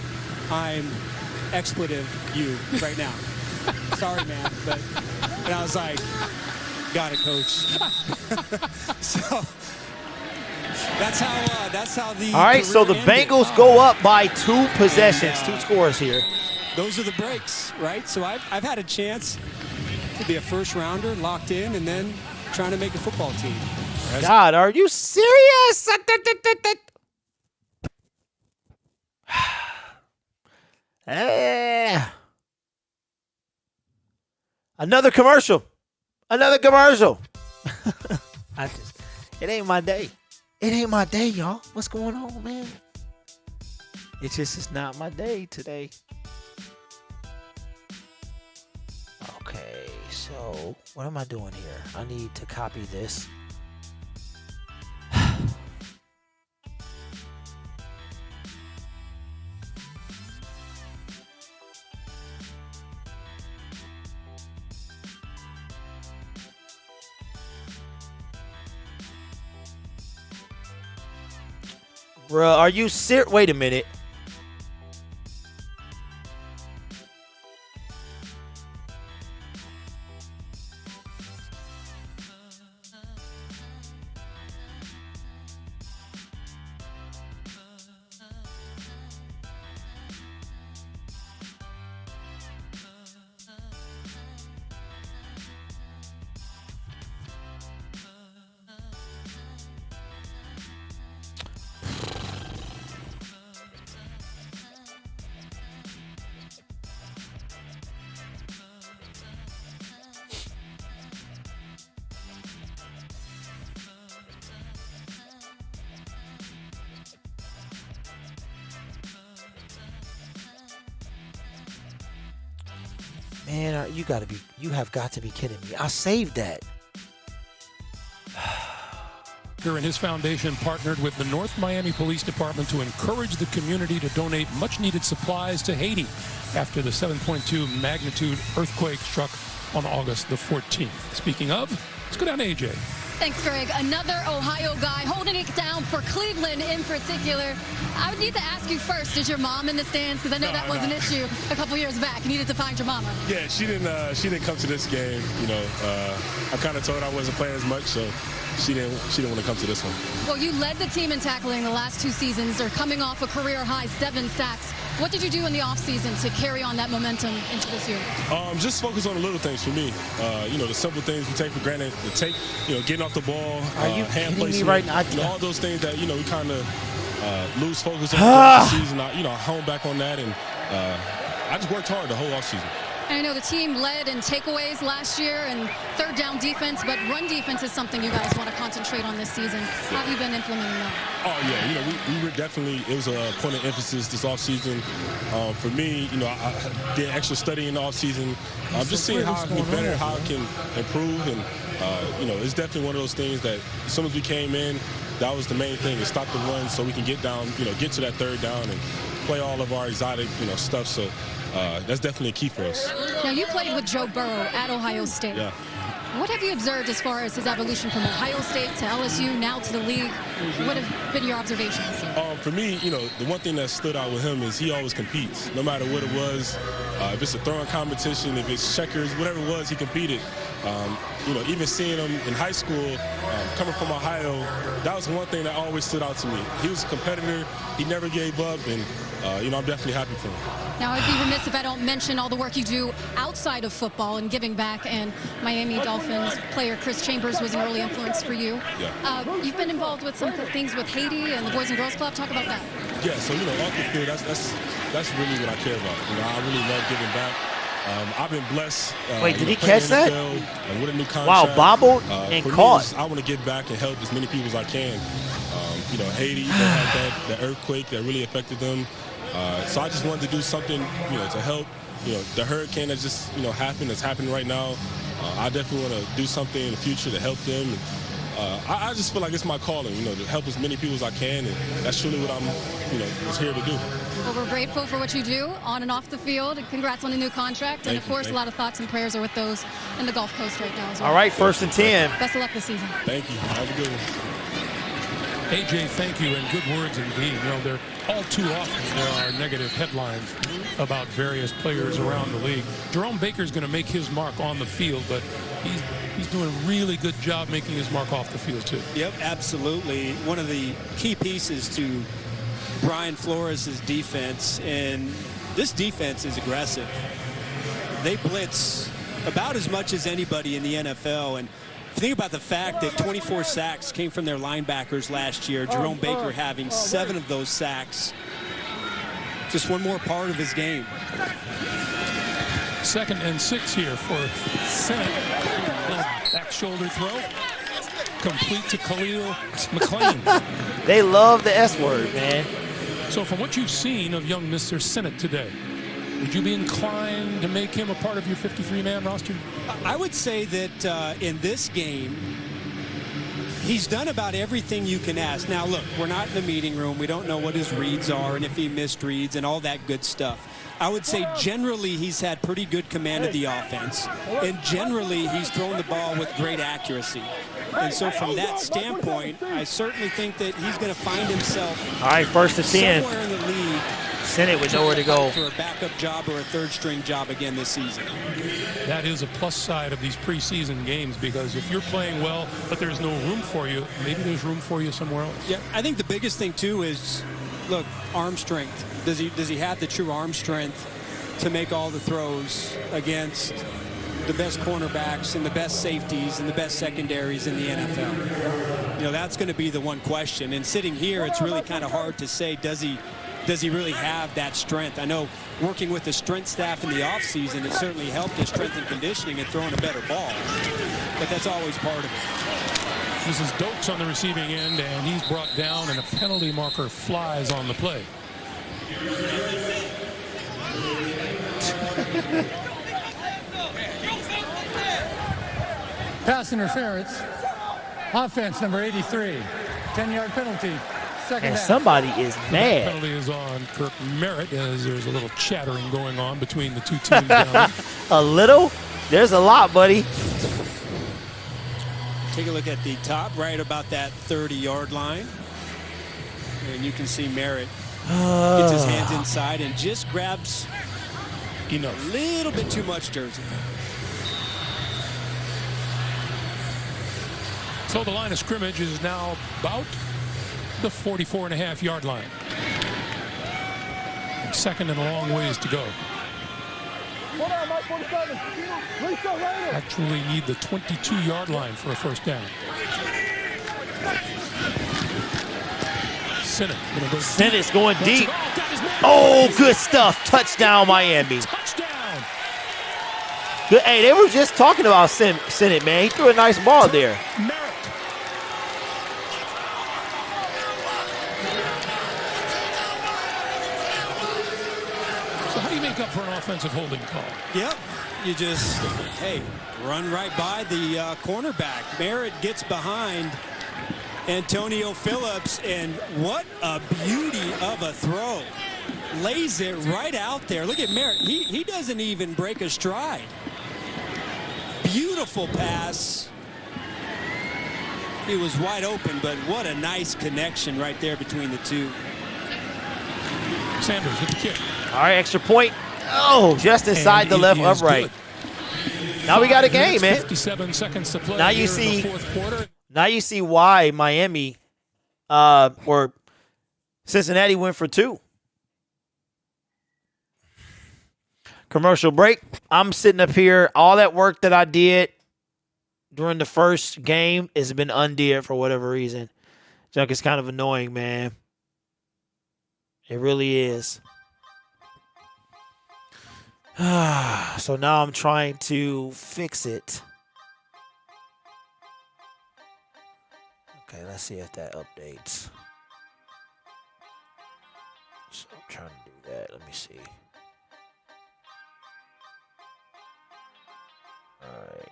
I'm expletive you right now. Sorry, man. And I was like, got it, coach. So that's how the. All right, so the career ended. Bengals go up by 2 possessions, 2 scores here. Those are the breaks, right? So I've had a chance to be a first rounder, locked in, and then trying to make a football team. God, are you serious? Another commercial. Another commercial. It ain't my day. It ain't my day, y'all. What's going on, man? It just is not my day today. Okay, so what am I doing here? I need to copy this. Bruh, are you serious? Wait a minute. Man, you have got to be kidding me. I saved that. And his foundation partnered with the North Miami Police Department to encourage the community to donate much-needed supplies to Haiti after the 7.2 magnitude earthquake struck on August the 14th. Speaking of, let's go down to AJ. Thanks, Greg. Another Ohio guy holding it down for Cleveland in particular. I would need to ask you first, is your mom in the stands? Because I know that was an issue a couple years back. You needed to find your mama. Yeah, she didn't come to this game. You know, I kind of told her I wasn't playing as much, so she didn't want to come to this one. Well, you led the team in tackling the last 2 seasons. They're coming off a career-high 7 sacks. What did you do in the offseason to carry on that momentum into this year? Just focus on the little things for me. You know, the simple things we take for granted. Getting off the ball, hand placement, right now? All those things that, we kind of lose focus on the season. I honed back on that, and I just worked hard the whole offseason. I know the team led in takeaways last year and third down defense, but run defense is something you guys want to concentrate on this season. How have you been implementing that? Oh, yeah. We were definitely, it was a point of emphasis this offseason. For me, I did extra study in the offseason. I'm just seeing how I can get better, how I can improve. And, it's definitely one of those things that as soon as we came in, that was the main thing, is stop the run so we can get down, get to that third down and play all of our exotic, stuff. So that's definitely a key for us. Now, you played with Joe Burrow at Ohio State. Yeah. What have you observed as far as his evolution from Ohio State to LSU, now to the league? What have been your observations? For me, the one thing that stood out with him is he always competes, no matter what it was. If it's a throwing competition, if it's checkers, whatever it was, he competed. Even seeing him in high school, coming from Ohio, that was one thing that always stood out to me. He was a competitor. He never gave up, and I'm definitely happy for him. Now, I'd be remiss if I don't mention all the work you do outside of football and giving back, and Miami Dolphins player Chris Chambers was an early influence for you. Yeah. You've been involved with some things with Haiti and the Boys and Girls Club. Talk about that. Yeah, so, off the field, that's really what I care about. I really love giving back. I've been blessed. Wait, did he catch that? And with a new contract. Wow, bobbled and caught. I want to give back and help as many people as I can. Haiti, they had that earthquake that really affected them. So I just wanted to do something, to help. The hurricane that just, happened, that's happening right now. I definitely want to do something in the future to help them. I just feel like it's my calling, to help as many people as I can, and that's truly what I'm, was here to do. Well, we're grateful for what you do on and off the field. Congrats on the new contract. And, of course, a lot of thoughts and prayers are with those in the Gulf Coast right now as well. All right, 1st and 10. Best of luck this season. Thank you. Have a good one. AJ, thank you, and good words indeed. There all too often there are negative headlines about various players around the league. Jerome Baker's going to make his mark on the field, but he's doing a really good job making his mark off the field too. Yep, absolutely. One of the key pieces to Brian Flores' defense, and this defense is aggressive. They blitz about as much as anybody in the NFL, and think about the fact that 24 sacks came from their linebackers last year. Jerome Baker having 7 of those sacks. Just one more part of his game. 2nd and 6 here for Senate. Back shoulder throw. Complete to Khalil McLean. They love the S word, man. So from what you've seen of young Mr. Senate today, would you be inclined to make him a part of your 53-man roster? I would say that in this game, he's done about everything you can ask. Now, look, we're not in the meeting room. We don't know what his reads are and if he missed reads and all that good stuff. I would say generally he's had pretty good command of the offense, and generally he's thrown the ball with great accuracy. And so from that standpoint, I certainly think that he's going to find himself all right, 1st and 10. somewhere in the league. Senate with nowhere to go. For a backup job or a 3rd-string job again this season. That is a plus side of these preseason games, because if you're playing well but there's no room for you, maybe there's room for you somewhere else. Yeah, I think the biggest thing too is, look, arm strength. Does he have the true arm strength to make all the throws against the best cornerbacks and the best safeties and the best secondaries in the NFL? That's going to be the one question. And sitting here, it's really kind of hard to say, does he really have that strength? I know working with the strength staff in the offseason, it certainly helped his strength and conditioning and throwing a better ball. But that's always part of it. This is Dokes on the receiving end, and he's brought down, and a penalty marker flies on the play. Pass interference. Offense number 83. 10-yard penalty. Second And half. somebody is That mad. penalty is on Kirk Merritt as there's a little chattering going on between the two teams down there. A little? There's a lot, buddy. Take a look at the top, right about that 30-yard line. And you can see Merritt gets his hands inside and just grabs Enough. a little bit too much jersey. So the line of scrimmage is now about the 44.5-yard line. Second and a long ways to go. Hold on, Mike 47. Reset later. Actually need the 22-yard line for a first down. Sennett's going deep. Oh, good stuff. Touchdown, Miami. Touchdown. Good. Hey, they were just talking about Sennett, man. He threw a nice ball there. So how do you make up for an offensive holding call? Yep. You just, hey, run right by the cornerback. Merritt gets behind Antonio Phillips, and what a beauty of a throw. Lays it right out there. Look at Merritt. He doesn't even break a stride. Beautiful pass. He was wide open, but what a nice connection right there between the two. Sanders with the kick. All right, extra point. Oh, just inside the left upright. Now we got a game, man. 57 seconds to play. Now you here see. in the fourth quarter. Now you see why Miami or Cincinnati went for 2. Commercial break. I'm sitting up here. All that work that I did during the first game has been undid for whatever reason. Junk is kind of annoying, man. It really is. So now I'm trying to fix it. Okay, let's see if that updates. So I'm trying to do that. Let me see. All right.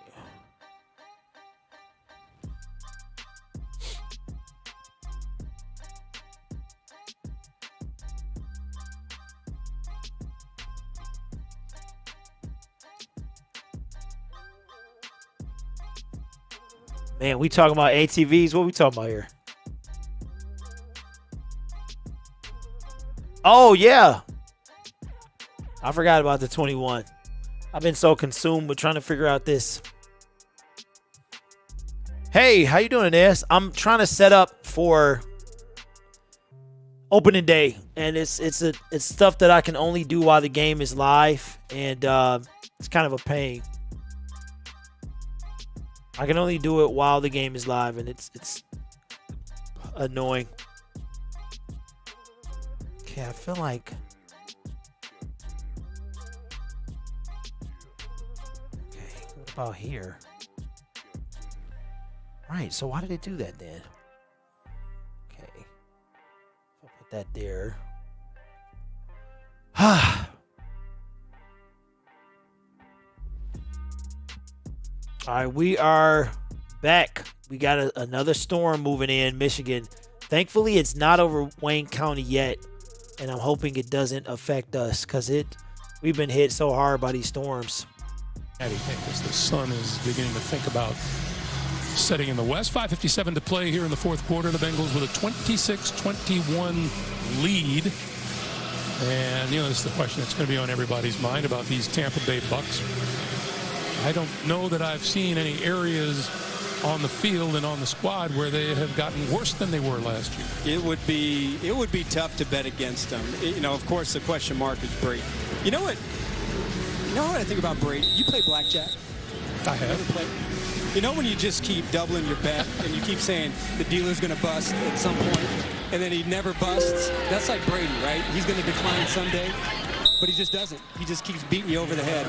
Man, we talking about ATVs. What we talking about here? Oh, yeah. I forgot about the 21. I've been so consumed with trying to figure out this. Hey, how you doing, Ness? I'm trying to set up for opening day, and it's stuff that I can only do while the game is live, and it's kind of a pain. I can only do it while the game is live, and it's annoying. Okay, I feel like. Okay, what about here? Right, so why did it do that then? Okay, I'll put that there. All right, we are back. We got another storm moving in Michigan. Thankfully, it's not over Wayne County yet, and I'm hoping it doesn't affect us because we've been hit so hard by these storms. As the sun is beginning to think about setting in the west. 5:57 to play here in the fourth quarter. The Bengals with a 26-21 lead. And, this is the question that's going to be on everybody's mind about these Tampa Bay Bucks. I don't know that I've seen any areas on the field and on the squad where they have gotten worse than they were last year. It would be tough to bet against them. Of course, the question mark is Brady. You know what I think about Brady? You play blackjack? I have. When you just keep doubling your bet and you keep saying the dealer's going to bust at some point, and then he never busts? That's like Brady, right? He's going to decline someday. But he just doesn't. He just keeps beating you over the head,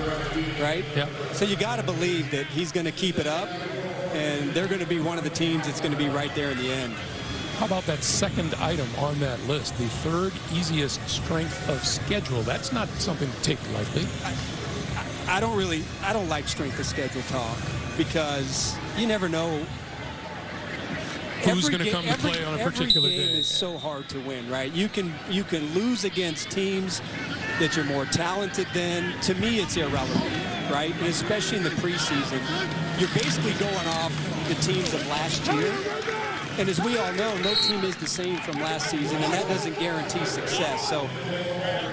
right? Yeah. So you got to believe that he's going to keep it up, and they're going to be one of the teams that's going to be right there in the end. How about that second item on that list, the third easiest strength of schedule? That's not something to take lightly. I don't like strength of schedule talk. because you never know who's going to come to play on a particular day. Every game is so hard to win, right? You can lose against teams that you're more talented than. To me, it's irrelevant, right? And especially in the preseason, you're basically going off the teams of last year. And as we all know, no team is the same from last season, and that doesn't guarantee success. So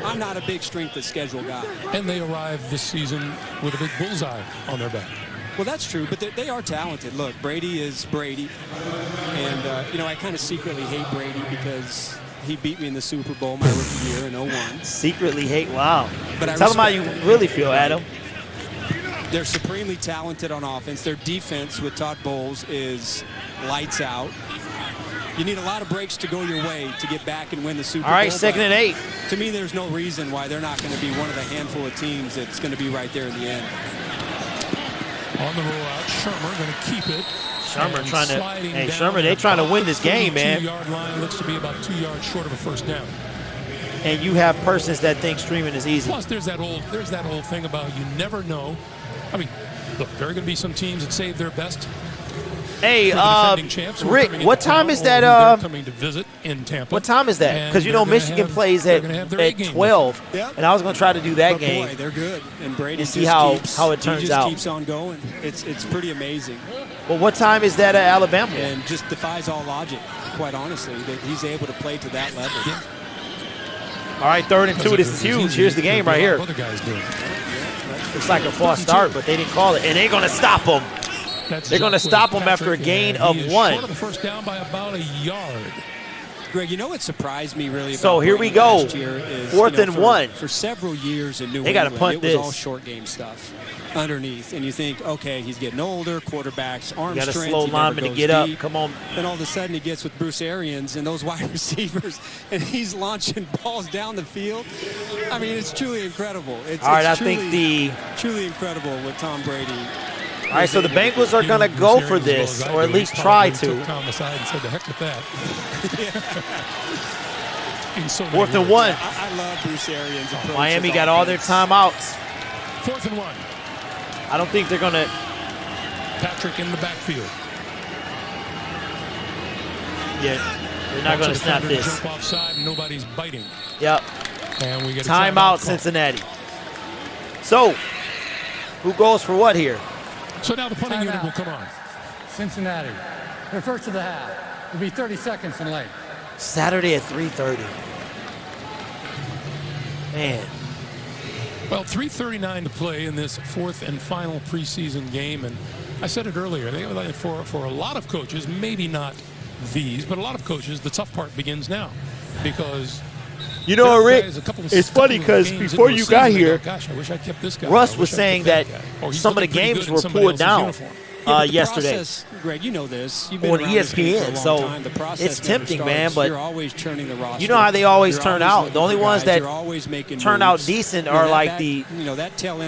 I'm not a big strength of schedule guy. And they arrived this season with a big bullseye on their back. Well, that's true, but they are talented. Look, Brady is Brady. And, you know, I kind of secretly hate Brady because he beat me in the Super Bowl my rookie year in 01. Secretly hate? Wow. But Tell them how you really feel, Adam. They're supremely talented on offense. Their defense with Todd Bowles is lights out. You need a lot of breaks to go your way to get back and win the Super Bowl. All right, 2nd and 8. To me, there's no reason why they're not going to be one of the handful of teams that's going to be right there in the end. On the rollout, Shermer going to keep it. Shermer trying to, hey, Shermer, they're trying to win this game, man. 2-yard line looks to be about 2 yards short of a first down. And you have persons that think streaming is easy. Plus, there's that whole thing about you never know. I mean, look, there are going to be some teams that save their best. Hey, Rick, what time is that? Coming to visit in Tampa. What time is that? Because you know Michigan plays at 12, and I was going to try to do that game. Boy, they're good, and Brady and see how it turns out. Keeps on going. It's pretty amazing. Well, what time is that at Alabama? And just defies all logic, quite honestly, that he's able to play to that level. Yeah. All right, 3rd and 2. This is huge. Here's the game right here. Looks like a false start, but they didn't call it, and they're going to stop them. They're going to stop them after a gain of 1. Short of the first down by about a yard. Greg, you know what surprised me really about so here we go. Last year is, 4th and 1. For several years in New England, they got to punt it was all short game stuff underneath. And you think, okay, he's getting older, quarterbacks, arm strength. You got a slow lineman to get up. Come on. And all of a sudden he gets with Bruce Arians and those wide receivers, and he's launching balls down the field. I mean, it's truly incredible. All right, I think truly incredible with Tom Brady. All right, so the Bengals are going to go for this, or at least try to. Tom aside and said, "The heck with that." 4th and 1. I love Bruce Arians' approach. Miami got all their timeouts. 4th and 1. I don't think they're going to. Patrick in the backfield. Yeah, they're not going to snap this. Jump offside, and nobody's biting. Yep. And we get a timeout, Cincinnati. So, who goes for what here? So now the punting unit will come on. Cincinnati. Their first of the half. Will be 30 seconds in length. Saturday at 3:30. Man. Well, 3:39 to play in this 4th and final preseason game, and I said it earlier. For a lot of coaches, maybe not these, but a lot of coaches, the tough part begins now, because. You know, Rick, it's funny because before you got here, gosh, I wish I kept this guy. Russ was saying that some of the games were pulled down yesterday. Process, Greg, you know this. You've been on ESPN, so it's tempting, man. But you're always turning the roster. You know how they always turn out. The only ones that turn out decent are like the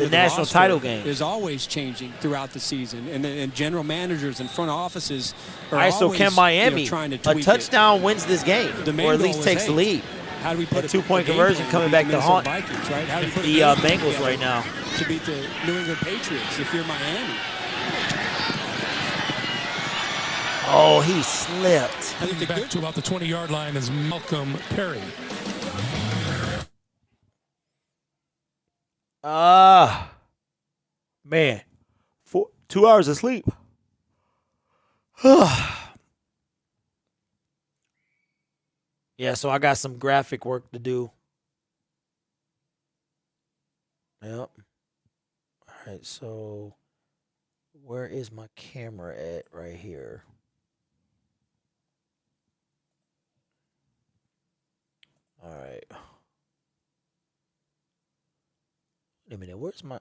national title game. Is always changing throughout the season, and general managers and front offices are all right, so can Miami a touchdown wins this game, or at least takes the lead? How do we put a 2-point conversion coming back to haunt Vikings, right? How do you put the Bengals right now to beat the New England Patriots if you're Miami? Oh, he slipped. I think back to about the 20-yard line is Malcolm Perry. Man, 2 hours of sleep. Yeah, so I got some graphic work to do. Yep. All right, so where is my camera at right here? All right. Wait a minute, where's my...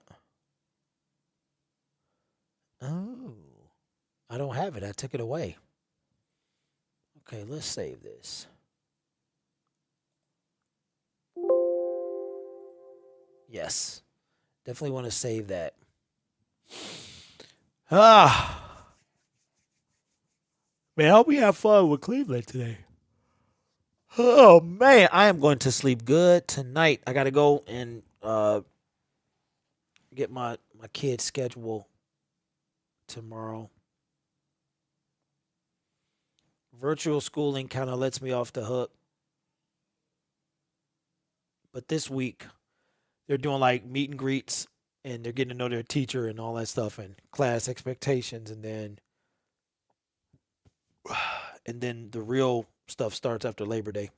Oh, I don't have it. I took it away. Okay, let's save this. Yes. Definitely want to save that. Man, I hope we have fun with Cleveland today. Oh, man, I am going to sleep good tonight. I got to go and get my kid's schedule tomorrow. Virtual schooling kind of lets me off the hook. But this week, they're doing like meet and greets, and they're getting to know their teacher and all that stuff, and class expectations, and then the real stuff starts after Labor Day.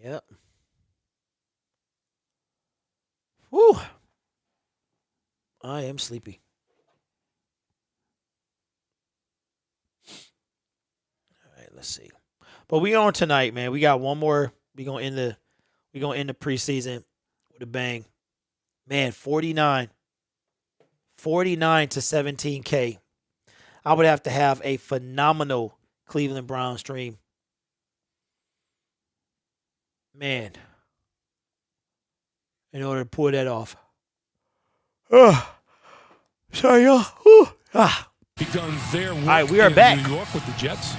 Yep. Whew. I am sleepy. All right, let's see. But we on tonight, man. We got one more. We gonna end the preseason with a bang. Man, 49 to 17K. I would have to have a phenomenal Cleveland Browns stream. Man. In order to pull that off. Sorry, y'all. Begun their work. All right, we are back. New York with the Jets.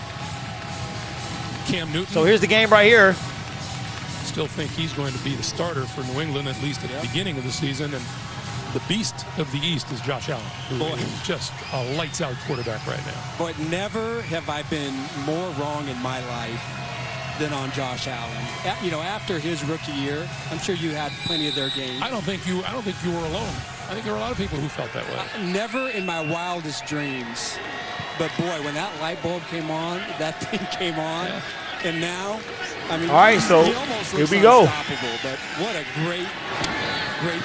Cam Newton. So here's the game right here. Still think he's going to be the starter for New England, at least at the beginning of the season. And the beast of the East is Josh Allen, who is just a lights-out quarterback right now. But never have I been more wrong in my life than on Josh Allen. You know, after his rookie year, I'm sure you had plenty of their games. I don't think you were alone. I think there were a lot of people who felt that way. Never in my wildest dreams. But boy, when that light bulb came on, that thing came on, and now, I mean, all right, so here we go. But what a great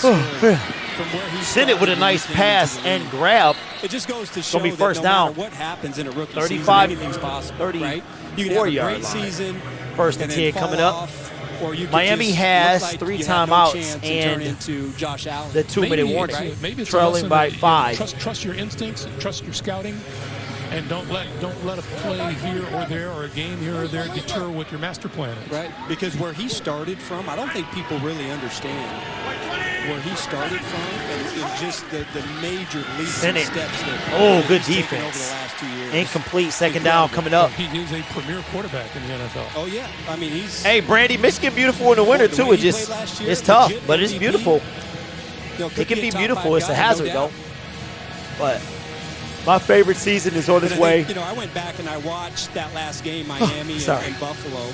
story. From where he sent it with a nice pass and grab. It just goes to show that no first down. What happens in a rookie 35, season, anything's possible, 34 right? You can have a yard great line. season, First and 10 coming up. Miami has 3 timeouts and into Josh Allen. the 2-minute warning. Right? Maybe it's trailing by 5. Trust your instincts, trust your scouting, and don't let a play here or there or a game here or there deter what your master plan is. Right, because where he started from, I don't think people really understand where he started from, and just the major leaps and steps that good he's defense. taken over the last 2 years. Incomplete second down coming up. He is a premier quarterback in the NFL. Oh yeah, I mean he's. Hey, Brandy, Michigan beautiful in the winter too. It just it's tough, but it's beautiful. It can be beautiful. It's a hazard though. But my favorite season is on its way. You know, I went back and I watched that last game, Miami and Buffalo.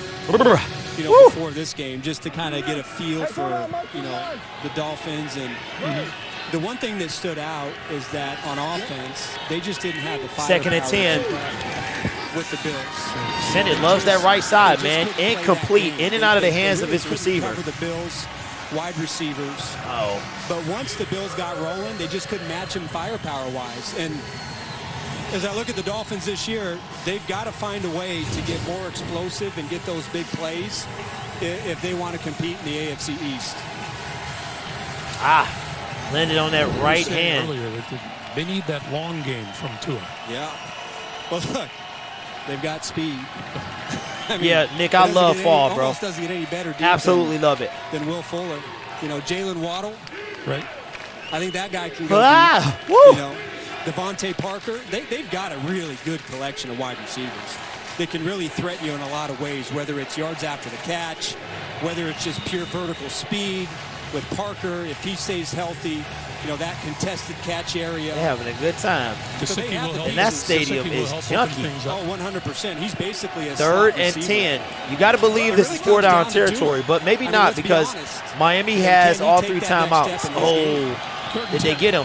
You know, before this game, just to kind of get a feel for, you know, the Dolphins. And the one thing that stood out is that on offense, they just didn't have the firepower. 2nd and 10. With the Bills. Sennett loves that right side, man. Incomplete, in and out of the hands of his receiver. The Bills wide receivers. Oh. But once the Bills got rolling, they just couldn't match him firepower-wise. And as I look at the Dolphins this year, they've got to find a way to get more explosive and get those big plays if they want to compete in the AFC East. Landed on that right hand. Earlier, they need that long game from Tua. Yeah. Well, look, they've got speed. I mean, yeah, Nick, I love Fall, bro. Almost doesn't get any better. Absolutely love it. Than Will Fuller. You know, Jalen Waddle. Right. I think that guy can go deep. You know, Devontae Parker, they've got a really good collection of wide receivers. They can really threaten you in a lot of ways, whether it's yards after the catch, whether it's just pure vertical speed. With Parker, if he stays healthy, you know, that contested catch area. They're having a good time. So and that stadium is junky. Oh, 100%. He's basically a 3rd and 10. You got to believe this is 4-down territory, but maybe not because Miami has all 3 timeouts. Oh, did they get him?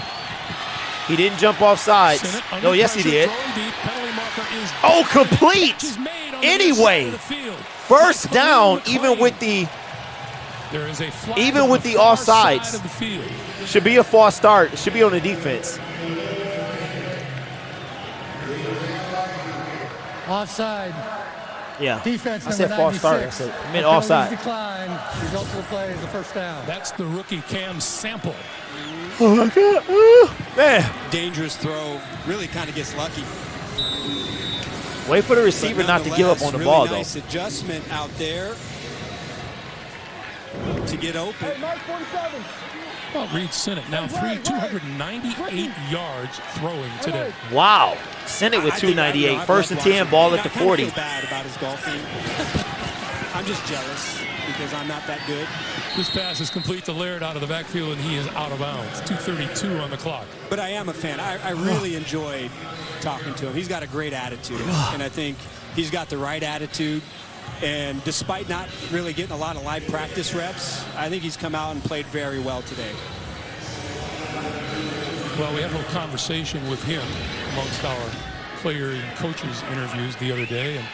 He didn't jump off sides. No, yes, he did. Oh, complete. Anyway, first down, even with the offsides. Should be a false start. It should be on the defense. Offside. Yeah. Defense I said number false start. I 96. said I meant offside. Decline. Result of the play is a first down. That's the rookie Cam Sample. Oh my God. Man. Dangerous throw. Really kind of gets lucky. Wait for the receiver not to give up on the really ball, nice though. Adjustment out there to get open. Well, Reed Sennett now 298 yards throwing today. Wow. Sennett with 298. First and 10, ball at the 40. I feel bad about his golf game. I'm just jealous. because I'm not that good. This pass is complete to Laird out of the backfield, and he is out of bounds. 2:32 on the clock. But I am a fan. I really enjoyed talking to him. He's got a great attitude, and I think he's got the right attitude. And despite not really getting a lot of live practice reps, I think he's come out and played very well today. Well, we had a little conversation with him amongst our player and coaches interviews the other day, and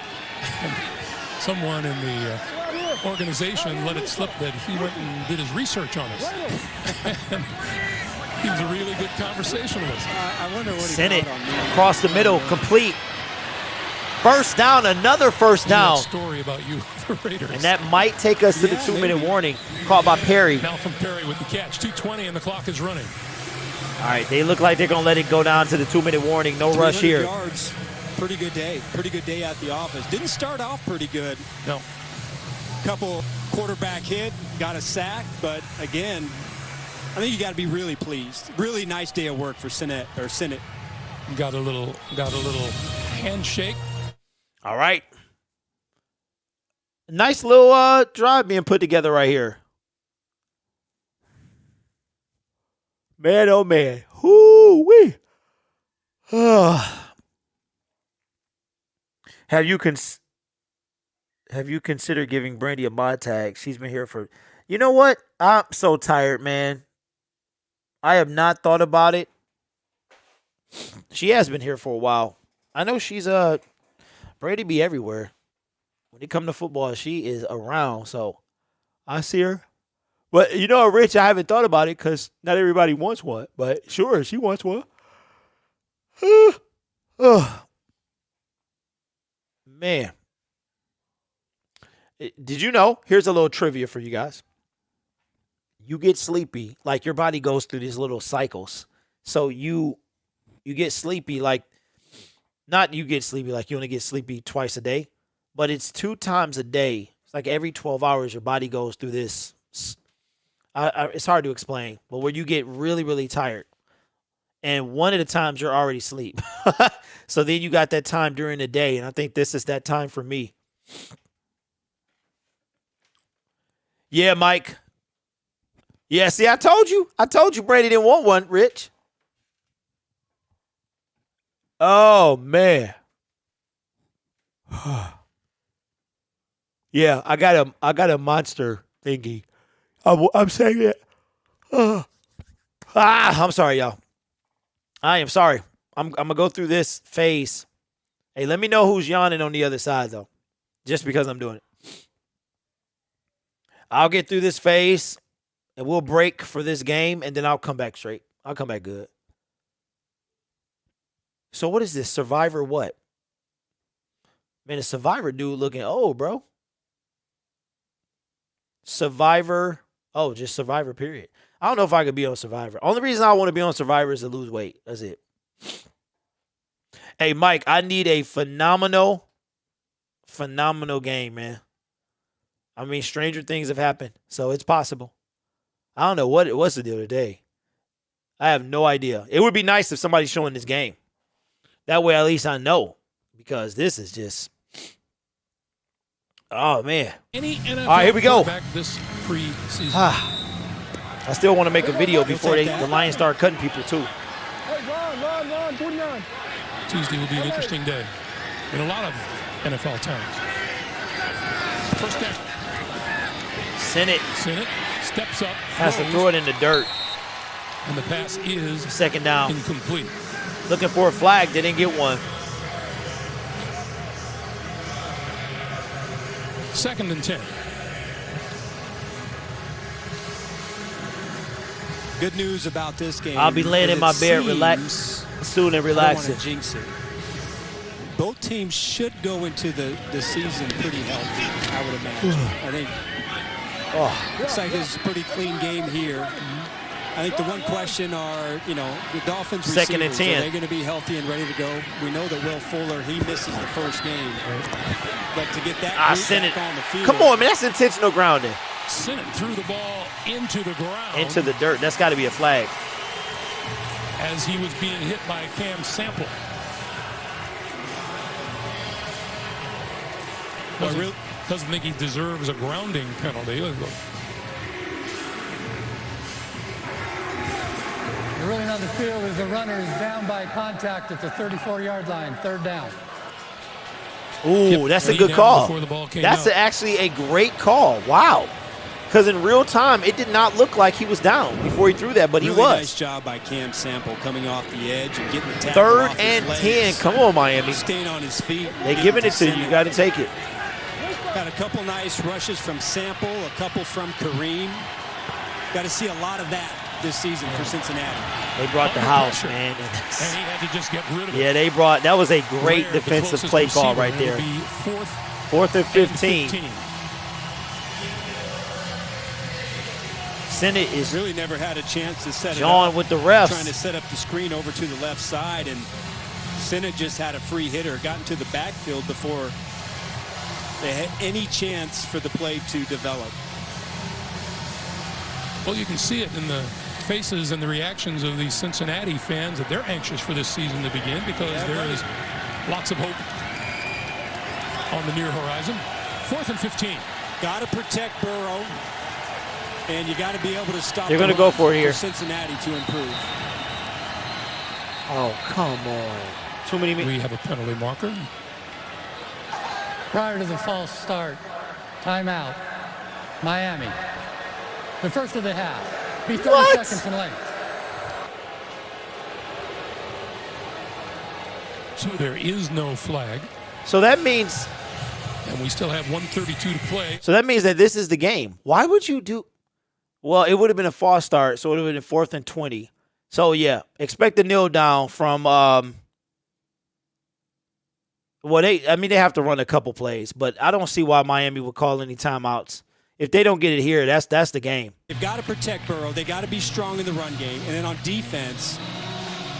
someone in the organization let it slip that he went and did his research on us. He was a really good conversationalist. I wonder what he sent it got on me. across the middle, complete. First down, another first down. Story about you, the Raiders. And that might take us to the 2-minute warning. Caught by Perry. Malcolm Perry with the catch. 2:20 and the clock is running. All right, they look like they're going to let it go down to the 2-minute warning. No rush here. Yards. Pretty good day. Pretty good day at the office. Didn't start off pretty good. No. Couple quarterback hit, got a sack, but again, I think you got to be really pleased. Really nice day of work for Sinnott. Got a little handshake. All right. Nice little drive being put together right here. Man, oh man. Whoo-wee. Have you considered giving Brandy a mod tag? She's been here for... You know what? I'm so tired, man. I have not thought about it. She has been here for a while. I know she's Brady be everywhere. When it comes to football, she is around. So I see her. But you know, Rich, I haven't thought about it because not everybody wants one. But sure, she wants one. Man. Did you know? Here's a little trivia for you guys. You get sleepy, like your body goes through these little cycles. So you get sleepy, like not you get sleepy like you only get sleepy twice a day, but it's 2 times a day. It's like every 12 hours your body goes through this. It's hard to explain, but where you get really, really tired. And one of the times you're already asleep. So then you got that time during the day, and I think this is that time for me. Yeah, Mike. Yeah, see, I told you Brady didn't want one, Rich. Oh, man. Yeah, I got a monster thingy. I'm saying it. I'm sorry, y'all. I am sorry. I'm going to go through this phase. Hey, let me know who's yawning on the other side, though. Just because I'm doing it. I'll get through this phase, and we'll break for this game, and then I'll come back straight. I'll come back good. So what is this? Survivor what? Man, the Survivor dude looking old, bro. Survivor. Oh, just Survivor, period. I don't know if I could be on Survivor. Only reason I want to be on Survivor is to lose weight. That's it. Hey, Mike, I need a phenomenal game, man. I mean, stranger things have happened, so it's possible. I don't know what it was the other day. I have no idea. It would be nice if somebody's showing this game. That way, at least I know. Because this is just... Oh, man. Any NFL all right, here we go. This preseason. I still want to make a video before the Lions start cutting people, too. Run, 49. Tuesday will be an interesting day in a lot of NFL towns. First down. Sinnott steps up. Has to throw it in the dirt. And the pass is second down. Incomplete. Looking for a flag. Didn't get one. 2nd and 10. Good news about this game. I'll be laying in my bed, relax, soon and relaxing. I don't want to jinx it. Both teams should go into the season pretty healthy, I would imagine. I think looks like this is a pretty clean game here. I think the one question are, the Dolphins receivers, 2nd and 10. Are they going to be healthy and ready to go? We know that Will Fuller, he misses the first game. But to get that group back on the field. Come on, man. That's intentional grounding. Sinnott threw the ball into the ground. Into the dirt. That's got to be a flag. As he was being hit by Cam Sample. doesn't think he deserves a grounding penalty. You're ruling on the field as the runner is down by contact at the 34-yard line, 3rd down. Ooh, that's a good call. That's actually a great call. Wow. Because in real time, it did not look like he was down before he threw that, but really he was. Nice job by Cam Sample coming off the edge and getting the tackle 3rd off and his 10. legs. Come on, Miami. Staying on his feet. They're giving it to you. You got to take it. Got a couple nice rushes from Sample, a couple from Kareem. Got to see a lot of that this season for Cincinnati. They brought the house, man. And he had to just get rid of it. Yeah, that was a great defensive play call right there. 4th and 15. Senate is really never had a chance to set it John up. with the refs. Trying to set up the screen over to the left side, and Senate just had a free hitter, got into the backfield before they had any chance for the play to develop. Well, you can see it in the faces and the reactions of these Cincinnati fans that they're anxious for this season to begin because there is lots of hope on the near horizon. 4th and 15. Got to protect Burrow, and you got to be able to stop. They're going to go for it here. For Cincinnati to improve. Oh, come on. Too many. We have a penalty marker. Prior to the false start, timeout, Miami. The first of the half. Be 30 seconds in length. So there is no flag. So that means. And we still have 1:32 to play. So that means that this is the game. Why would you do? Well, it would have been a false start, so it would have been 4th and 20. So yeah, expect the kneel down from. Well, they have to run a couple plays, but I don't see why Miami would call any timeouts. If they don't get it here, that's the game. They've got to protect Burrow. They got to be strong in the run game, and then on defense,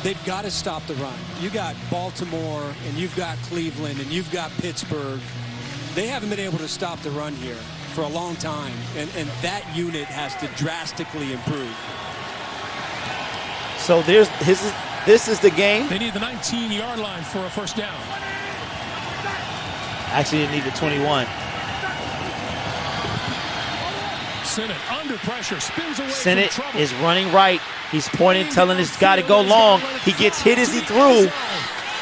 they've got to stop the run. You got Baltimore, and you've got Cleveland, and you've got Pittsburgh. They haven't been able to stop the run here for a long time, and that unit has to drastically improve. So this is the game. They need the 19-yard line for a first down. Actually, they need the 21. Senate under pressure, spins away Senate from trouble. is running right. He's pointing, telling his guy to go long. He gets hit as he threw.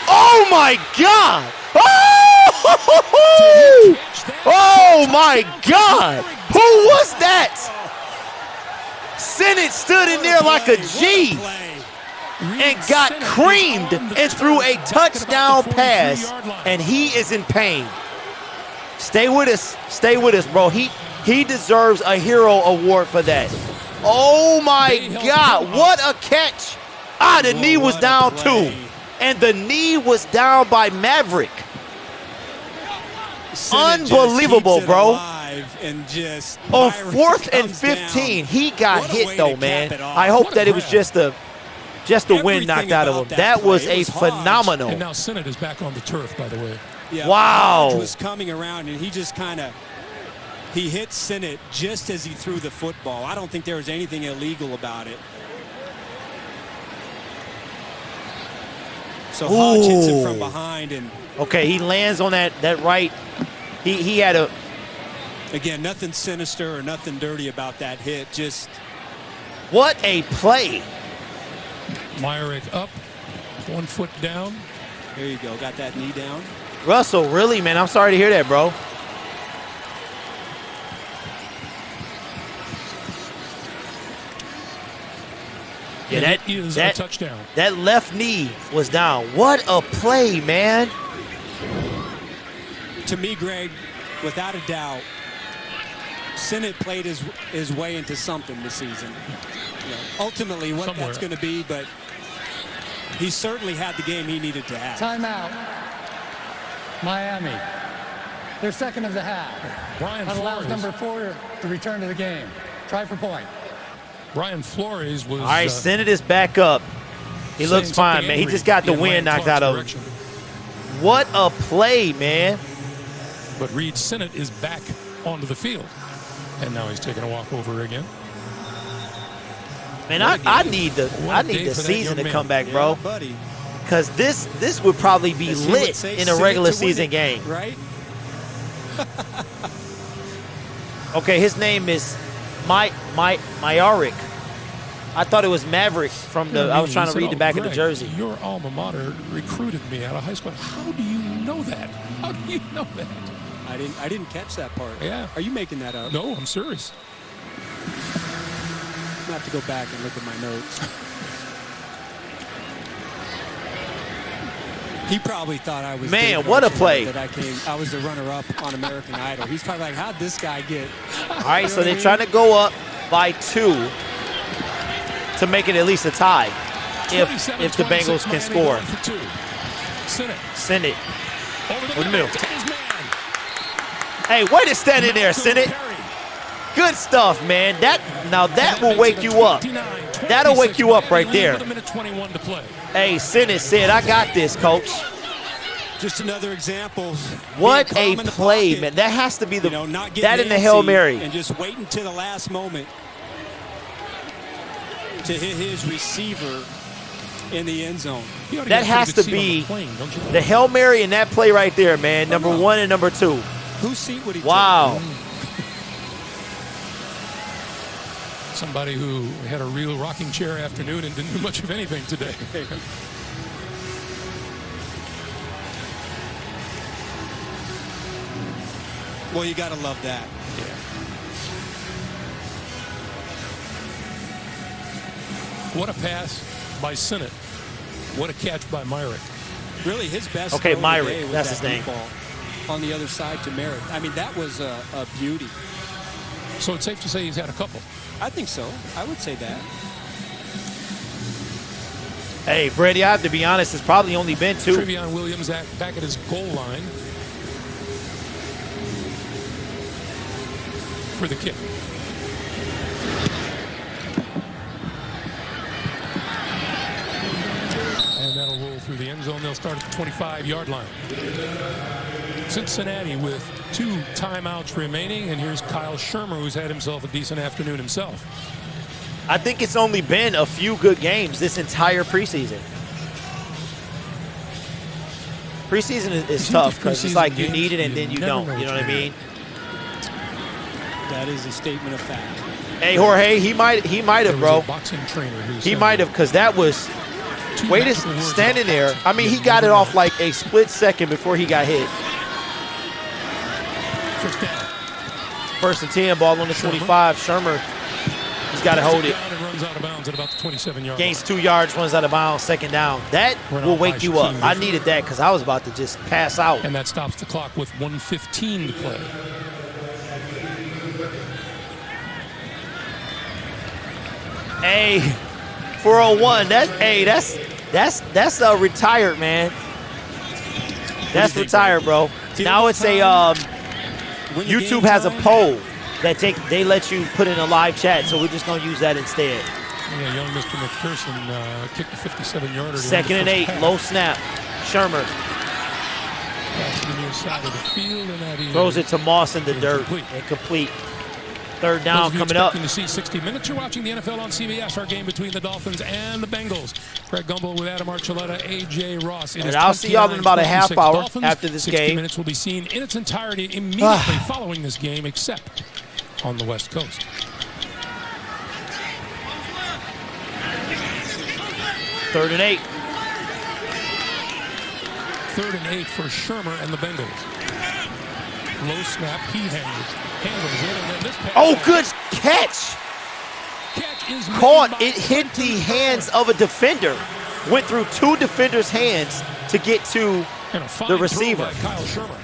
Oh, my God. Oh, my God. Who was that? Senate stood in there like a G and got creamed and threw a touchdown pass, and he is in pain. Stay with us. Stay with us, bro. He deserves a hero award for that. Oh, my God. What a catch. The knee was down, too. And the knee was down by Maverick. Unbelievable, bro. And just on 4th and 15, he got hit, though, man. I hope that it was just the wind knocked out of him. That was a phenomenal. And now Senate is back on the turf, by the way. Yeah, wow. Was coming around, and he just he hit Senate just as he threw the football. I don't think there was anything illegal about it. So Hodge hits it from behind, and okay, he lands on that right. He had a. Again, nothing sinister or nothing dirty about that hit. Just what a play. Myrick up, 1 foot down. There you go. Got that knee down. Russell, really, man? I'm sorry to hear that, bro. Yeah, that is a touchdown. That left knee was down. What a play, man. To me, Greg, without a doubt, Senate played his way into something this season. You know, ultimately, what that's going to be, but he certainly had the game he needed to have. Timeout. Miami. Their second of the half. Brian that allows Flores. number 4 to return to the game. Try for point. Brian Flores was. All right, Senate is back up. He looks fine, man. He just got the wind knocked out of him. What a play, man. But Reed Senate is back onto the field. And now he's taking a walk over again. Man, I need the season to come back, bro. Because this would probably be lit in a regular season game. Right? Okay, his name is Myarik. I thought it was Maverick from the. I was trying to read the back of the jersey. Your alma mater recruited me out of high school. How do you know that? How do you know that? I didn't catch that part. Yeah. Are you making that up? No, I'm serious. I have to go back and look at my notes. He probably thought I was. Man, what a play! That I was the runner-up on American Idol. He's probably like, how'd this guy get? All right, so they're trying to go up by 2 to make it at least a tie. If the Bengals can score. Send it. Over the middle. Hey, way to stand in there, Senate. Good stuff, man. That will wake you up. That'll wake you up right there. Hey, Senate said, I got this, coach. Just another example. What a play, man. That has to be the that in the Hail Mary. And just waiting to the last moment to hit his receiver in the end zone. That has to be the Hail Mary in that play right there, man. Number 1 and number 2. Whose seat would he wow. take? Somebody who had a real rocking chair afternoon and didn't do much of anything today. Well, you got to love that. Yeah. What a pass by Sinnott. What a catch by Myrick. Really, his best. Okay, Myrick. That's his name. Ball on the other side to Merritt. I mean, that was a beauty. So it's safe to say he's had a couple. I think so. I would say that. Hey, Brady, I have to be honest, it's probably only been 2. Trevion Williams back at his goal line for the kick. And that'll roll through the end zone. They'll start at the 25-yard line. Cincinnati with 2 timeouts remaining, and here's Kyle Shermer, who's had himself a decent afternoon himself. I think it's only been a few good games this entire preseason. Preseason is tough because it's like you need it and then you don't. You know what I mean? That is a statement of fact. Hey, Jorge, he might have, bro. Boxing trainer he might have, because that was way to standing there. I mean, he got it off like a split second before he got hit. First and 10, ball on the 25. Shermer, he's got to hold it. Runs out of bounds at about the 27-yard Gains 2 yards, runs out of bounds, second down. That will wake you up. I needed that because I was about to just pass out. And that stops the clock with 1:15 to play. Hey, 401. That's retired, man. That's retired, bro. Now it's a YouTube has a poll that they let you put in a live chat, so we're just gonna use that instead. Yeah, young Mr. McPherson kicked a 57-yarder. Second and 8, low snap. Shermer side of the field, and throws it to Moss in the dirt. Incomplete. Third down coming up. To see 60 minutes. You're watching the NFL on CBS. Our game between the Dolphins and the Bengals. Greg Gumbel with Adam Archuleta, AJ Ross. And I'll see y'all in about a half hour Dolphins. after this 60 game. Minutes will be seen in its entirety immediately following this game, except on the West Coast. Third and 8. Third and 8 for Shermer and the Bengals. Low snap, he handles it, and then this pass. Oh, good catch! Caught. It hit the hands of a defender. Went through 2 defenders' hands to get to the receiver. Kyle Shermer.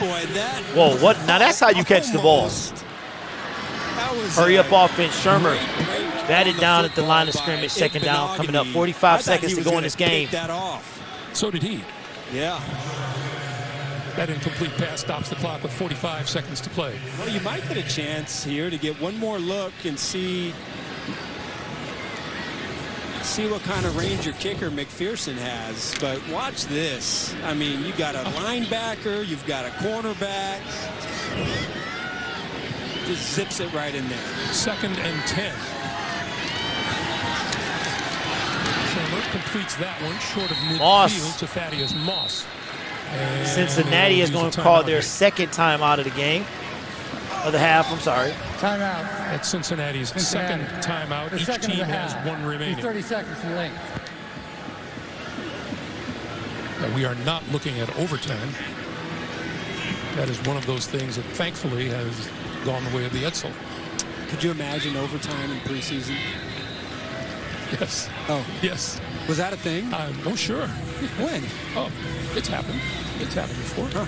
Boy, that. Whoa, what? Now that's how you catch the ball. Hurry up offense, Shermer. Batted down at the line of scrimmage, second down coming up. 45 seconds to go in this game. So did he. Yeah. That incomplete pass stops the clock with 45 seconds to play. Well, you might get a chance here to get one more look and see what kind of range your kicker McPherson has. But watch this. I mean, you got a linebacker, you've got a cornerback. Just zips it right in there. Second and 10. Shermer completes that one short of midfield to Thaddeus Moss. And Cincinnati is going to call their second time out of the game. Of the half, I'm sorry. Timeout. That's Cincinnati's second timeout. The Each second team of the has half. one remaining. 30 seconds in length. We are not looking at overtime. That is one of those things that thankfully has gone the way of the Edsel. Could you imagine overtime in preseason? Yes. Oh. Yes. Was that a thing? Oh, sure. When? Oh, it's happened. It's happened before. Huh.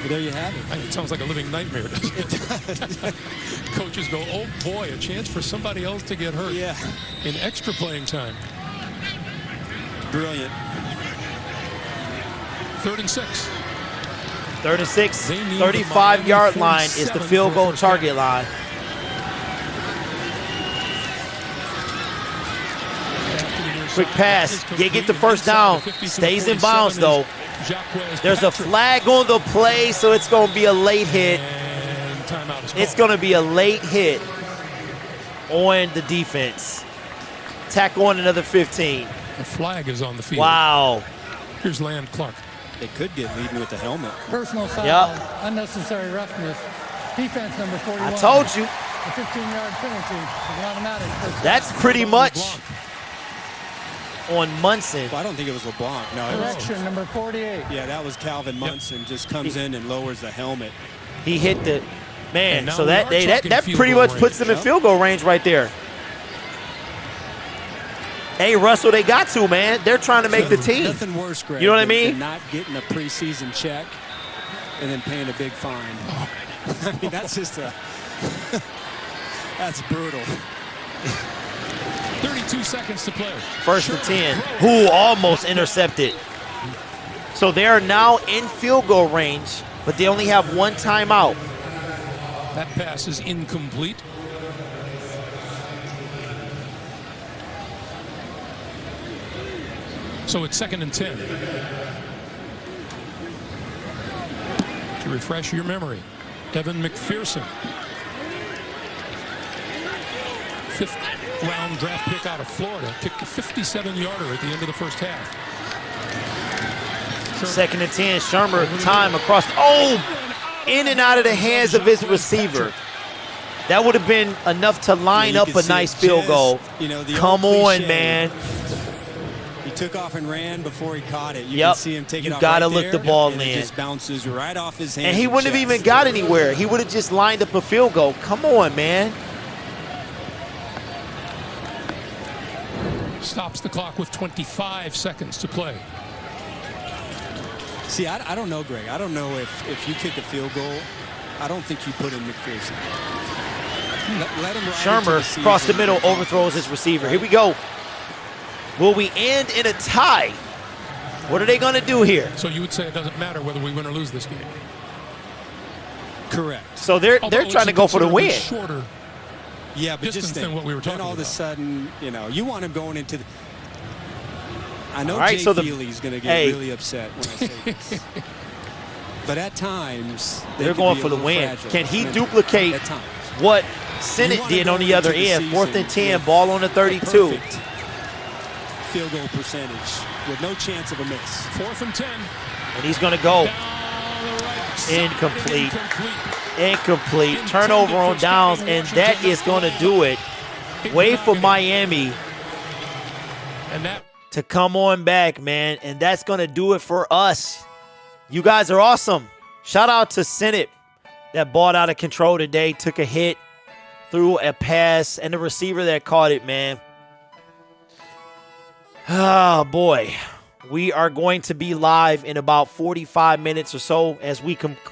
Well, there you have it. It sounds like a living nightmare, doesn't it? Coaches go, oh boy, a chance for somebody else to get hurt. Yeah. In extra playing time. Brilliant. 3rd and 6. 3rd and 6. 35-yard line is the field goal target line. Quick pass. You get the first down. Stays in bounds, though. There's a flag on the play, so it's going to be a late hit. It's going to be a late hit on the defense. Tack on another 15. The flag is on the field. Wow. Here's Land Clark. They could get leading with the helmet. Personal foul, unnecessary roughness. Defense number 41. I told you. A 15-yard penalty is an automatic. That's pretty much on Munson. Well, I don't think it was LeBlanc. No, Correction, number 48. Yeah, that was Calvin Munson. Just comes in and lowers the helmet. He hit the man. So that pretty much puts them in field goal range right there. Hey, Russell, they got to, man. They're trying to make the team. Nothing worse, Greg, you know what I mean? than not getting a preseason check and then paying a big fine. Oh. I mean, that's just a that's brutal. 32 seconds to play. 1st and 10. Who almost intercepted. So they are now in field goal range, but they only have one timeout. That pass is incomplete. So it's 2nd and 10. To refresh your memory, Evan McPherson, 5th-round draft pick out of Florida, kicked a 57-yarder at the end of the first half. 2nd and 10. Shermer time across. Oh, in and out of the hands of his receiver. That would have been enough to line up a nice field goal. You know, come on, man. He took off and ran before he caught it. You can see him take it you off gotta right look there, the ball and in. It just bounces right off his hand. And he wouldn't have even got anywhere. He would have just lined up a field goal. Come on, man. Stops the clock with 25 seconds to play. See, I don't know, Greg. I don't know if you kick a field goal, I don't think you put in McPherson. Let him ride Shermer across the middle, overthrows his receiver. Here we go. Will we end in a tie? What are they going to do here? So you would say it doesn't matter whether we win or lose this game? Correct. So they're trying to go for the win. Shorter yeah, but just than what we were talking then all about. of a sudden, you know, you want him going into the. I know right, Jay so Feely's going to get really upset when I say this. But at times, they're going for the win. Can he duplicate what Senate did on the other end? 4th and 10, ball on the 32. Field goal percentage with no chance of a miss. 4th and 10. And he's going to go. Incomplete. Incomplete. Turnover on downs, and that is going to do it. Wait for Miami to come on back, man, and that's going to do it for us. You guys are awesome. Shout out to Senate that balled out of control today, took a hit, threw a pass, and the receiver that caught it, man. Oh, boy. We are going to be live in about 45 minutes or so as we conclude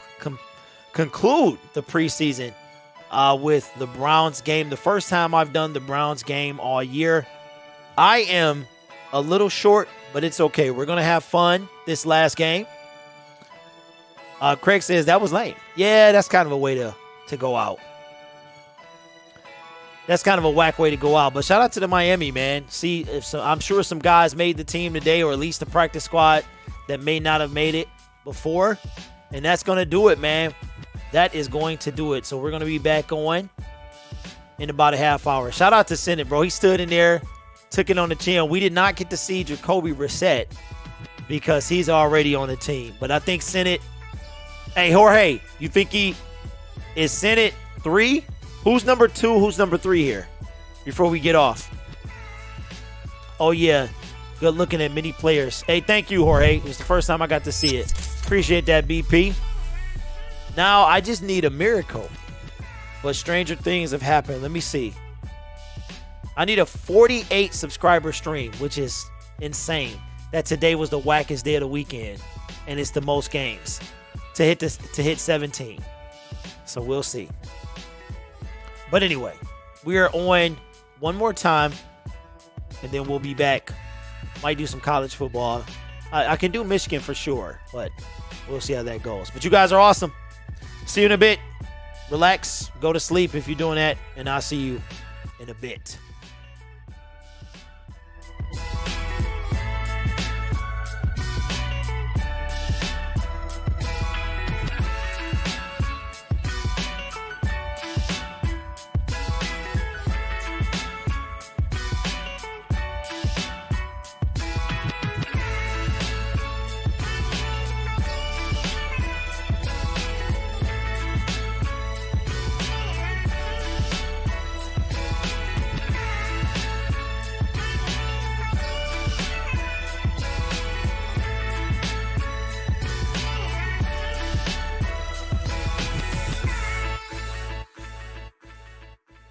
the preseason with the Browns game. The first time I've done the Browns game all year. I am a little short, but it's okay. We're going to have fun this last game. Craig says that was lame. Yeah, that's kind of a way to go out. That's kind of a whack way to go out. But shout out to the Miami, man. See, I'm sure some guys made the team today, or at least the practice squad that may not have made it before. And that's going to do it, man. That is going to do it. So we're going to be back on in about a half hour. Shout out to Senate, bro. He stood in there took it on the chin. We did not get to see Jacoby Brissett because he's already on the team. But I think Senate. Hey, Jorge, you think he is Senate 3? Who's number 2? Who's number 3 here? Before we get off. Oh, yeah. Good looking at many players. Hey, thank you, Jorge. It was the first time I got to see it. Appreciate that, BP. Now, I just need a miracle. But stranger things have happened. Let me see. I need a 48 subscriber stream, which is insane. That today was the wackest day of the weekend. And it's the most games to hit 17. So we'll see. But anyway, we are on one more time. And then we'll be back. Might do some college football. I can do Michigan for sure, but we'll see how that goes. But you guys are awesome. See you in a bit. Relax. Go to sleep if you're doing that. And I'll see you in a bit.